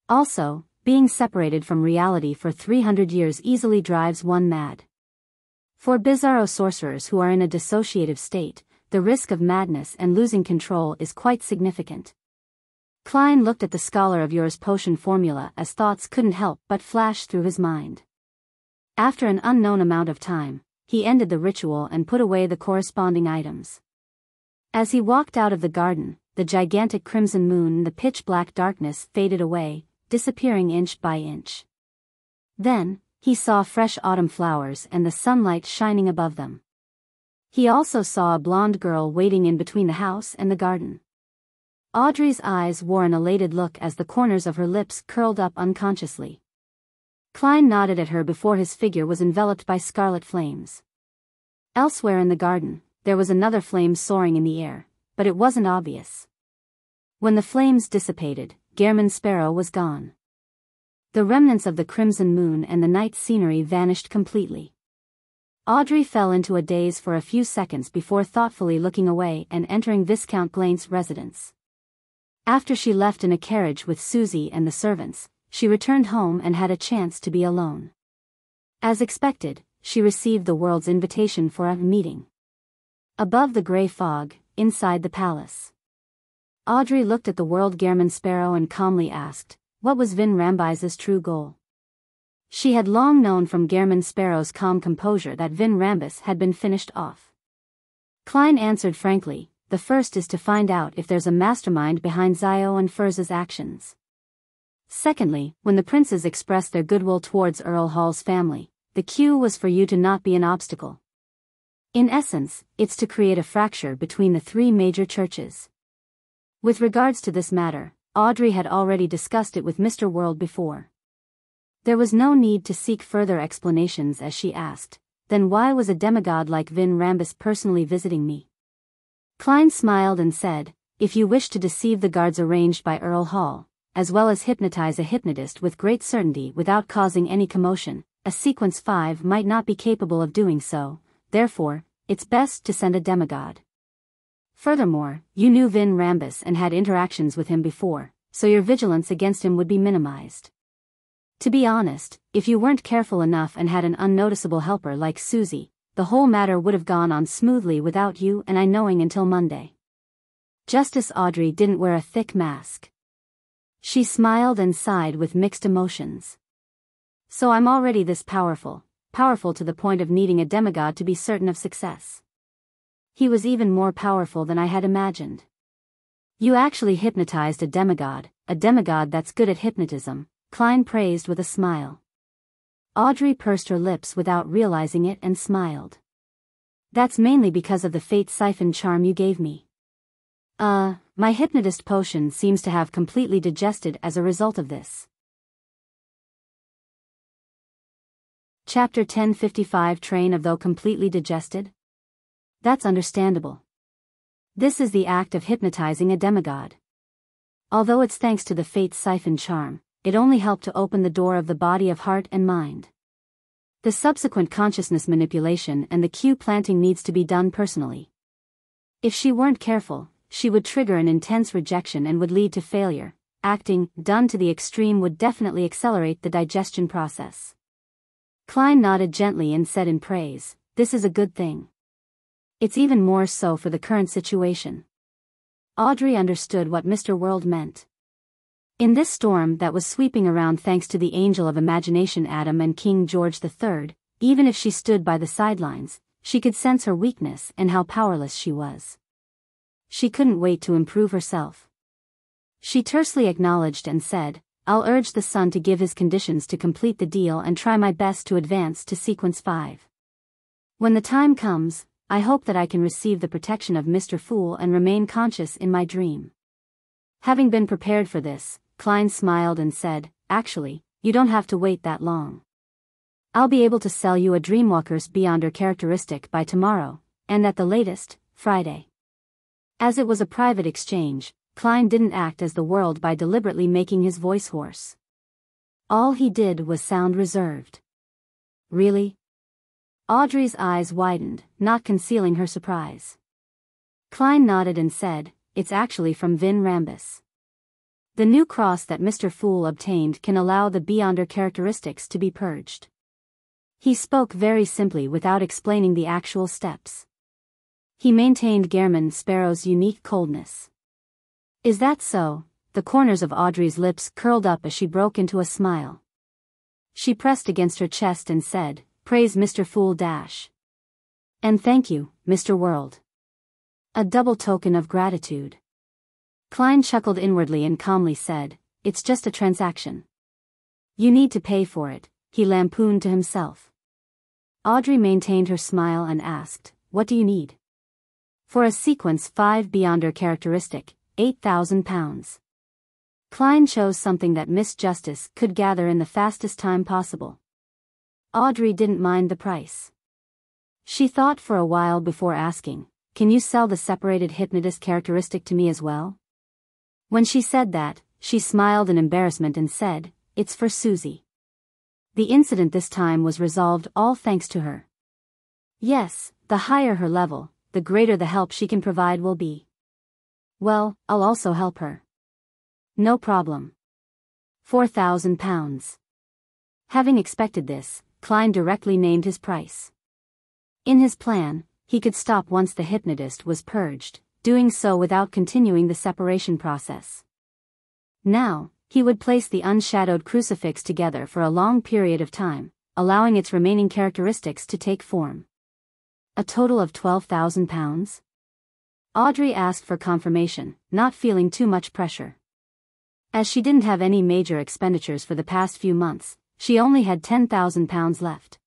Also, being separated from reality for 300 years easily drives one mad. For Bizarro sorcerers who are in a dissociative state, the risk of madness and losing control is quite significant. Klein looked at the Scholar of Yours potion formula as thoughts couldn't help but flash through his mind. After an unknown amount of time, he ended the ritual and put away the corresponding items. As he walked out of the garden, the gigantic crimson moon and the pitch-black darkness faded away, disappearing inch by inch. Then, he saw fresh autumn flowers and the sunlight shining above them. He also saw a blonde girl waiting in between the house and the garden. Audrey's eyes wore an elated look as the corners of her lips curled up unconsciously. Klein nodded at her before his figure was enveloped by scarlet flames. Elsewhere in the garden, there was another flame soaring in the air, but it wasn't obvious. When the flames dissipated, Gehrman Sparrow was gone. The remnants of the crimson moon and the night scenery vanished completely. Audrey fell into a daze for a few seconds before thoughtfully looking away and entering Viscount Glaine's residence. After she left in a carriage with Susie and the servants, she returned home and had a chance to be alone. As expected, she received the world's invitation for a meeting. Above the gray fog, inside the palace. Audrey looked at the world Gehrman Sparrow and calmly asked, what was Vin Rambis's true goal? She had long known from Gehrman Sparrow's calm composure that Vin Rambis had been finished off. Klein answered frankly, the first is to find out if there's a mastermind behind Zio and Furz's actions. Secondly, when the princes expressed their goodwill towards Earl Hall's family, the cue was for you to not be an obstacle. In essence, it's to create a fracture between the three major churches. With regards to this matter, Audrey had already discussed it with Mr. World before. There was no need to seek further explanations as she asked, then why was a demigod like Vin Rambis personally visiting me? Klein smiled and said, if you wish to deceive the guards arranged by Earl Hall, as well as hypnotize a hypnotist with great certainty without causing any commotion, a sequence 5 might not be capable of doing so, therefore, it's best to send a demigod. Furthermore, you knew Vin Rambis and had interactions with him before, so your vigilance against him would be minimized. To be honest, if you weren't careful enough and had an unnoticeable helper like Susie, the whole matter would have gone on smoothly without you and I knowing until Monday. Justice Audrey didn't wear a thick mask. She smiled and sighed with mixed emotions. So I'm already this powerful to the point of needing a demigod to be certain of success. He was even more powerful than I had imagined. You actually hypnotized a demigod that's good at hypnotism, Klein praised with a smile. Audrey pursed her lips without realizing it and smiled. That's mainly because of the fate siphon charm you gave me. My hypnotist potion seems to have completely digested as a result of this. Chapter 1055 Train of Though completely digested? That's understandable. This is the act of hypnotizing a demigod. Although it's thanks to the fate siphon charm, it only helped to open the door of the body of heart and mind. The subsequent consciousness manipulation and the cue planting needs to be done personally. If she weren't careful, she would trigger an intense rejection and would lead to failure. Acting, done to the extreme, would definitely accelerate the digestion process. Klein nodded gently and said in praise, this is a good thing. It's even more so for the current situation. Audrey understood what Mr. World meant. In this storm that was sweeping around thanks to the angel of imagination Adam and King George III, even if she stood by the sidelines, she could sense her weakness and how powerless she was. She couldn't wait to improve herself. She tersely acknowledged and said, I'll urge the son to give his conditions to complete the deal and try my best to advance to sequence 5. When the time comes, I hope that I can receive the protection of Mr. Fool and remain conscious in my dream. Having been prepared for this, Klein smiled and said, actually, you don't have to wait that long. I'll be able to sell you a Dreamwalker's Beyonder characteristic by tomorrow, and at the latest, Friday. As it was a private exchange, Klein didn't act as the world by deliberately making his voice hoarse. All he did was sound reserved. Really? Audrey's eyes widened, not concealing her surprise. Klein nodded and said, it's actually from Vin Rambis. The new cross that Mr. Fool obtained can allow the Beyonder characteristics to be purged. He spoke very simply without explaining the actual steps. He maintained Gehrman Sparrow's unique coldness. Is that so? The corners of Audrey's lips curled up as she broke into a smile. She pressed against her chest and said, praise Mr. Fool. And thank you, Mr. World. A double token of gratitude. Klein chuckled inwardly and calmly said, "It's just a transaction. You need to pay for it," he lampooned to himself. Audrey maintained her smile and asked, "What do you need?" "For a sequence 5 Beyonder characteristic, 8,000 pounds. Klein chose something that Miss Justice could gather in the fastest time possible. Audrey didn't mind the price. She thought for a while before asking, "Can you sell the separated hypnotist characteristic to me as well?" When she said that, she smiled in embarrassment and said, "It's for Susie." The incident this time was resolved all thanks to her. Yes, the higher her level, the greater the help she can provide will be. Well, I'll also help her. No problem. 4,000 pounds. Having expected this, Klein directly named his price. In his plan, he could stop once the hypnotist was purged, doing so without continuing the separation process. Now, he would place the unshadowed crucifix together for a long period of time, allowing its remaining characteristics to take form. A total of 12,000 pounds? Audrey asked for confirmation, not feeling too much pressure. As she didn't have any major expenditures for the past few months, she only had 10,000 pounds left.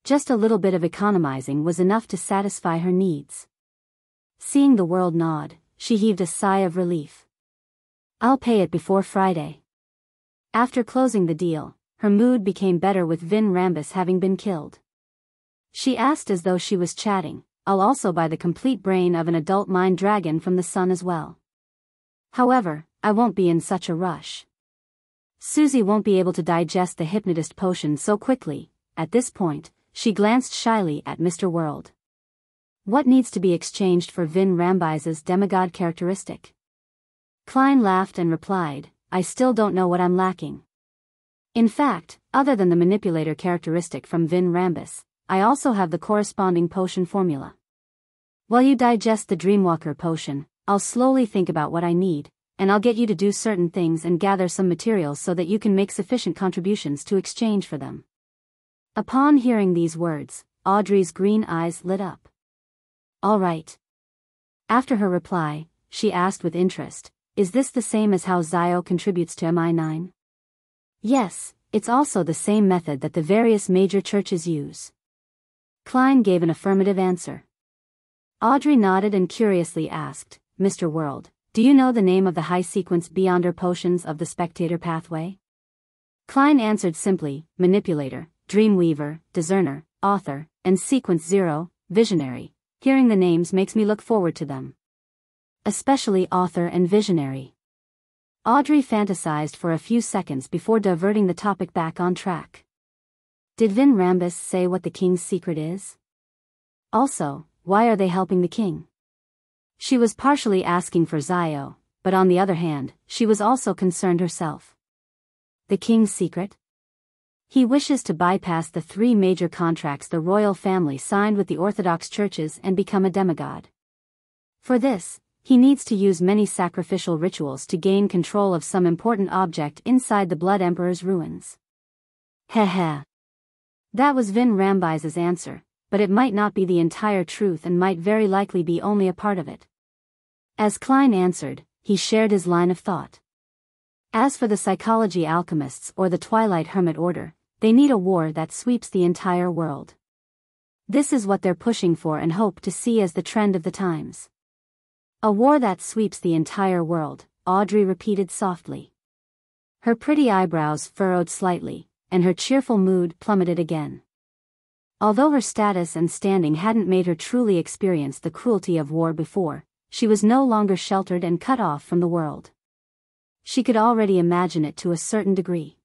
Just a little bit of economizing was enough to satisfy her needs. Seeing the world nod, she heaved a sigh of relief. "I'll pay it before Friday." After closing the deal, her mood became better with Vin Rambus having been killed. She asked as though she was chatting, "I'll also buy the complete brain of an adult mind dragon from the sun as well. However, I won't be in such a rush. Susie won't be able to digest the hypnotist potion so quickly." At this point, she glanced shyly at Mr. World. "What needs to be exchanged for Vin Rambis's demigod characteristic?" Klein laughed and replied, "I still don't know what I'm lacking. In fact, other than the manipulator characteristic from Vin Rambis, I also have the corresponding potion formula. While you digest the Dreamwalker potion, I'll slowly think about what I need, and I'll get you to do certain things and gather some materials so that you can make sufficient contributions to exchange for them." Upon hearing these words, Audrey's green eyes lit up. "All right." After her reply, she asked with interest, "Is this the same as how Zio contributes to MI9? "Yes, it's also the same method that the various major churches use." Klein gave an affirmative answer. Audrey nodded and curiously asked, "Mr. World, do you know the name of the high-sequence Beyonder potions of the spectator pathway?" Klein answered simply, "Manipulator, Dreamweaver, Discerner, Author, and Sequence 0, Visionary. Hearing the names makes me look forward to them. Especially Author and Visionary." Audrey fantasized for a few seconds before diverting the topic back on track. Did Vin Rambus say what the king's secret is? Also, why are they helping the king? She was partially asking for Zio, but on the other hand, she was also concerned herself. The king's secret? He wishes to bypass the 3 major contracts the royal family signed with the Orthodox churches and become a demigod. For this, he needs to use many sacrificial rituals to gain control of some important object inside the Blood Emperor's ruins. Heh. That was Vin Rambis's answer, but it might not be the entire truth and might very likely be only a part of it. As Klein answered, he shared his line of thought. As for the psychology alchemists or the Twilight Hermit Order, they need a war that sweeps the entire world. This is what they're pushing for and hope to see as the trend of the times. A war that sweeps the entire world, Audrey repeated softly. Her pretty eyebrows furrowed slightly, and her cheerful mood plummeted again. Although her status and standing hadn't made her truly experience the cruelty of war before, she was no longer sheltered and cut off from the world. She could already imagine it to a certain degree.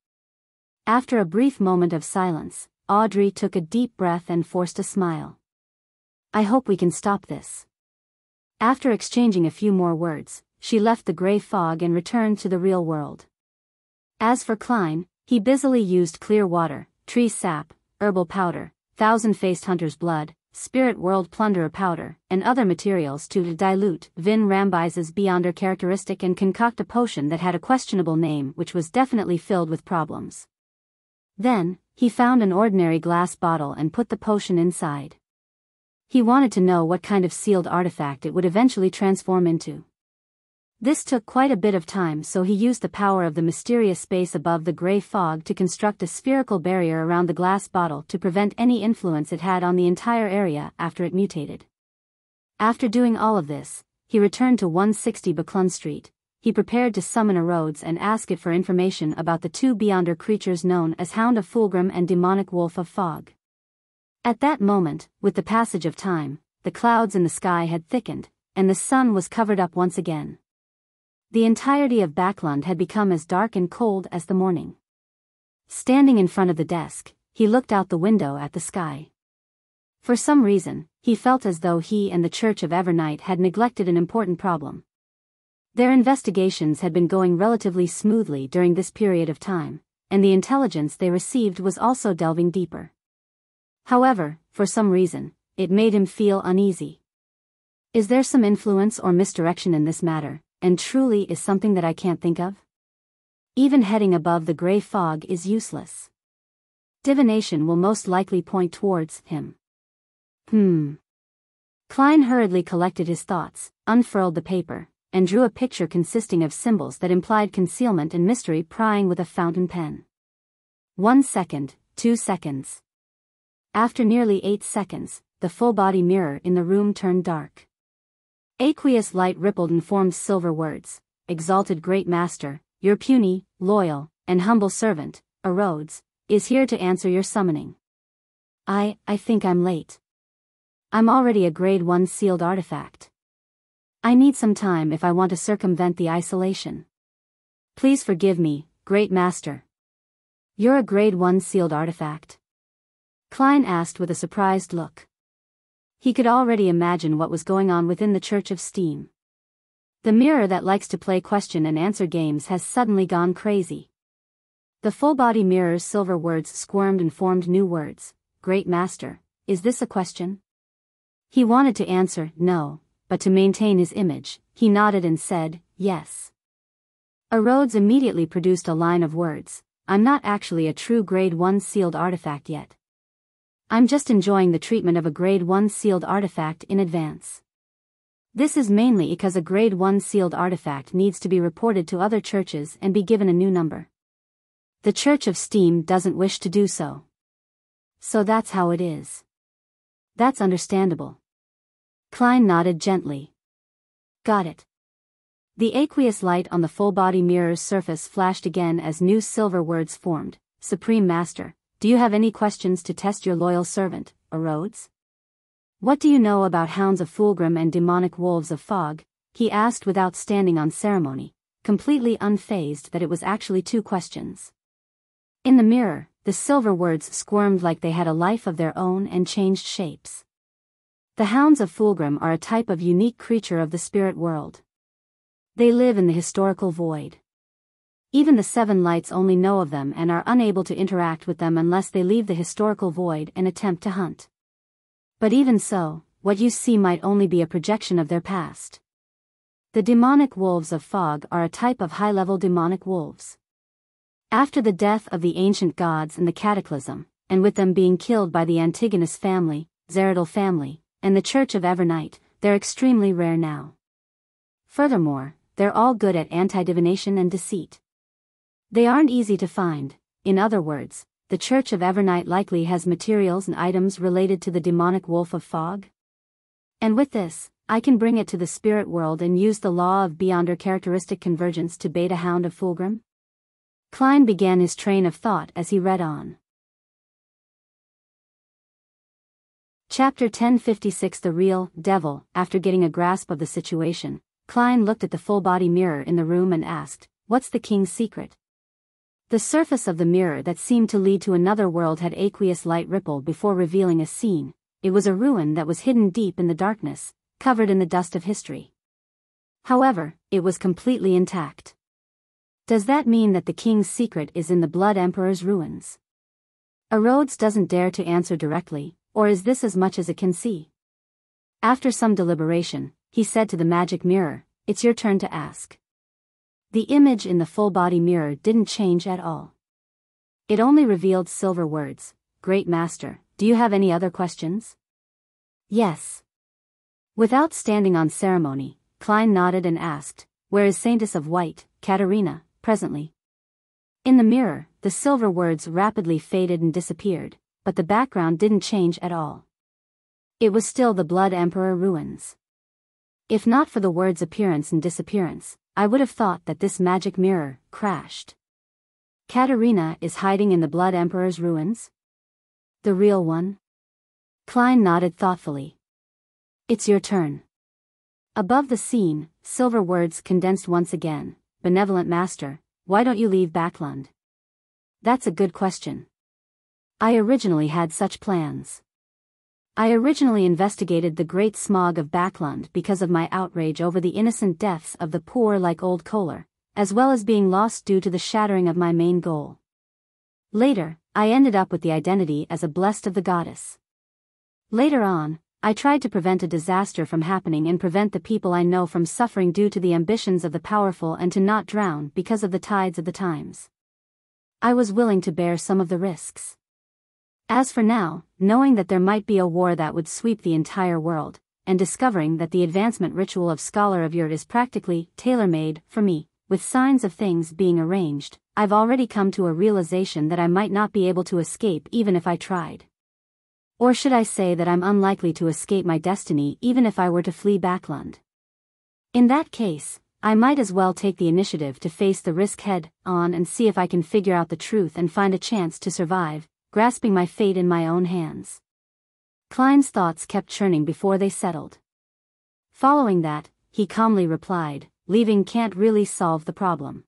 After a brief moment of silence, Audrey took a deep breath and forced a smile. "I hope we can stop this." After exchanging a few more words, she left the gray fog and returned to the real world. As for Klein, he busily used clear water, tree sap, herbal powder, thousand-faced hunter's blood, spirit world plunderer powder, and other materials to dilute Vin Rambis's Beyonder characteristic and concoct a potion that had a questionable name which was definitely filled with problems. Then, he found an ordinary glass bottle and put the potion inside. He wanted to know what kind of sealed artifact it would eventually transform into. This took quite a bit of time, so he used the power of the mysterious space above the gray fog to construct a spherical barrier around the glass bottle to prevent any influence it had on the entire area after it mutated. After doing all of this, he returned to 160 Buckland Street. He prepared to summon a Rhodes and ask it for information about the two Beyonder creatures known as Hound of Fulgrim and Demonic Wolf of Fog. At that moment, with the passage of time, the clouds in the sky had thickened, and the sun was covered up once again. The entirety of Buckland had become as dark and cold as the morning. Standing in front of the desk, he looked out the window at the sky. For some reason, he felt as though he and the Church of Evernight had neglected an important problem. Their investigations had been going relatively smoothly during this period of time, and the intelligence they received was also delving deeper. However, for some reason, it made him feel uneasy. Is there some influence or misdirection in this matter, and truly is something that I can't think of? Even heading above the gray fog is useless. Divination will most likely point towards him. Klein hurriedly collected his thoughts, unfurled the paper, and drew a picture consisting of symbols that implied concealment and mystery, prying with a fountain pen. 1 second, 2 seconds. After nearly 8 seconds, the full-body mirror in the room turned dark. Aqueous light rippled and formed silver words. Exalted Great Master, your puny, loyal, and humble servant, a Rhodes, is here to answer your summoning. I think I'm late. I'm already a grade 1 sealed artifact. I need some time if I want to circumvent the isolation. Please forgive me, Great Master. You're a grade 1 sealed artifact? Klein asked with a surprised look. He could already imagine what was going on within the Church of Steam. The mirror that likes to play question and answer games has suddenly gone crazy. The full-body mirror's silver words squirmed and formed new words. Great Master, is this a question? He wanted to answer, no, but to maintain his image, he nodded and said, yes. A Rhodes immediately produced a line of words. I'm not actually a true grade 1 sealed artifact yet. I'm just enjoying the treatment of a grade 1 sealed artifact in advance. This is mainly because a grade 1 sealed artifact needs to be reported to other churches and be given a new number. The Church of Steam doesn't wish to do so. So that's how it is. That's understandable. Klein nodded gently. Got it. The aqueous light on the full-body mirror's surface flashed again as new silver words formed. Supreme Master, do you have any questions to test your loyal servant, a Rhodes? What do you know about Hounds of Fulgrim and Demonic Wolves of Fog? He asked without standing on ceremony, completely unfazed that it was actually 2 questions. In the mirror, the silver words squirmed like they had a life of their own and changed shapes. The Hounds of Fulgrim are a type of unique creature of the spirit world. They live in the historical void. Even the 7 lights only know of them and are unable to interact with them unless they leave the historical void and attempt to hunt. But even so, what you see might only be a projection of their past. The Demonic Wolves of Fog are a type of high-level demonic wolves. After the death of the ancient gods and the cataclysm, and with them being killed by the Antigonus family, Zeridal family, and the Church of Evernight, they're extremely rare now. Furthermore, they're all good at anti-divination and deceit. They aren't easy to find. In other words, the Church of Evernight likely has materials and items related to the Demonic Wolf of Fog. And with this, I can bring it to the spirit world and use the law of Beyonder characteristic convergence to bait a Hound of Fulgrim. Klein began his train of thought as he read on. Chapter 1056 The Real Devil. After getting a grasp of the situation, Klein looked at the full-body mirror in the room and asked, what's the king's secret? The surface of the mirror that seemed to lead to another world had aqueous light ripple before revealing a scene. It was a ruin that was hidden deep in the darkness, covered in the dust of history. However, it was completely intact. Does that mean that the king's secret is in the Blood Emperor's ruins? A Rhodes doesn't dare to answer directly, or is this as much as it can see? After some deliberation, he said to the magic mirror, it's your turn to ask. The image in the full-body mirror didn't change at all. It only revealed silver words. Great Master, do you have any other questions? Yes. Without standing on ceremony, Klein nodded and asked, "Where is Saintess of White, Katerina, presently?" In the mirror, the silver words rapidly faded and disappeared, but the background didn't change at all. It was still the Blood Emperor ruins. If not for the words' appearance and disappearance, I would have thought that this magic mirror crashed. Katerina is hiding in the Blood Emperor's ruins? The real one? Klein nodded thoughtfully. It's your turn. Above the scene, silver words condensed once again. Benevolent Master, why don't you leave Backlund? That's a good question. I originally had such plans. I originally investigated the great smog of Backlund because of my outrage over the innocent deaths of the poor like old Kohler, as well as being lost due to the shattering of my main goal. Later, I ended up with the identity as a blessed of the goddess. Later on, I tried to prevent a disaster from happening and prevent the people I know from suffering due to the ambitions of the powerful and to not drown because of the tides of the times. I was willing to bear some of the risks. As for now, knowing that there might be a war that would sweep the entire world, and discovering that the advancement ritual of Scholar of Yurt is practically tailor-made for me, with signs of things being arranged, I've already come to a realization that I might not be able to escape even if I tried. Or should I say that I'm unlikely to escape my destiny even if I were to flee Backlund? In that case, I might as well take the initiative to face the risk head-on and see if I can figure out the truth and find a chance to survive, grasping my fate in my own hands. Klein's thoughts kept churning before they settled. Following that, he calmly replied, "Leaving can't really solve the problem."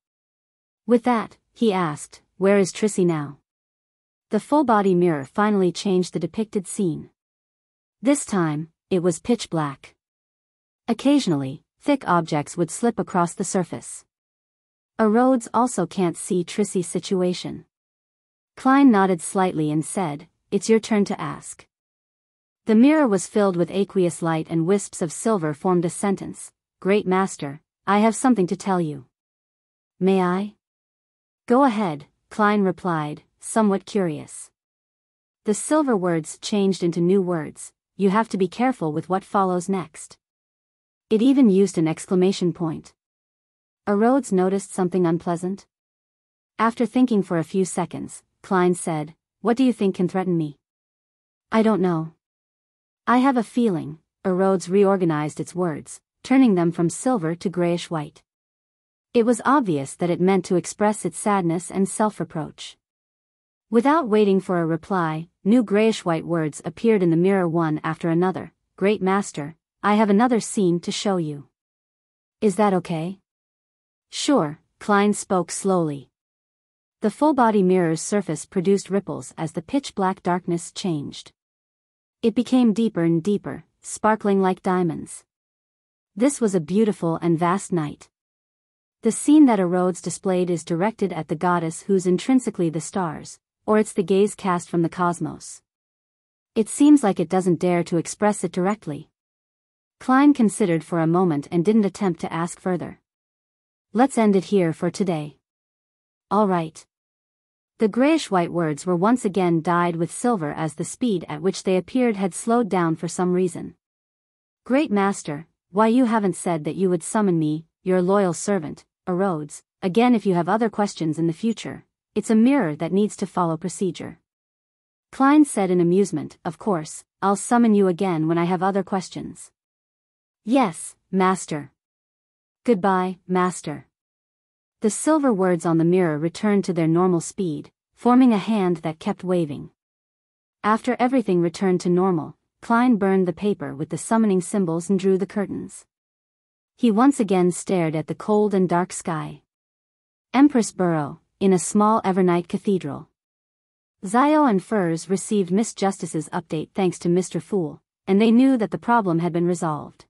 With that, he asked, "Where is Trissy now?" The full-body mirror finally changed the depicted scene. This time, it was pitch black. Occasionally, thick objects would slip across the surface. Rhodes also can't see Trissy's situation. Klein nodded slightly and said, "It's your turn to ask." The mirror was filled with aqueous light and wisps of silver formed a sentence. "Great Master, I have something to tell you." "May I?" "Go ahead," Klein replied, somewhat curious. The silver words changed into new words. "You have to be careful with what follows next." It even used an exclamation point. Rhodes noticed something unpleasant. After thinking for a few seconds, Klein said, "What do you think can threaten me?" "I don't know. I have a feeling." Rhodes reorganized its words, turning them from silver to grayish-white. It was obvious that it meant to express its sadness and self-reproach. Without waiting for a reply, new grayish-white words appeared in the mirror one after another. "Great Master, I have another scene to show you. Is that okay?" "Sure," Klein spoke slowly. The full-body mirror's surface produced ripples as the pitch-black darkness changed. It became deeper and deeper, sparkling like diamonds. This was a beautiful and vast night. The scene that Rhodes displayed is directed at the goddess who's intrinsically the stars, or it's the gaze cast from the cosmos. It seems like it doesn't dare to express it directly. Klein considered for a moment and didn't attempt to ask further. "Let's end it here for today." "All right." The grayish-white words were once again dyed with silver as the speed at which they appeared had slowed down for some reason. "Great Master, why you haven't said that you would summon me, your loyal servant, Rhodes, again if you have other questions in the future. It's a mirror that needs to follow procedure." Klein said in amusement, "Of course, I'll summon you again when I have other questions." "Yes, Master." "Goodbye, Master." The silver words on the mirror returned to their normal speed, forming a hand that kept waving. After everything returned to normal, Klein burned the paper with the summoning symbols and drew the curtains. He once again stared at the cold and dark sky. Empress Burrow, in a small Evernight cathedral. Zio and Furs received Miss Justice's update thanks to Mr. Fool, and they knew that the problem had been resolved.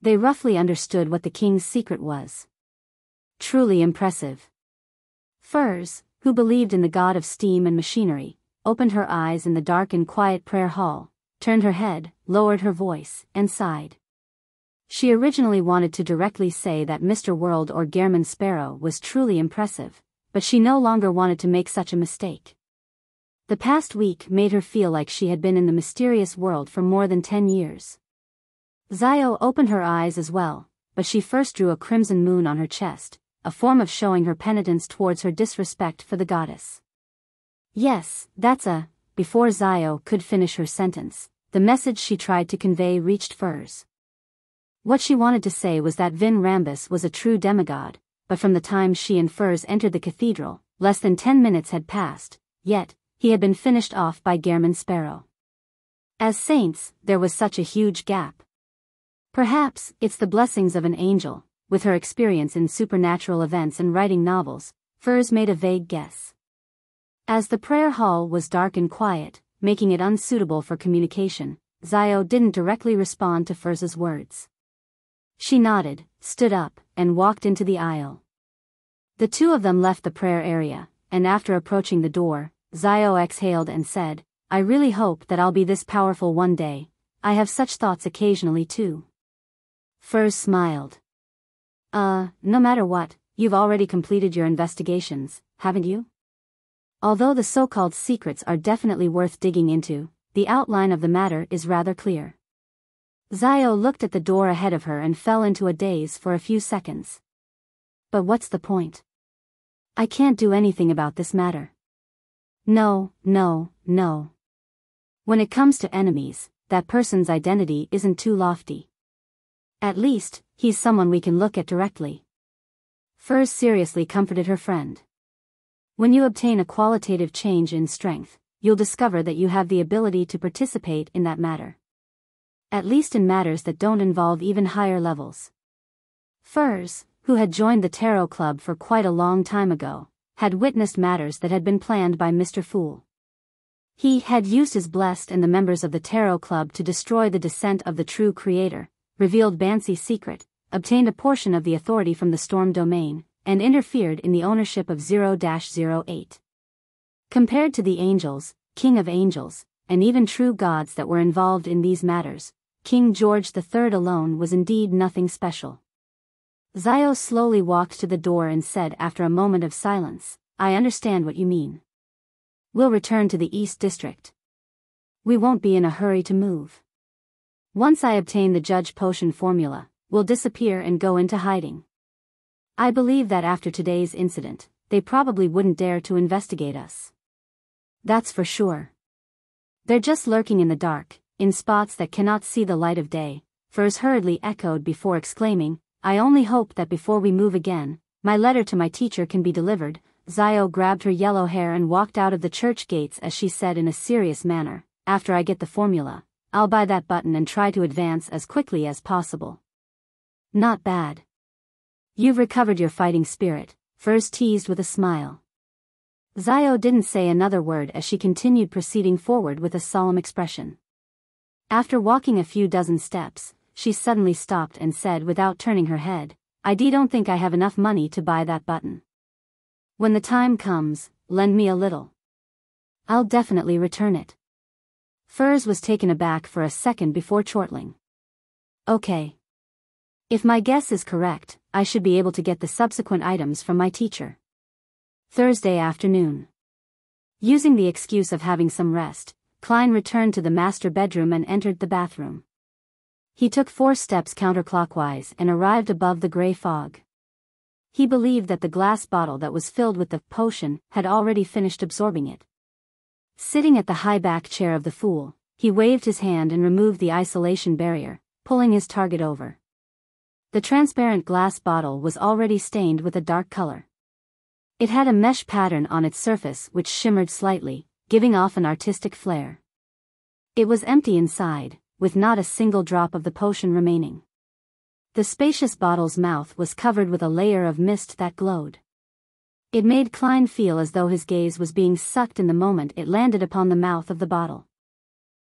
They roughly understood what the king's secret was. Truly impressive. Furs, who believed in the god of steam and machinery, opened her eyes in the dark and quiet prayer hall, turned her head, lowered her voice, and sighed. She originally wanted to directly say that Mr. World or Gehrman Sparrow was truly impressive, but she no longer wanted to make such a mistake. The past week made her feel like she had been in the mysterious world for more than 10 years. Biyao opened her eyes as well, but she first drew a crimson moon on her chest, a form of showing her penitence towards her disrespect for the goddess. Yes, before Biyao could finish her sentence, the message she tried to convey reached Furs. What she wanted to say was that Vin Rambus was a true demigod, but from the time she and Furs entered the cathedral, less than 10 minutes had passed, yet, he had been finished off by Gehrman Sparrow. As saints, there was such a huge gap. Perhaps, it's the blessings of an angel, with her experience in supernatural events and writing novels, Furs made a vague guess. As the prayer hall was dark and quiet, making it unsuitable for communication, Biyao didn't directly respond to Furs's words. She nodded, stood up, and walked into the aisle. The two of them left the prayer area, and after approaching the door, Biyao exhaled and said, "I really hope that I'll be this powerful one day. I have such thoughts occasionally too." Furs smiled. No matter what, you've already completed your investigations, haven't you? Although the so-called secrets are definitely worth digging into, the outline of the matter is rather clear. Biyao looked at the door ahead of her and fell into a daze for a few seconds. But what's the point? I can't do anything about this matter. No. When it comes to enemies, that person's identity isn't too lofty. At least, he's someone we can look at directly. Furs seriously comforted her friend. When you obtain a qualitative change in strength, you'll discover that you have the ability to participate in that matter. At least in matters that don't involve even higher levels. Furs, who had joined the Tarot Club for quite a long time ago, had witnessed matters that had been planned by Mr. Fool. He had used his blessed and the members of the Tarot Club to destroy the descent of the true creator, revealed Bansi's secret, obtained a portion of the authority from the Storm Domain, and interfered in the ownership of 0-08. Compared to the angels, King of Angels, and even true gods that were involved in these matters, King George III alone was indeed nothing special. Biyao slowly walked to the door and said after a moment of silence, "I understand what you mean. We'll return to the East District. We won't be in a hurry to move. Once I obtain the Judge Potion formula, we'll disappear and go into hiding. I believe that after today's incident, they probably wouldn't dare to investigate us. That's for sure. They're just lurking in the dark, in spots that cannot see the light of day," Furs hurriedly echoed before exclaiming, "I only hope that before we move again, my letter to my teacher can be delivered." Biyao grabbed her yellow hair and walked out of the church gates as she said in a serious manner, "After I get the formula, I'll buy that button and try to advance as quickly as possible." "Not bad. You've recovered your fighting spirit," Furs teased with a smile. Biyao didn't say another word as she continued proceeding forward with a solemn expression. After walking a few dozen steps, she suddenly stopped and said without turning her head, "I don't think I have enough money to buy that button. When the time comes, lend me a little. I'll definitely return it." Furs was taken aback for a second before chortling. "Okay. If my guess is correct, I should be able to get the subsequent items from my teacher." Thursday afternoon. Using the excuse of having some rest, Klein returned to the master bedroom and entered the bathroom. He took 4 steps counterclockwise and arrived above the gray fog. He believed that the glass bottle that was filled with the potion had already finished absorbing it. Sitting at the high-back chair of the Fool, he waved his hand and removed the isolation barrier, pulling his target over. The transparent glass bottle was already stained with a dark color. It had a mesh pattern on its surface which shimmered slightly, giving off an artistic flair. It was empty inside, with not a single drop of the potion remaining. The spacious bottle's mouth was covered with a layer of mist that glowed. It made Klein feel as though his gaze was being sucked in the moment it landed upon the mouth of the bottle.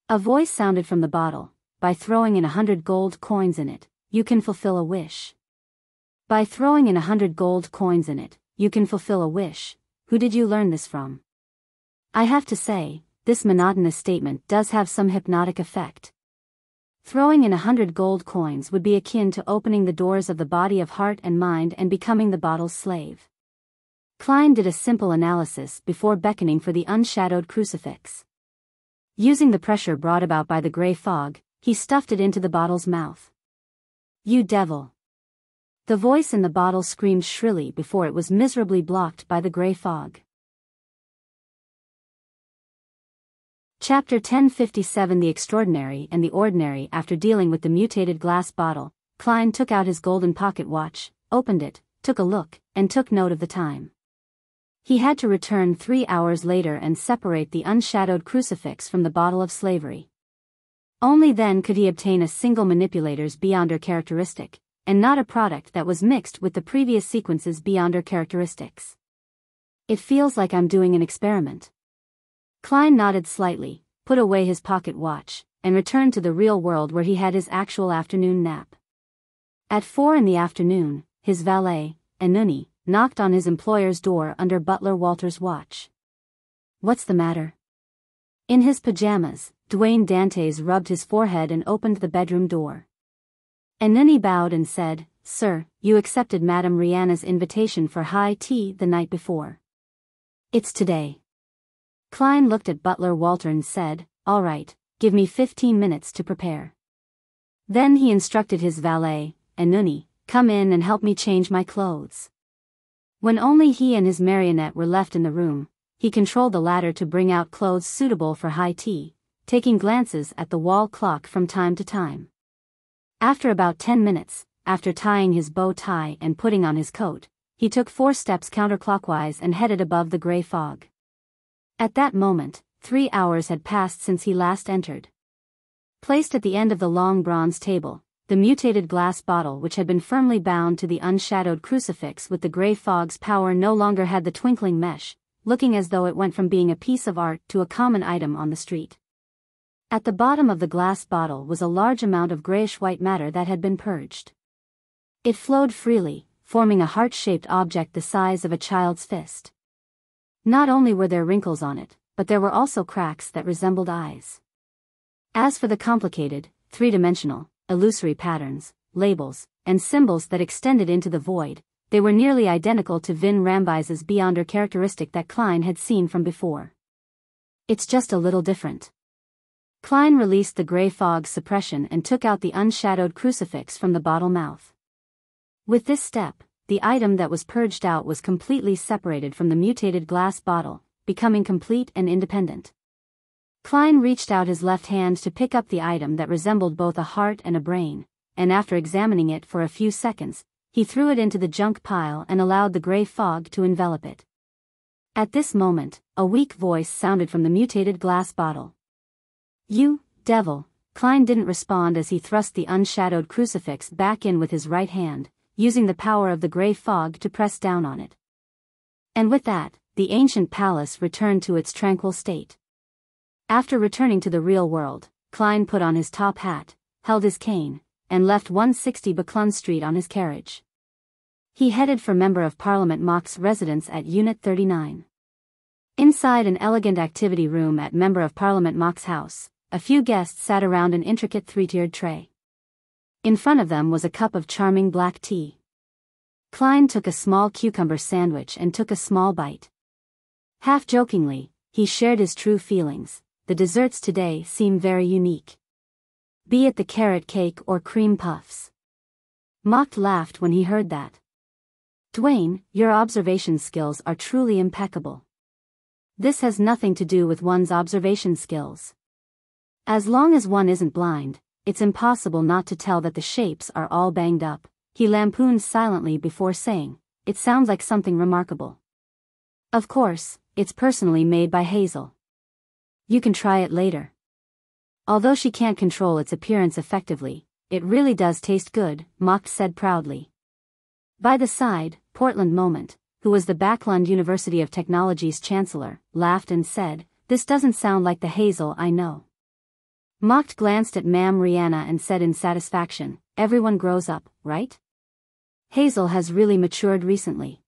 A voice sounded from the bottle, "By throwing in 100 gold coins in it, you can fulfill a wish. By throwing in 100 gold coins in it, you can fulfill a wish." Who did you learn this from? I have to say, this monotonous statement does have some hypnotic effect. Throwing in 100 gold coins would be akin to opening the doors of the body of heart and mind and becoming the bottle's slave. Klein did a simple analysis before beckoning for the unshadowed crucifix. Using the pressure brought about by the gray fog, he stuffed it into the bottle's mouth. "You devil!" The voice in the bottle screamed shrilly before it was miserably blocked by the gray fog. Chapter 1057 The Extraordinary and the Ordinary. After dealing with the mutated glass bottle, Klein took out his golden pocket watch, opened it, took a look, and took note of the time. He had to return 3 hours later and separate the unshadowed crucifix from the bottle of slavery. Only then could he obtain a single manipulator's Beyonder characteristic, and not a product that was mixed with the previous sequence's Beyonder characteristics. "It feels like I'm doing an experiment." Klein nodded slightly, put away his pocket watch, and returned to the real world where he had his actual afternoon nap. At 4 in the afternoon, his valet, Enuni, knocked on his employer's door under butler Walter's watch. "What's the matter?" In his pajamas, Dwayne Dantes rubbed his forehead and opened the bedroom door. Enuni bowed and said, "Sir, you accepted Madame Rihanna's invitation for high tea the night before." "It's today." Klein looked at butler Walter and said, "All right, give me 15 minutes to prepare." Then he instructed his valet, Enuni, "Come in and help me change my clothes." When only he and his marionette were left in the room, he controlled the latter to bring out clothes suitable for high tea, taking glances at the wall clock from time to time. After about 10 minutes, after tying his bow tie and putting on his coat, he took 4 steps counterclockwise and headed above the gray fog. At that moment, 3 hours had passed since he last entered. Placed at the end of the long bronze table, the mutated glass bottle which had been firmly bound to the unshadowed crucifix with the gray fog's power no longer had the twinkling mesh, looking as though it went from being a piece of art to a common item on the street. At the bottom of the glass bottle was a large amount of grayish-white matter that had been purged. It flowed freely, forming a heart-shaped object the size of a child's fist. Not only were there wrinkles on it, but there were also cracks that resembled eyes. As for the complicated, three-dimensional, illusory patterns, labels, and symbols that extended into the void, they were nearly identical to Vin Rambise's Beyonder characteristic that Klein had seen from before. "It's just a little different." Klein released the gray fog's suppression and took out the unshadowed crucifix from the bottle mouth. With this step, the item that was purged out was completely separated from the mutated glass bottle, becoming complete and independent. Klein reached out his left hand to pick up the item that resembled both a heart and a brain, and after examining it for a few seconds, he threw it into the junk pile and allowed the gray fog to envelop it. At this moment, a weak voice sounded from the mutated glass bottle. "You, devil!" Klein didn't respond as he thrust the unshadowed crucifix back in with his right hand, using the power of the gray fog to press down on it. And with that, the ancient palace returned to its tranquil state. After returning to the real world, Klein put on his top hat, held his cane, and left 160 Buckland Street on his carriage. He headed for Member of Parliament Mock's residence at Unit 39. Inside an elegant activity room at Member of Parliament Mock's house, a few guests sat around an intricate three-tiered tray. In front of them was a cup of charming black tea. Klein took a small cucumber sandwich and took a small bite. Half-jokingly, he shared his true feelings. The desserts today seem very unique. Be it the carrot cake or cream puffs. Mock laughed when he heard that. "Dwayne, your observation skills are truly impeccable. This has nothing to do with one's observation skills. As long as one isn't blind, it's impossible not to tell that the shapes are all banged up," he lampooned silently before saying, "It sounds like something remarkable. Of course, it's personally made by Hazel. You can try it later. Although she can't control its appearance effectively, it really does taste good," Mock said proudly. By the side, Portland Moment, who was the Backlund University of Technology's chancellor, laughed and said, "This doesn't sound like the Hazel I know." Mock glanced at Ma'am Rihanna and said in satisfaction, "Everyone grows up, right? Hazel has really matured recently.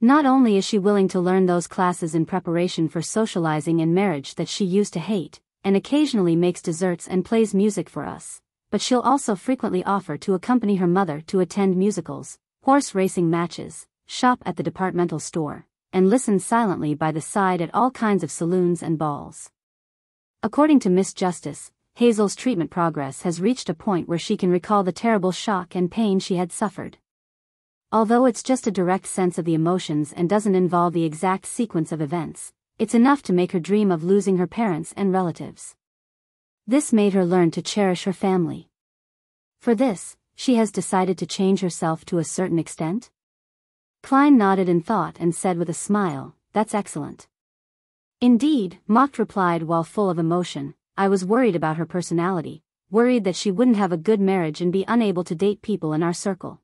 Not only is she willing to learn those classes in preparation for socializing and marriage that she used to hate, and occasionally makes desserts and plays music for us, but she'll also frequently offer to accompany her mother to attend musicals, horse racing matches, shop at the departmental store, and listen silently by the side at all kinds of saloons and balls. According to Miss Justice, Hazel's treatment progress has reached a point where she can recall the terrible shock and pain she had suffered. Although it's just a direct sense of the emotions and doesn't involve the exact sequence of events, it's enough to make her dream of losing her parents and relatives. This made her learn to cherish her family. For this, she has decided to change herself to a certain extent? Klein nodded in thought and said with a smile, "That's excellent." "Indeed," Mocht replied while full of emotion, "I was worried about her personality, worried that she wouldn't have a good marriage and be unable to date people in our circle.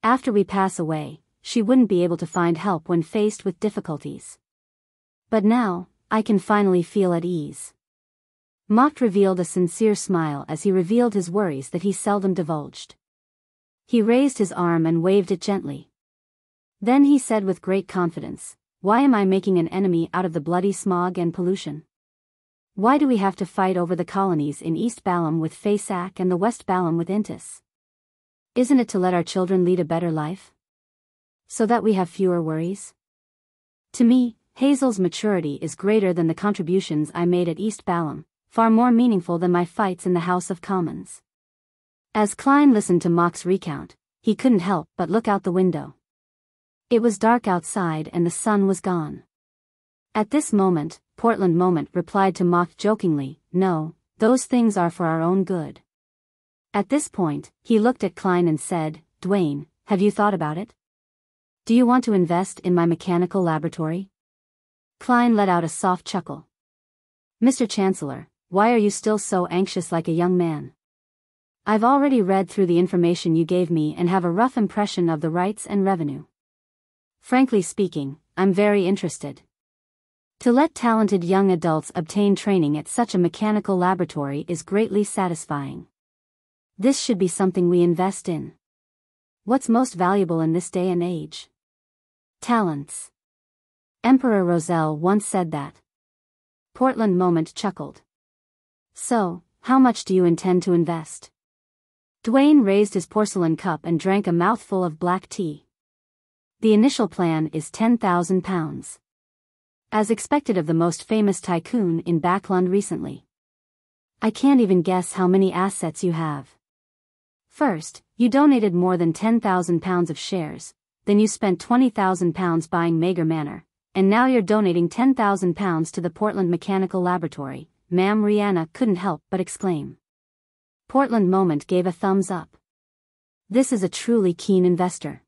After we pass away, she wouldn't be able to find help when faced with difficulties. But now, I can finally feel at ease." Mocht revealed a sincere smile as he revealed his worries that he seldom divulged. He raised his arm and waved it gently. Then he said with great confidence, "Why am I making an enemy out of the bloody smog and pollution? Why do we have to fight over the colonies in East Balam with Faysac and the West Balam with Intis? Isn't it to let our children lead a better life? So that we have fewer worries? To me, Hazel's maturity is greater than the contributions I made at East Balam, far more meaningful than my fights in the House of Commons." As Klein listened to Mock's recount, he couldn't help but look out the window. It was dark outside and the sun was gone. At this moment, Portland Moment replied to Mock jokingly, "No, those things are for our own good." At this point, he looked at Klein and said, "Dwayne, have you thought about it? Do you want to invest in my mechanical laboratory?" Klein let out a soft chuckle. "Mr. Chancellor, why are you still so anxious like a young man? I've already read through the information you gave me and have a rough impression of the rights and revenue. Frankly speaking, I'm very interested. To let talented young adults obtain training at such a mechanical laboratory is greatly satisfying. This should be something we invest in. What's most valuable in this day and age? Talents. Emperor Roselle once said that." Portland Moment chuckled. "So, how much do you intend to invest?" Dwayne raised his porcelain cup and drank a mouthful of black tea. "The initial plan is £10,000. As expected of the most famous tycoon in Backlund recently. I can't even guess how many assets you have. First, you donated more than £10,000 of shares, then you spent £20,000 buying Mager Manor, and now you're donating £10,000 to the Portland Mechanical Laboratory," Ma'am Rihanna couldn't help but exclaim. Portland Moment gave a thumbs up. "This is a truly keen investor."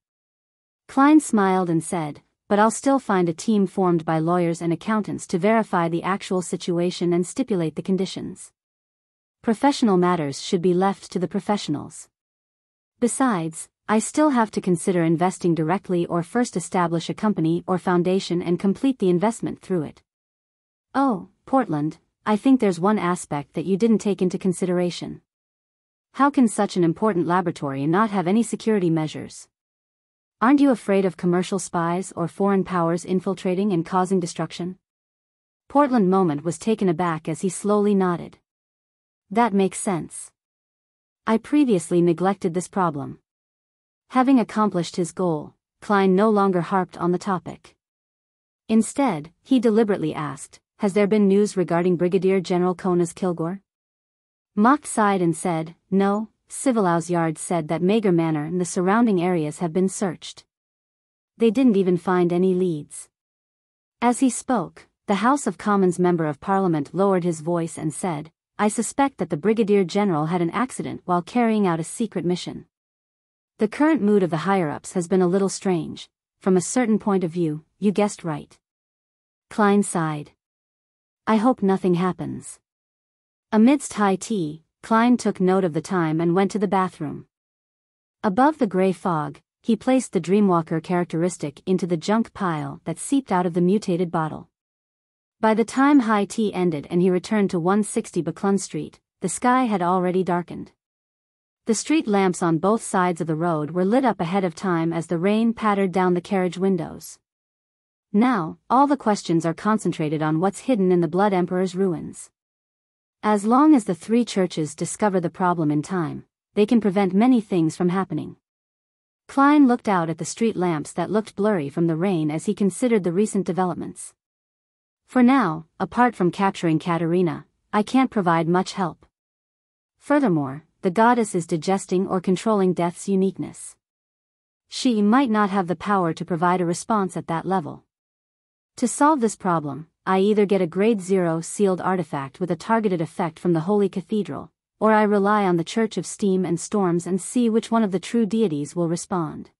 Klein smiled and said, "But I'll still find a team formed by lawyers and accountants to verify the actual situation and stipulate the conditions. Professional matters should be left to the professionals. Besides, I still have to consider investing directly or first establish a company or foundation and complete the investment through it. Oh, Portland, I think there's one aspect that you didn't take into consideration. How can such an important laboratory not have any security measures? Aren't you afraid of commercial spies or foreign powers infiltrating and causing destruction?" Portland Moment was taken aback as he slowly nodded. "That makes sense. I previously neglected this problem." Having accomplished his goal, Klein no longer harped on the topic. Instead, he deliberately asked, "Has there been news regarding Brigadier General Kona's Kilgore?" Mock sighed and said, "No. Civilhouse Yard said that Mager Manor and the surrounding areas have been searched. They didn't even find any leads." As he spoke, the House of Commons Member of Parliament lowered his voice and said, "I suspect that the Brigadier General had an accident while carrying out a secret mission. The current mood of the higher-ups has been a little strange. From a certain point of view, you guessed right." Klein sighed. "I hope nothing happens." Amidst high tea, Klein took note of the time and went to the bathroom. Above the gray fog, he placed the Dreamwalker characteristic into the junk pile that seeped out of the mutated bottle. By the time high tea ended and he returned to 160 Backlund Street, the sky had already darkened. The street lamps on both sides of the road were lit up ahead of time as the rain pattered down the carriage windows. Now, all the questions are concentrated on what's hidden in the Blood Emperor's ruins. As long as the three churches discover the problem in time, they can prevent many things from happening. Klein looked out at the street lamps that looked blurry from the rain as he considered the recent developments. For now, apart from capturing Katerina, I can't provide much help. Furthermore, the goddess is digesting or controlling death's uniqueness. She might not have the power to provide a response at that level. To solve this problem, I either get a grade 0 sealed artifact with a targeted effect from the Holy Cathedral, or I rely on the Church of Steam and Storms and see which one of the true deities will respond.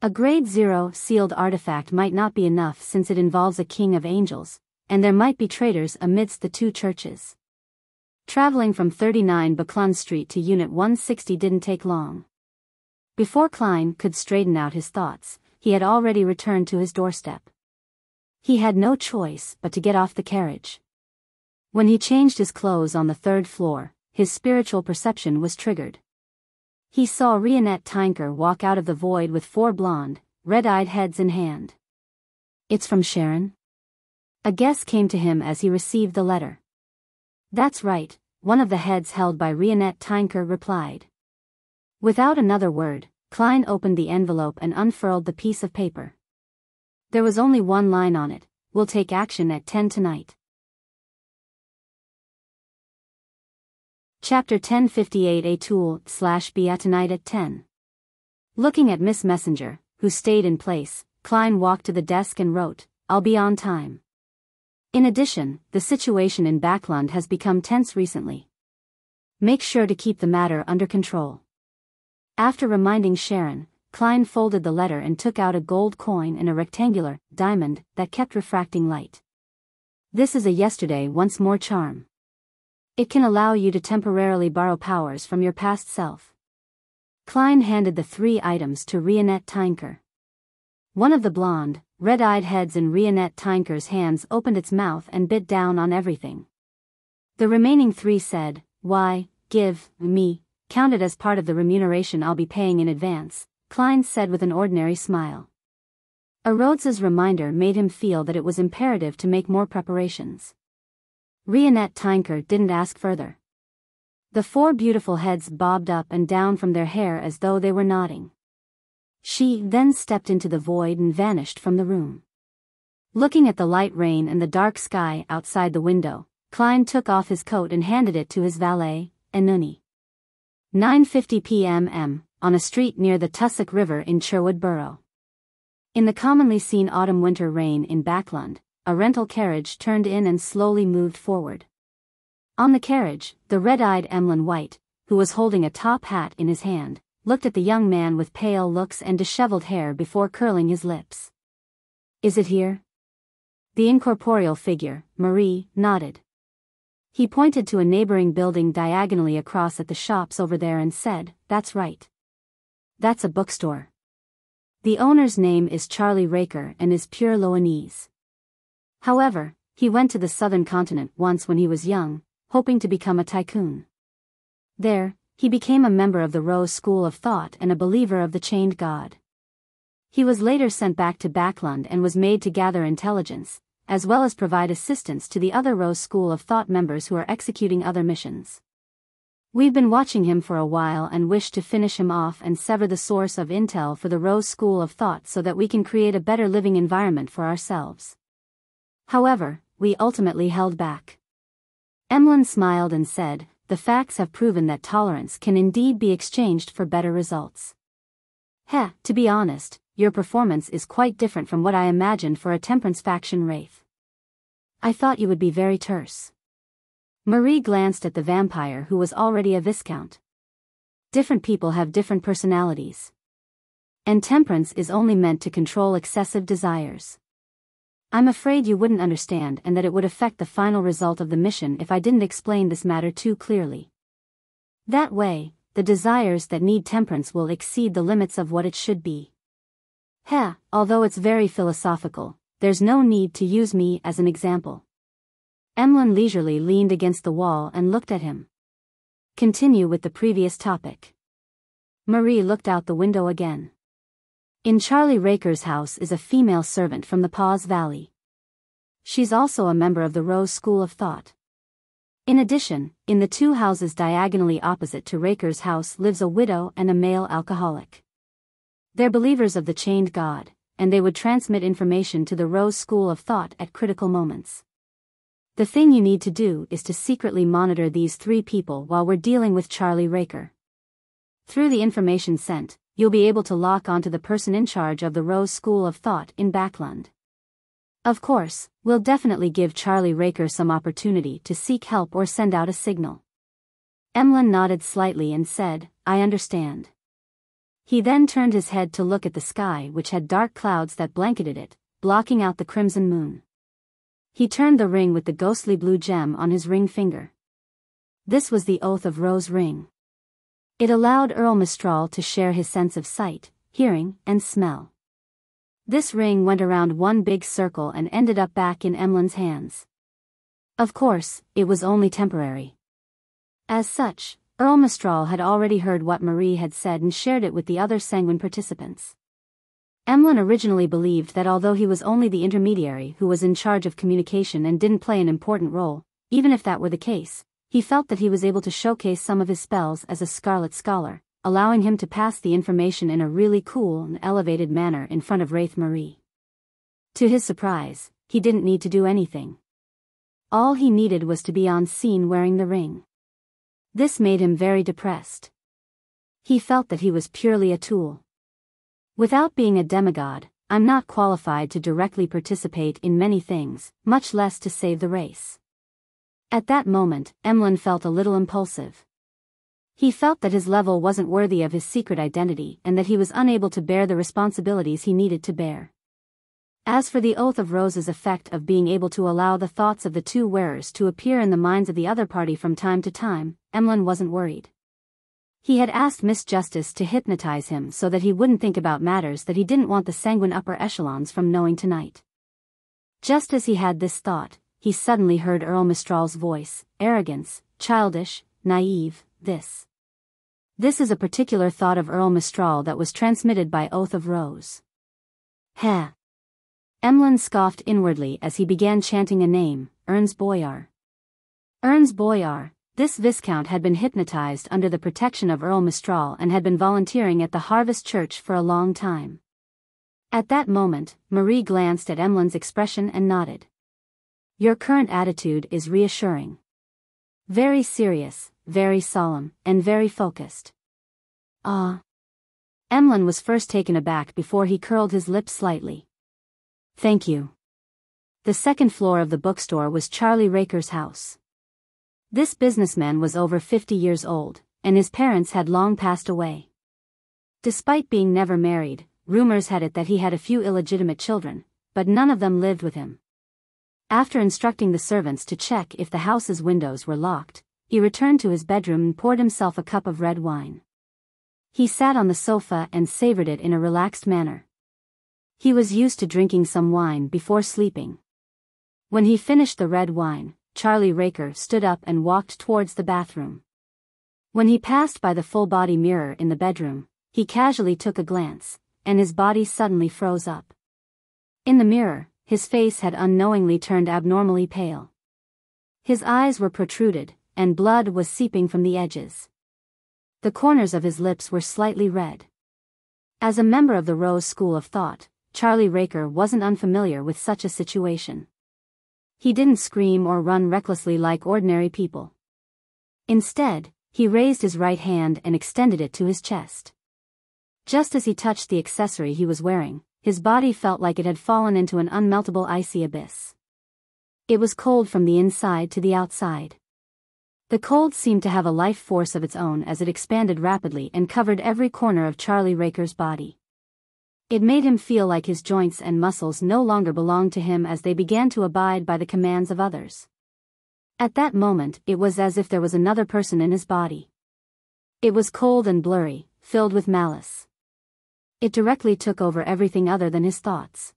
A grade 0 sealed artifact might not be enough since it involves a king of angels, and there might be traitors amidst the two churches. Traveling from 39 Buckland Street to Unit 160 didn't take long. Before Klein could straighten out his thoughts, he had already returned to his doorstep. He had no choice but to get off the carriage. When he changed his clothes on the third floor, his spiritual perception was triggered. He saw Rionette Tinker walk out of the void with 4 blonde, red-eyed heads in hand. "It's from Sharon?" A guess came to him as he received the letter. "That's right," one of the heads held by Rionette Tinker replied. Without another word, Klein opened the envelope and unfurled the piece of paper. There was only one line on it: "We'll take action at 10 tonight." Chapter 1058 A Tool/Biyao tonight at 10. Looking at Miss Messenger, who stayed in place, Klein walked to the desk and wrote, "I'll be on time." In addition, the situation in Backlund has become tense recently. Make sure to keep the matter under control. After reminding Sharon, Klein folded the letter and took out a gold coin and a rectangular diamond that kept refracting light. This is a yesterday once more charm. It can allow you to temporarily borrow powers from your past self. Klein handed the 3 items to Rionette Tinker. One of the blonde, red-eyed heads in Rionette Tinker's hands opened its mouth and bit down on everything. The remaining 3 said, "Why, give me, count it as part of the remuneration I'll be paying in advance," Klein said with an ordinary smile. A Rhodes's reminder made him feel that it was imperative to make more preparations. Rionette Tinker didn't ask further. The 4 beautiful heads bobbed up and down from their hair as though they were nodding. She then stepped into the void and vanished from the room. Looking at the light rain and the dark sky outside the window, Klein took off his coat and handed it to his valet, Enuni. 9:50 p.m. on a street near the Tussock River in Sherwood Borough. In the commonly seen autumn-winter rain in Backlund, a rental carriage turned in and slowly moved forward. On the carriage, the red-eyed Emlyn White, who was holding a top hat in his hand, looked at the young man with pale looks and disheveled hair before curling his lips. "Is it here?" The incorporeal figure, Marie, nodded. He pointed to a neighboring building diagonally across at the shops over there and said, "That's right. That's a bookstore. The owner's name is Charlie Raker and is pure Loanese. However, he went to the southern continent once when he was young, hoping to become a tycoon. There, he became a member of the Rose School of Thought and a believer of the Chained God. He was later sent back to Backlund and was made to gather intelligence, as well as provide assistance to the other Rose School of Thought members who are executing other missions. We've been watching him for a while and wish to finish him off and sever the source of intel for the Rose School of Thought so that we can create a better living environment for ourselves. However, we ultimately held back." Emlyn smiled and said, "The facts have proven that tolerance can indeed be exchanged for better results. To be honest, your performance is quite different from what I imagined for a temperance faction wraith. I thought you would be very terse." Marie glanced at the vampire who was already a viscount. Different people have different personalities. And temperance is only meant to control excessive desires. I'm afraid you wouldn't understand and that it would affect the final result of the mission if I didn't explain this matter too clearly. That way, the desires that need temperance will exceed the limits of what it should be. Although it's very philosophical, there's no need to use me as an example. Emlyn leisurely leaned against the wall and looked at him. Continue with the previous topic. Marie looked out the window again. In Charlie Raker's house is a female servant from the Paws Valley. She's also a member of the Rose School of Thought. In addition, in the 2 houses diagonally opposite to Raker's house lives a widow and a male alcoholic. They're believers of the chained god, and they would transmit information to the Rose School of Thought at critical moments. The thing you need to do is to secretly monitor these 3 people while we're dealing with Charlie Raker. Through the information sent, you'll be able to lock onto the person in charge of the Rose School of Thought in Backland. Of course, we'll definitely give Charlie Raker some opportunity to seek help or send out a signal. Emlyn nodded slightly and said, I understand. He then turned his head to look at the sky, which had dark clouds that blanketed it, blocking out the crimson moon. He turned the ring with the ghostly blue gem on his ring finger. This was the Oath of Rose ring. It allowed Earl Mistral to share his sense of sight, hearing, and smell. This ring went around one big circle and ended up back in Emlyn's hands. Of course, it was only temporary. As such, Earl Mistral had already heard what Marie had said and shared it with the other sanguine participants. Emlyn originally believed that although he was only the intermediary who was in charge of communication and didn't play an important role, even if that were the case, he felt that he was able to showcase some of his spells as a Scarlet Scholar, allowing him to pass the information in a really cool and elevated manner in front of Wraith Marie. To his surprise, he didn't need to do anything. All he needed was to be on scene wearing the ring. This made him very depressed. He felt that he was purely a tool. Without being a demigod, I'm not qualified to directly participate in many things, much less to save the race. At that moment, Emlyn felt a little impulsive. He felt that his level wasn't worthy of his secret identity and that he was unable to bear the responsibilities he needed to bear. As for the Oath of Rose's effect of being able to allow the thoughts of the 2 wearers to appear in the minds of the other party from time to time, Emlyn wasn't worried. He had asked Miss Justice to hypnotize him so that he wouldn't think about matters that he didn't want the sanguine upper echelons from knowing tonight. Just as he had this thought, he suddenly heard Earl Mistral's voice, arrogance, childish, naive, this. This is a particular thought of Earl Mistral that was transmitted by Oath of Rose. Heh. Emlyn scoffed inwardly as he began chanting a name, Ernst Boyar. Ernst Boyar. This Viscount had been hypnotized under the protection of Earl Mistral and had been volunteering at the Harvest Church for a long time. At that moment, Marie glanced at Emlyn's expression and nodded. Your current attitude is reassuring. Very serious, very solemn, and very focused. Ah. Emlyn was first taken aback before he curled his lips slightly. Thank you. The second floor of the bookstore was Charlie Raker's house. This businessman was over 50 years old, and his parents had long passed away. Despite being never married, rumors had it that he had a few illegitimate children, but none of them lived with him. After instructing the servants to check if the house's windows were locked, he returned to his bedroom and poured himself a cup of red wine. He sat on the sofa and savored it in a relaxed manner. He was used to drinking some wine before sleeping. When he finished the red wine, Charlie Raker stood up and walked towards the bathroom. When he passed by the full-body mirror in the bedroom, he casually took a glance, and his body suddenly froze up. In the mirror, his face had unknowingly turned abnormally pale. His eyes were protruded, and blood was seeping from the edges. The corners of his lips were slightly red. As a member of the Rose School of Thought, Charlie Raker wasn't unfamiliar with such a situation. He didn't scream or run recklessly like ordinary people. Instead, he raised his right hand and extended it to his chest. Just as he touched the accessory he was wearing, his body felt like it had fallen into an unmeltable icy abyss. It was cold from the inside to the outside. The cold seemed to have a life force of its own as it expanded rapidly and covered every corner of Charlie Raker's body. It made him feel like his joints and muscles no longer belonged to him as they began to abide by the commands of others. At that moment, it was as if there was another person in his body. It was cold and blurry, filled with malice. It directly took over everything other than his thoughts.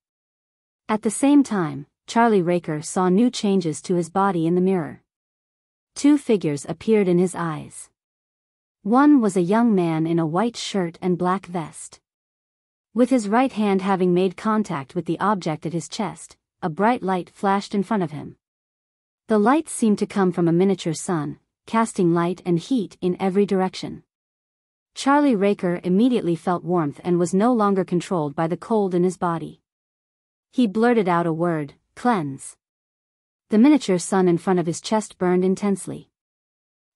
At the same time, Charlie Raker saw new changes to his body in the mirror. 2 figures appeared in his eyes. One was a young man in a white shirt and black vest. With his right hand having made contact with the object at his chest, a bright light flashed in front of him. The light seemed to come from a miniature sun, casting light and heat in every direction. Charlie Raker immediately felt warmth and was no longer controlled by the cold in his body. He blurted out a word, "Cleanse." The miniature sun in front of his chest burned intensely.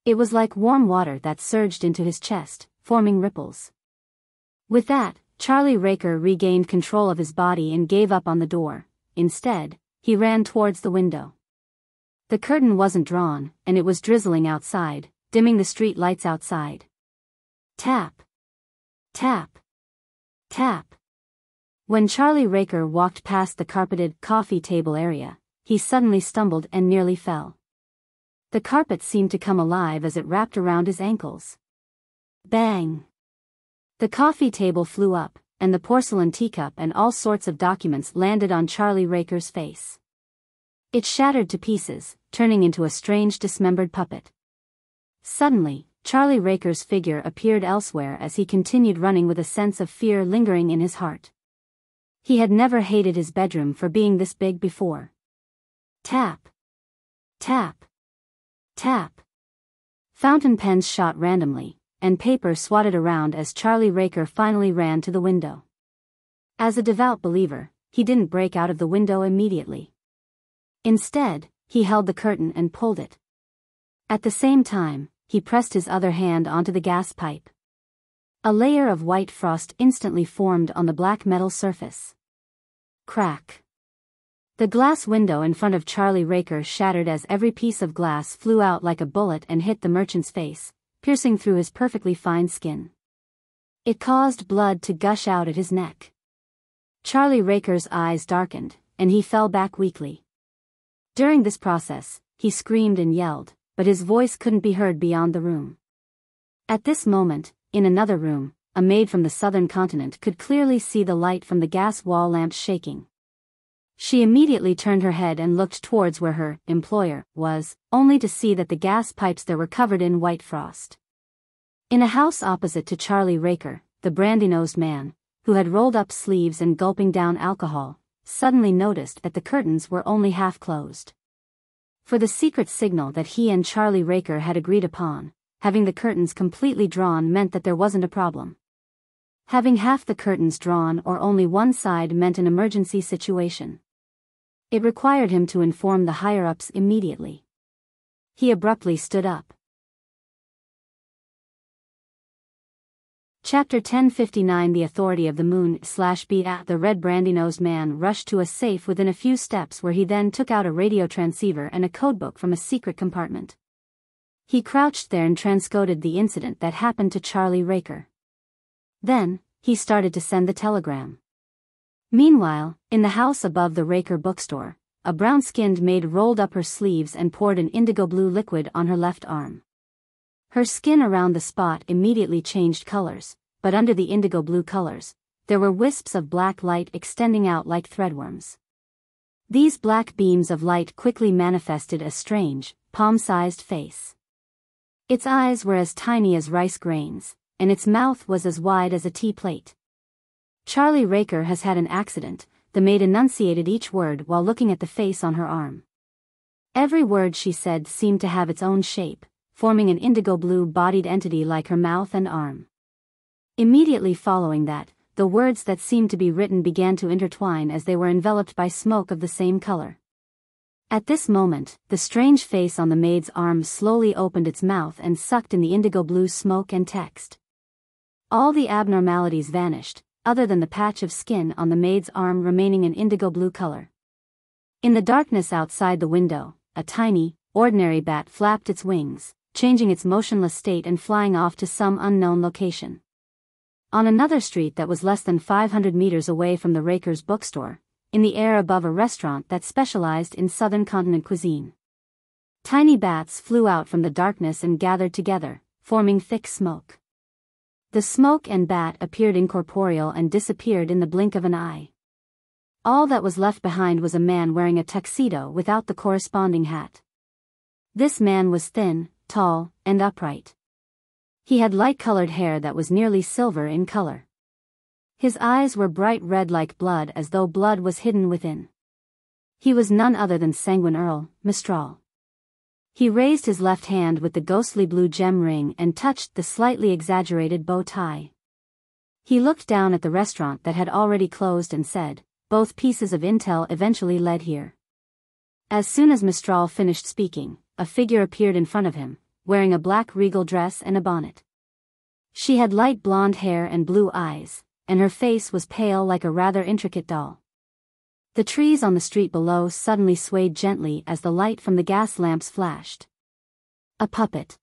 It was like warm water that surged into his chest, forming ripples. With that, Charlie Raker regained control of his body and gave up on the door. Instead, he ran towards the window. The curtain wasn't drawn, and it was drizzling outside, dimming the street lights outside. Tap. Tap. Tap. When Charlie Raker walked past the carpeted coffee table area, he suddenly stumbled and nearly fell. The carpet seemed to come alive as it wrapped around his ankles. Bang! The coffee table flew up, and the porcelain teacup and all sorts of documents landed on Charlie Raker's face. It shattered to pieces, turning into a strange dismembered puppet. Suddenly, Charlie Raker's figure appeared elsewhere as he continued running with a sense of fear lingering in his heart. He had never hated his bedroom for being this big before. Tap. Tap. Tap. Fountain pens shot randomly, and paper swatted around as Charlie Raker finally ran to the window. As a devout believer, he didn't break out of the window immediately. Instead, he held the curtain and pulled it. At the same time, he pressed his other hand onto the gas pipe. A layer of white frost instantly formed on the black metal surface. Crack. The glass window in front of Charlie Raker shattered as every piece of glass flew out like a bullet and hit the merchant's face, piercing through his perfectly fine skin. It caused blood to gush out at his neck. Charlie Raker's eyes darkened, and he fell back weakly. During this process, he screamed and yelled, but his voice couldn't be heard beyond the room. At this moment, in another room, a maid from the southern continent could clearly see the light from the gas wall lamps shaking. She immediately turned her head and looked towards where her employer was, only to see that the gas pipes there were covered in white frost. In a house opposite to Charlie Raker, the brandy-nosed man, who had rolled up sleeves and gulping down alcohol, suddenly noticed that the curtains were only half closed. For the secret signal that he and Charlie Raker had agreed upon, having the curtains completely drawn meant that there wasn't a problem. Having half the curtains drawn or only one side meant an emergency situation. It required him to inform the higher-ups immediately. He abruptly stood up. Chapter 1059 The Authority of the Moon /Biyao. The red brandy-nosed man rushed to a safe within a few steps where he then took out a radio transceiver and a codebook from a secret compartment. He crouched there and transcoded the incident that happened to Charlie Raker. Then, he started to send the telegram. Meanwhile, in the house above the Raker bookstore, a brown-skinned maid rolled up her sleeves and poured an indigo blue liquid on her left arm. Her skin around the spot immediately changed colors, but under the indigo blue colors, there were wisps of black light extending out like threadworms. These black beams of light quickly manifested a strange, palm-sized face. Its eyes were as tiny as rice grains, and its mouth was as wide as a tea plate. Charlie Raker has had an accident, the maid enunciated each word while looking at the face on her arm. Every word she said seemed to have its own shape, forming an indigo blue-bodied entity like her mouth and arm. Immediately following that, the words that seemed to be written began to intertwine as they were enveloped by smoke of the same color. At this moment, the strange face on the maid's arm slowly opened its mouth and sucked in the indigo blue smoke and text. All the abnormalities vanished, other than the patch of skin on the maid's arm remaining an indigo blue color. In the darkness outside the window, a tiny, ordinary bat flapped its wings, changing its motionless state and flying off to some unknown location. On another street that was less than 500 meters away from the Raker's bookstore, in the air above a restaurant that specialized in southern continent cuisine, tiny bats flew out from the darkness and gathered together, forming thick smoke. The smoke and bat appeared incorporeal and disappeared in the blink of an eye. All that was left behind was a man wearing a tuxedo without the corresponding hat. This man was thin, tall, and upright. He had light-colored hair that was nearly silver in color. His eyes were bright red like blood, as though blood was hidden within. He was none other than Sanguine Earl Mistral. He raised his left hand with the ghostly blue gem ring and touched the slightly exaggerated bow tie. He looked down at the restaurant that had already closed and said, "Both pieces of intel eventually led here." As soon as Mistral finished speaking, a figure appeared in front of him, wearing a black regal dress and a bonnet. She had light blonde hair and blue eyes, and her face was pale like a rather intricate doll. The trees on the street below suddenly swayed gently as the light from the gas lamps flashed. A puppet.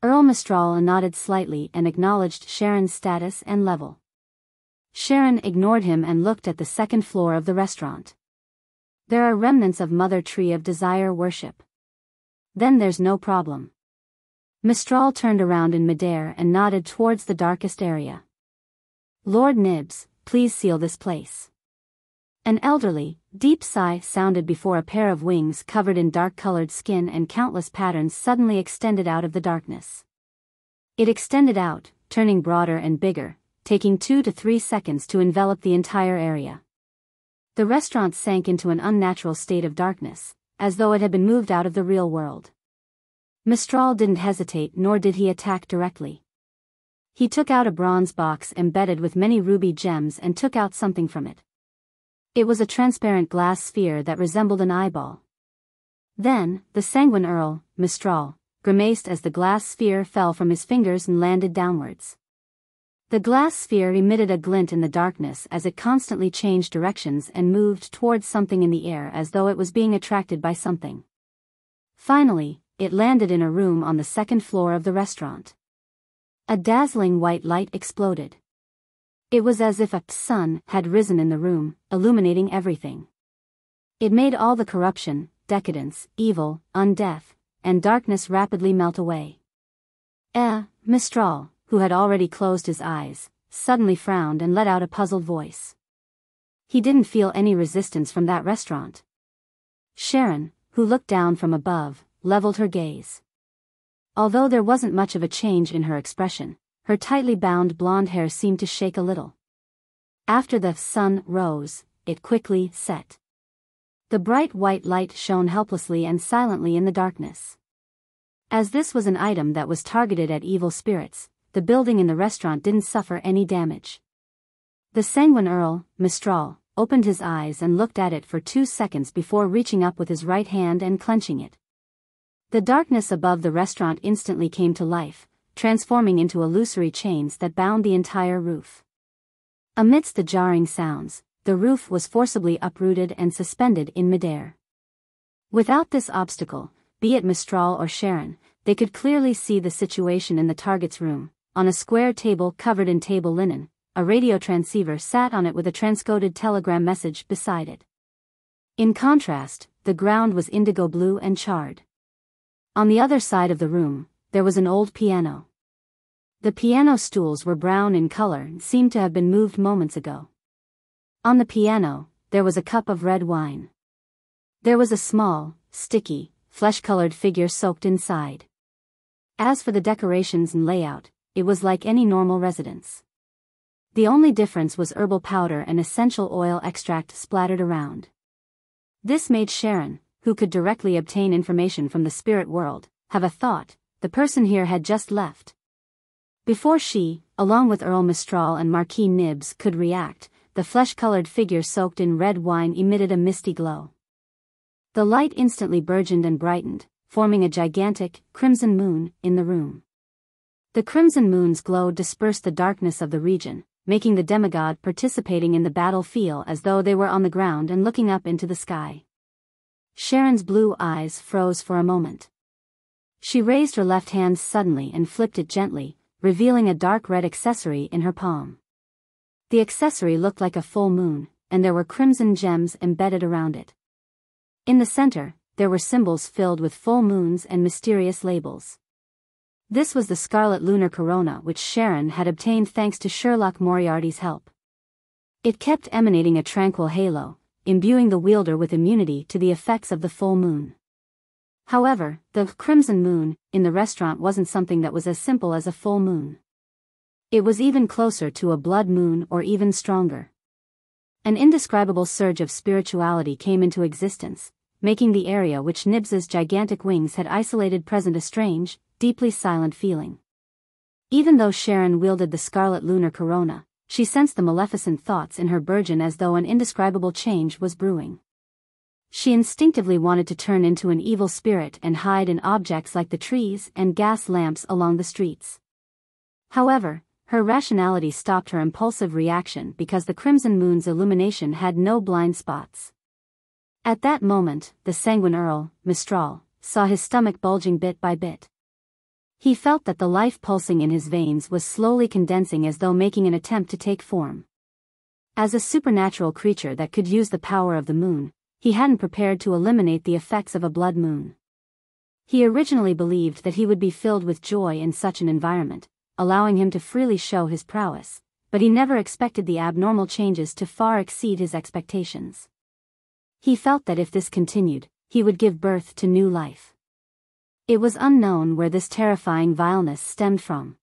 Earl Mistral nodded slightly and acknowledged Sharon's status and level. Sharon ignored him and looked at the second floor of the restaurant. There are remnants of Mother Tree of Desire worship. Then there's no problem. Mistral turned around in midair and nodded towards the darkest area. "Lord Nibs, please seal this place." An elderly, deep sigh sounded before a pair of wings covered in dark-colored skin and countless patterns suddenly extended out of the darkness. It extended out, turning broader and bigger, taking 2 to 3 seconds to envelop the entire area. The restaurant sank into an unnatural state of darkness, as though it had been moved out of the real world. Mistral didn't hesitate, nor did he attack directly. He took out a bronze box embedded with many ruby gems and took out something from it. It was a transparent glass sphere that resembled an eyeball. Then, the sanguine Earl, Mistral, grimaced as the glass sphere fell from his fingers and landed downwards. The glass sphere emitted a glint in the darkness as it constantly changed directions and moved towards something in the air as though it was being attracted by something. Finally, it landed in a room on the second floor of the restaurant. A dazzling white light exploded. It was as if a sun had risen in the room, illuminating everything. It made all the corruption, decadence, evil, undeath, and darkness rapidly melt away. Mistral, who had already closed his eyes, suddenly frowned and let out a puzzled voice. He didn't feel any resistance from that restaurant. Sharon, who looked down from above, leveled her gaze. Although there wasn't much of a change in her expression, her tightly bound blonde hair seemed to shake a little. After the sun rose, it quickly set. The bright white light shone helplessly and silently in the darkness. As this was an item that was targeted at evil spirits, the building in the restaurant didn't suffer any damage. The sanguine Earl, Mistral, opened his eyes and looked at it for 2 seconds before reaching up with his right hand and clenching it. The darkness above the restaurant instantly came to life, transforming into illusory chains that bound the entire roof. Amidst the jarring sounds, the roof was forcibly uprooted and suspended in midair. Without this obstacle, be it Mistral or Sharon, they could clearly see the situation in the target's room. On a square table covered in table linen, a radio transceiver sat on it with a transcoded telegram message beside it. In contrast, the ground was indigo blue and charred. On the other side of the room, there was an old piano. The piano stools were brown in color and seemed to have been moved moments ago. On the piano, there was a cup of red wine. There was a small, sticky, flesh-colored figure soaked inside. As for the decorations and layout, it was like any normal residence. The only difference was herbal powder and essential oil extract splattered around. This made Sharon, who could directly obtain information from the spirit world, have a thought: the person here had just left. Before she, along with Earl Mistral and Marquis Nibs, could react, the flesh-colored figure soaked in red wine emitted a misty glow. The light instantly burgeoned and brightened, forming a gigantic, crimson moon in the room. The crimson moon's glow dispersed the darkness of the region, making the demigod participating in the battle feel as though they were on the ground and looking up into the sky. Sharon's blue eyes froze for a moment. She raised her left hand suddenly and flipped it gently, revealing a dark red accessory in her palm. The accessory looked like a full moon, and there were crimson gems embedded around it. In the center, there were symbols filled with full moons and mysterious labels. This was the scarlet lunar corona which Sharon had obtained thanks to Sherlock Moriarty's help. It kept emanating a tranquil halo, imbuing the wielder with immunity to the effects of the full moon. However, the crimson moon in the restaurant wasn't something that was as simple as a full moon. It was even closer to a blood moon, or even stronger. An indescribable surge of spirituality came into existence, making the area which Nibs's gigantic wings had isolated present a strange, deeply silent feeling. Even though Sharon wielded the scarlet lunar corona, she sensed the maleficent thoughts in her burgeon as though an indescribable change was brewing. She instinctively wanted to turn into an evil spirit and hide in objects like the trees and gas lamps along the streets. However, her rationality stopped her impulsive reaction because the crimson moon's illumination had no blind spots. At that moment, the sanguine Earl, Mistral, saw his stomach bulging bit by bit. He felt that the life pulsing in his veins was slowly condensing as though making an attempt to take form. As a supernatural creature that could use the power of the moon, he hadn't prepared to eliminate the effects of a blood moon. He originally believed that he would be filled with joy in such an environment, allowing him to freely show his prowess, but he never expected the abnormal changes to far exceed his expectations. He felt that if this continued, he would give birth to new life. It was unknown where this terrifying vileness stemmed from.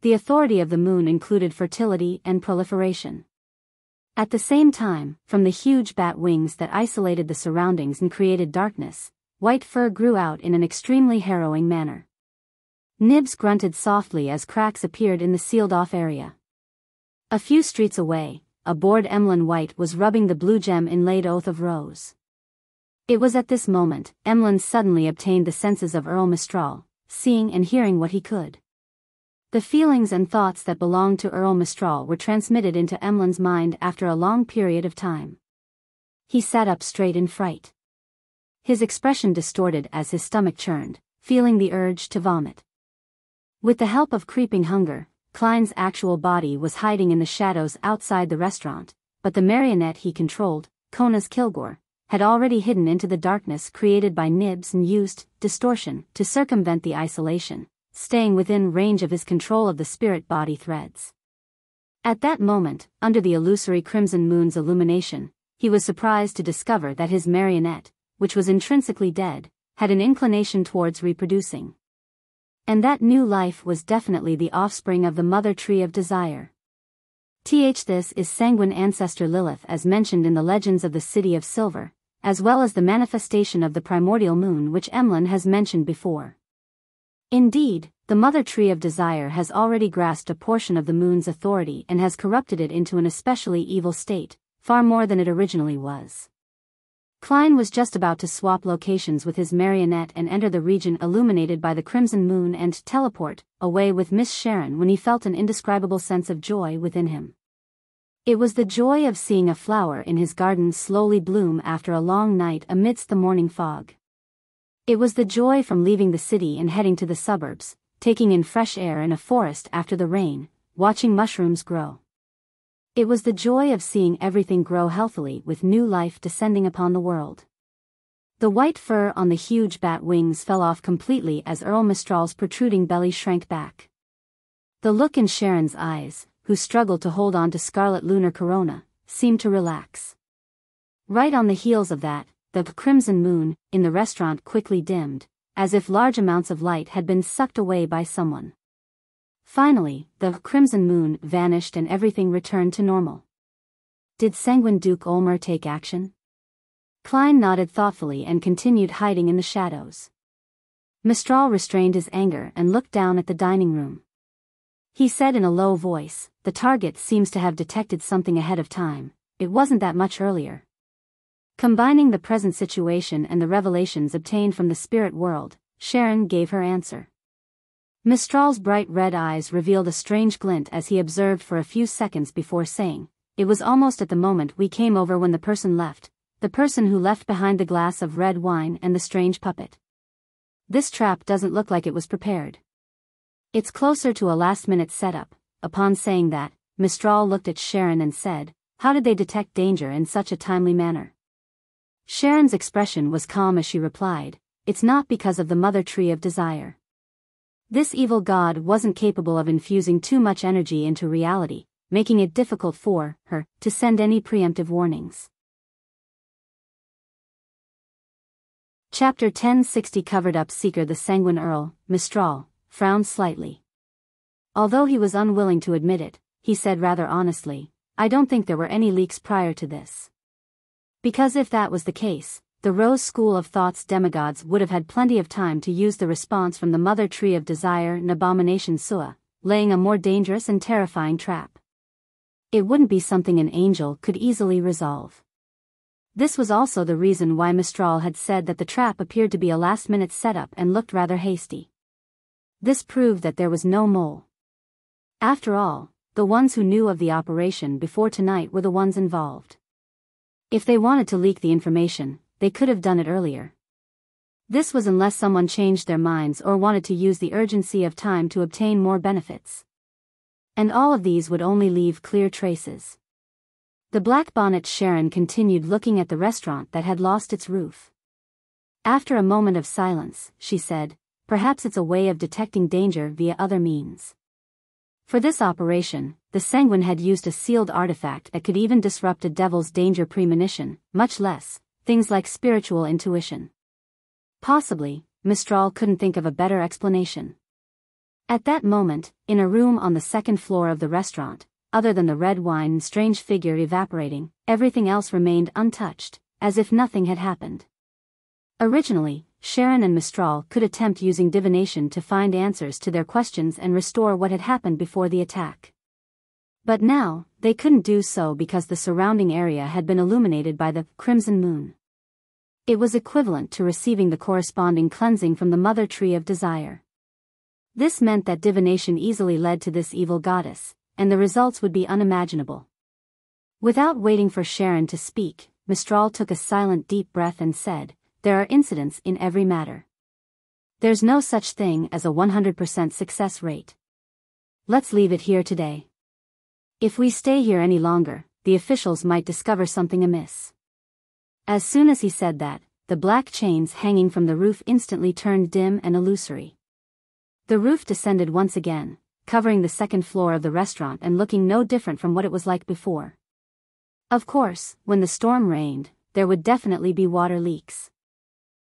The authority of the moon included fertility and proliferation. At the same time, from the huge bat wings that isolated the surroundings and created darkness, white fur grew out in an extremely harrowing manner. Nibs grunted softly as cracks appeared in the sealed-off area. A few streets away, a bored Emlyn White was rubbing the blue gem-inlaid oath of rose. It was at this moment, Emlyn suddenly obtained the senses of Earl Mistral, seeing and hearing what he could. The feelings and thoughts that belonged to Earl Mistral were transmitted into Emlyn's mind after a long period of time. He sat up straight in fright. His expression distorted as his stomach churned, feeling the urge to vomit. With the help of creeping hunger, Klein's actual body was hiding in the shadows outside the restaurant, but the marionette he controlled, Kona's Kilgore, had already hidden into the darkness created by Nibs and used distortion to circumvent the isolation, staying within range of his control of the spirit-body threads. At that moment, under the illusory crimson moon's illumination, he was surprised to discover that his marionette, which was intrinsically dead, had an inclination towards reproducing. And that new life was definitely the offspring of the mother tree of desire. This is sanguine ancestor Lilith as mentioned in the legends of the City of Silver, as well as the manifestation of the primordial moon which Emlyn has mentioned before. Indeed, the mother tree of desire has already grasped a portion of the moon's authority and has corrupted it into an especially evil state, far more than it originally was. Klein was just about to swap locations with his marionette and enter the region illuminated by the crimson moon and teleport away with Miss Sharon when he felt an indescribable sense of joy within him. It was the joy of seeing a flower in his garden slowly bloom after a long night amidst the morning fog. It was the joy from leaving the city and heading to the suburbs, taking in fresh air in a forest after the rain, watching mushrooms grow. It was the joy of seeing everything grow healthily with new life descending upon the world. The white fur on the huge bat wings fell off completely as Earl Mistral's protruding belly shrank back. The look in Sharon's eyes, who struggled to hold on to scarlet lunar corona, seemed to relax. Right on the heels of that, the crimson moon in the restaurant quickly dimmed, as if large amounts of light had been sucked away by someone. Finally, the crimson moon vanished and everything returned to normal. Did Sanguine Duke Ulmer take action? Klein nodded thoughtfully and continued hiding in the shadows. Mistral restrained his anger and looked down at the dining room. He said in a low voice, "The target seems to have detected something ahead of time. It wasn't that much earlier." Combining the present situation and the revelations obtained from the spirit world, Sharon gave her answer. Mistral's bright red eyes revealed a strange glint as he observed for a few seconds before saying, "It was almost at the moment we came over when the person left, the person who left behind the glass of red wine and the strange puppet. This trap doesn't look like it was prepared. It's closer to a last-minute setup." Upon saying that, Mistral looked at Sharon and said, "How did they detect danger in such a timely manner?" Sharon's expression was calm as she replied, "It's not because of the mother tree of desire. This evil god wasn't capable of infusing too much energy into reality, making it difficult for her to send any preemptive warnings." Chapter 1060 Covered-up Seeker. The sanguine Earl, Mistral, frowned slightly. Although he was unwilling to admit it, he said rather honestly, "I don't think there were any leaks prior to this. Because if that was the case, the Rose School of Thought's demigods would have had plenty of time to use the response from the Mother Tree of Desire and Abomination Sua, laying a more dangerous and terrifying trap. It wouldn't be something an angel could easily resolve. This was also the reason why Mistral had said that the trap appeared to be a last-minute setup and looked rather hasty. This proved that there was no mole. After all, the ones who knew of the operation before tonight were the ones involved. If they wanted to leak the information, they could have done it earlier. This was unless someone changed their minds or wanted to use the urgency of time to obtain more benefits. And all of these would only leave clear traces. The black-bonnet Sharon continued looking at the restaurant that had lost its roof. After a moment of silence, she said, "Perhaps it's a way of detecting danger via other means." For this operation, the Sanguine had used a sealed artifact that could even disrupt a devil's danger premonition, much less things like spiritual intuition. Possibly, Mistral couldn't think of a better explanation. At that moment, in a room on the second floor of the restaurant, other than the red wine and strange figure evaporating, everything else remained untouched, as if nothing had happened. Originally, Sharon and Mistral could attempt using divination to find answers to their questions and restore what had happened before the attack. But now, they couldn't do so because the surrounding area had been illuminated by the crimson moon. It was equivalent to receiving the corresponding cleansing from the Mother Tree of Desire. This meant that divination easily led to this evil goddess, and the results would be unimaginable. Without waiting for Sharon to speak, Mistral took a silent deep breath and said, "There are incidents in every matter. There's no such thing as a 100% success rate. Let's leave it here today. If we stay here any longer, the officials might discover something amiss." As soon as he said that, the black chains hanging from the roof instantly turned dim and illusory. The roof descended once again, covering the second floor of the restaurant and looking no different from what it was like before. Of course, when the storm rained, there would definitely be water leaks.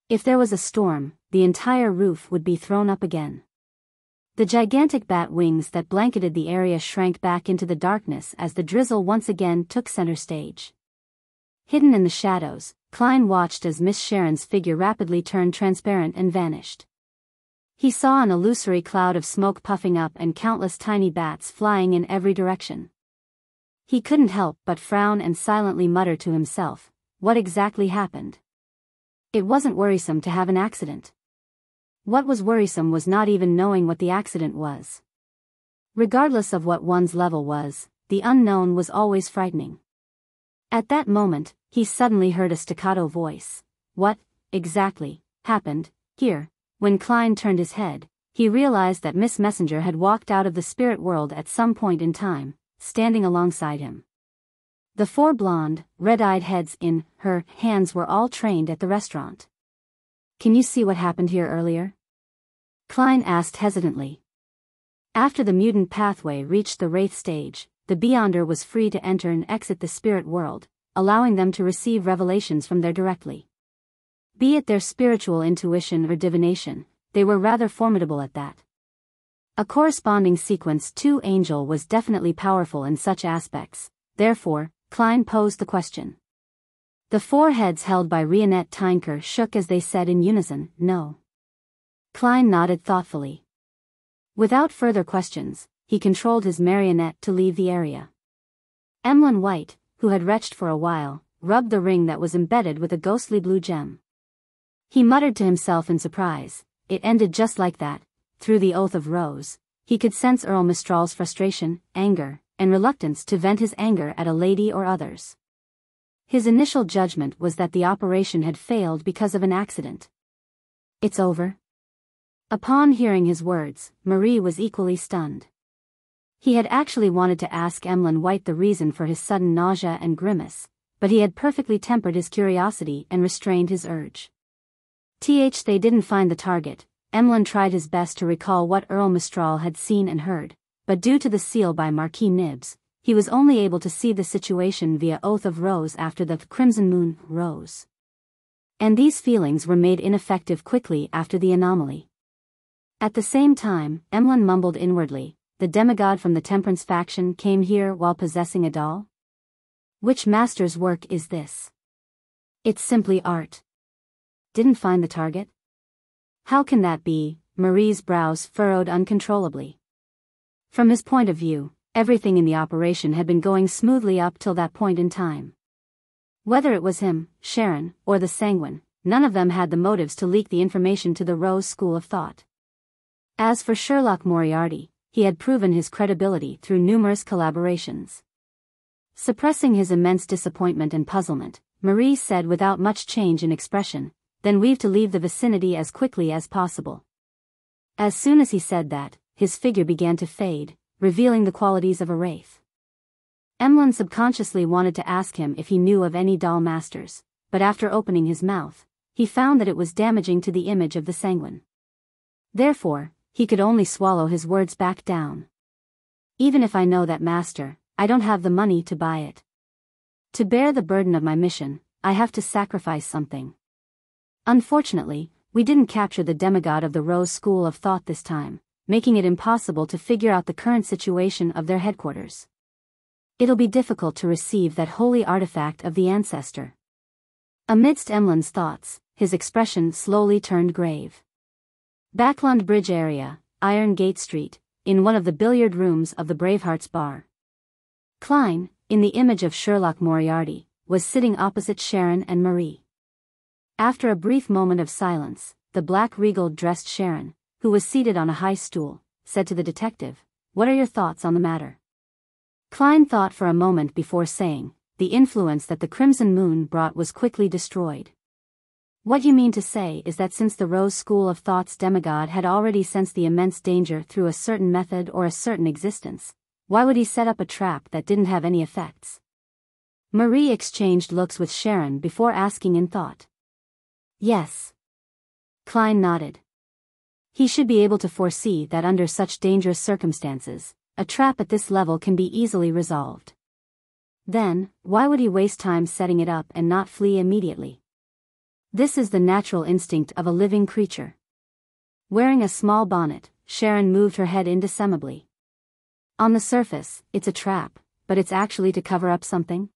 If there was a storm, the entire roof would be thrown up again. The gigantic bat wings that blanketed the area shrank back into the darkness as the drizzle once again took center stage. Hidden in the shadows, Klein watched as Miss Sharon's figure rapidly turned transparent and vanished. He saw an illusory cloud of smoke puffing up and countless tiny bats flying in every direction. He couldn't help but frown and silently mutter to himself, what exactly happened? It wasn't worrisome to have an accident. What was worrisome was not even knowing what the accident was. Regardless of what one's level was, the unknown was always frightening. At that moment, he suddenly heard a staccato voice. What, exactly, happened here? When Klein turned his head, he realized that Miss Messenger had walked out of the spirit world at some point in time, standing alongside him. The four blonde, red-eyed heads in her hands were all trained at the restaurant. "Can you see what happened here earlier?" Klein asked hesitantly. After the mutant pathway reached the wraith stage, the Beyonder was free to enter and exit the spirit world, allowing them to receive revelations from there directly. Be it their spiritual intuition or divination, they were rather formidable at that. A corresponding sequence 2 angel was definitely powerful in such aspects, therefore, Klein posed the question. The four heads held by Rionette Tynker shook as they said in unison, "No." Klein nodded thoughtfully. Without further questions, he controlled his marionette to leave the area. Emlyn White, who had retched for a while, rubbed the ring that was embedded with a ghostly blue gem. He muttered to himself in surprise, it ended just like that. Through the oath of Rose, he could sense Earl Mistral's frustration, anger, and reluctance to vent his anger at a lady or others. His initial judgment was that the operation had failed because of an accident. "It's over?" Upon hearing his words, Marie was equally stunned. He had actually wanted to ask Emlyn White the reason for his sudden nausea and grimace, but he had perfectly tempered his curiosity and restrained his urge. They didn't find the target. Emlyn tried his best to recall what Earl Mistral had seen and heard, but due to the seal by Marquis Nibs, he was only able to see the situation via Oath of Rose after the Crimson Moon rose. And these feelings were made ineffective quickly after the anomaly. At the same time, Emlyn mumbled inwardly, the demigod from the Temperance faction came here while possessing a doll? Which master's work is this? It's simply art. Didn't find the target? How can that be? Marie's brows furrowed uncontrollably. From his point of view, everything in the operation had been going smoothly up till that point in time. Whether it was him, Sharon, or the Sanguine, none of them had the motives to leak the information to the Rose School of Thought. As for Sherlock Moriarty, he had proven his credibility through numerous collaborations. Suppressing his immense disappointment and puzzlement, Marie said without much change in expression, "Then we've to leave the vicinity as quickly as possible." As soon as he said that, his figure began to fade, revealing the qualities of a wraith. Emlyn subconsciously wanted to ask him if he knew of any doll masters, but after opening his mouth, he found that it was damaging to the image of the Sanguine. Therefore, he could only swallow his words back down. "Even if I know that master, I don't have the money to buy it. To bear the burden of my mission, I have to sacrifice something. Unfortunately, we didn't capture the demigod of the Rose School of Thought this time, making it impossible to figure out the current situation of their headquarters. It'll be difficult to receive that holy artifact of the ancestor." Amidst Emlyn's thoughts, his expression slowly turned grave. Backlund Bridge area, Iron Gate Street, in one of the billiard rooms of the Bravehearts Bar. Klein, in the image of Sherlock Moriarty, was sitting opposite Sharon and Marie. After a brief moment of silence, the black regal-dressed Sharon, who was seated on a high stool, said to the detective, "What are your thoughts on the matter?" Klein thought for a moment before saying, "The influence that the Crimson Moon brought was quickly destroyed." "What you mean to say is that since the Rose School of Thought's demigod had already sensed the immense danger through a certain method or a certain existence, why would he set up a trap that didn't have any effects?" Marie exchanged looks with Sharon before asking in thought. "Yes." Klein nodded. "He should be able to foresee that under such dangerous circumstances, a trap at this level can be easily resolved. Then, why would he waste time setting it up and not flee immediately? This is the natural instinct of a living creature." Wearing a small bonnet, Sharon moved her head indecimably. "On the surface, it's a trap, but it's actually to cover up something?"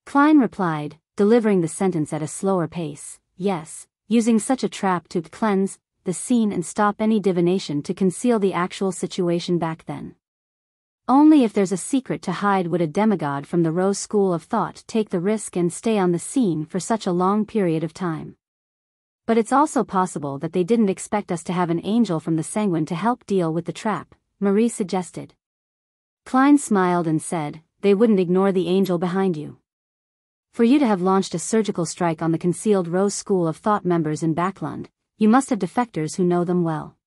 Klein replied, delivering the sentence at a slower pace, "Yes, using such a trap to cleanse the scene and stop any divination to conceal the actual situation back then. Only if there's a secret to hide would a demigod from the Rose School of Thought take the risk and stay on the scene for such a long period of time. But it's also possible that they didn't expect us to have an angel from the Sanguine to help deal with the trap," Marie suggested. Klein smiled and said, "They wouldn't ignore the angel behind you. For you to have launched a surgical strike on the concealed Rose School of Thought members in Backlund, you must have defectors who know them well."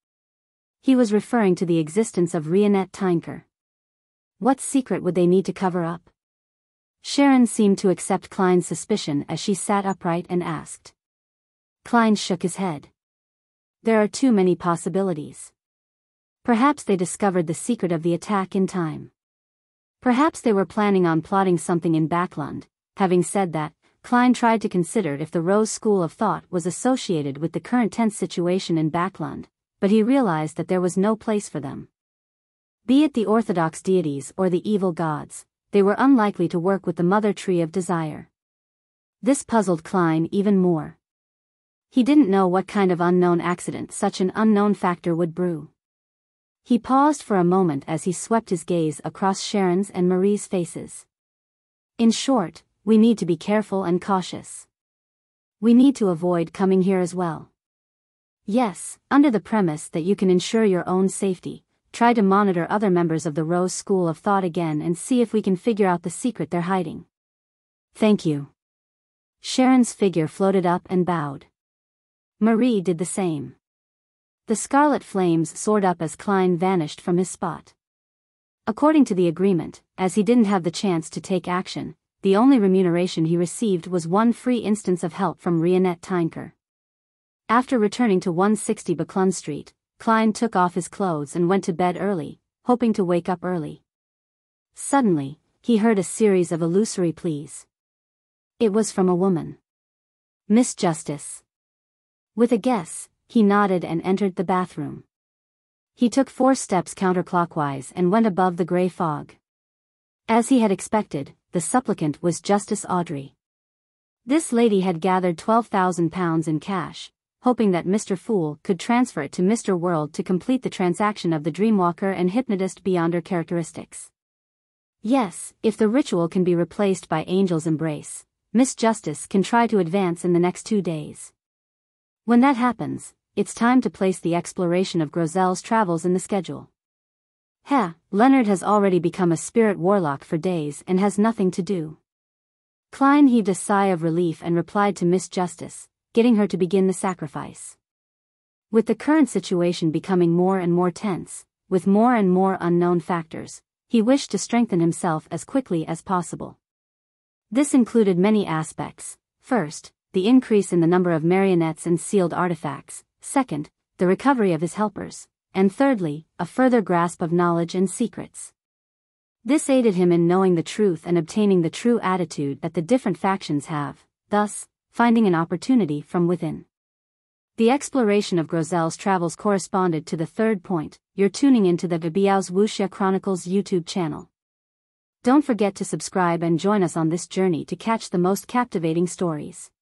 He was referring to the existence of Rionette Tynker. What secret would they need to cover up? Sharon seemed to accept Klein's suspicion as she sat upright and asked. Klein shook his head. "There are too many possibilities. Perhaps they discovered the secret of the attack in time. Perhaps they were planning on plotting something in Backlund." Having said that, Klein tried to consider if the Rose School of Thought was associated with the current tense situation in Backlund, but he realized that there was no place for them. Be it the orthodox deities or the evil gods, they were unlikely to work with the Mother Tree of Desire. This puzzled Klein even more. He didn't know what kind of unknown accident such an unknown factor would brew. He paused for a moment as he swept his gaze across Sharon's and Marie's faces. "In short, we need to be careful and cautious. We need to avoid coming here as well. Yes, under the premise that you can ensure your own safety. Try to monitor other members of the Rose School of Thought again and see if we can figure out the secret they're hiding." "Thank you." Sharon's figure floated up and bowed. Marie did the same. The scarlet flames soared up as Klein vanished from his spot. According to the agreement, as he didn't have the chance to take action, the only remuneration he received was one free instance of help from Rionette Tynker. After returning to 160 Backlund Street, Klein took off his clothes and went to bed early, hoping to wake up early. Suddenly, he heard a series of illusory pleas. It was from a woman. "Miss Justice." With a guess, he nodded and entered the bathroom. He took 4 steps counterclockwise and went above the grey fog. As he had expected, the supplicant was Justice Audrey. This lady had gathered £12,000 in cash, hoping that Mr. Fool could transfer it to Mr. World to complete the transaction of the dreamwalker and hypnotist beyond her characteristics. Yes, if the ritual can be replaced by Angel's Embrace, Miss Justice can try to advance in the next 2 days. When that happens, it's time to place the exploration of Groselle's travels in the schedule. Leonard has already become a spirit warlock for days and has nothing to do. Klein heaved a sigh of relief and replied to Miss Justice, getting her to begin the sacrifice. With the current situation becoming more and more tense, with more and more unknown factors, he wished to strengthen himself as quickly as possible. This included many aspects. First, the increase in the number of marionettes and sealed artifacts. Second, the recovery of his helpers. And thirdly, a further grasp of knowledge and secrets. This aided him in knowing the truth and obtaining the true attitude that the different factions have, thus, finding an opportunity from within. The exploration of Groselle's travels corresponded to the third point. You're tuning into the Biyao's Wuxia Chronicles YouTube channel. Don't forget to subscribe and join us on this journey to catch the most captivating stories.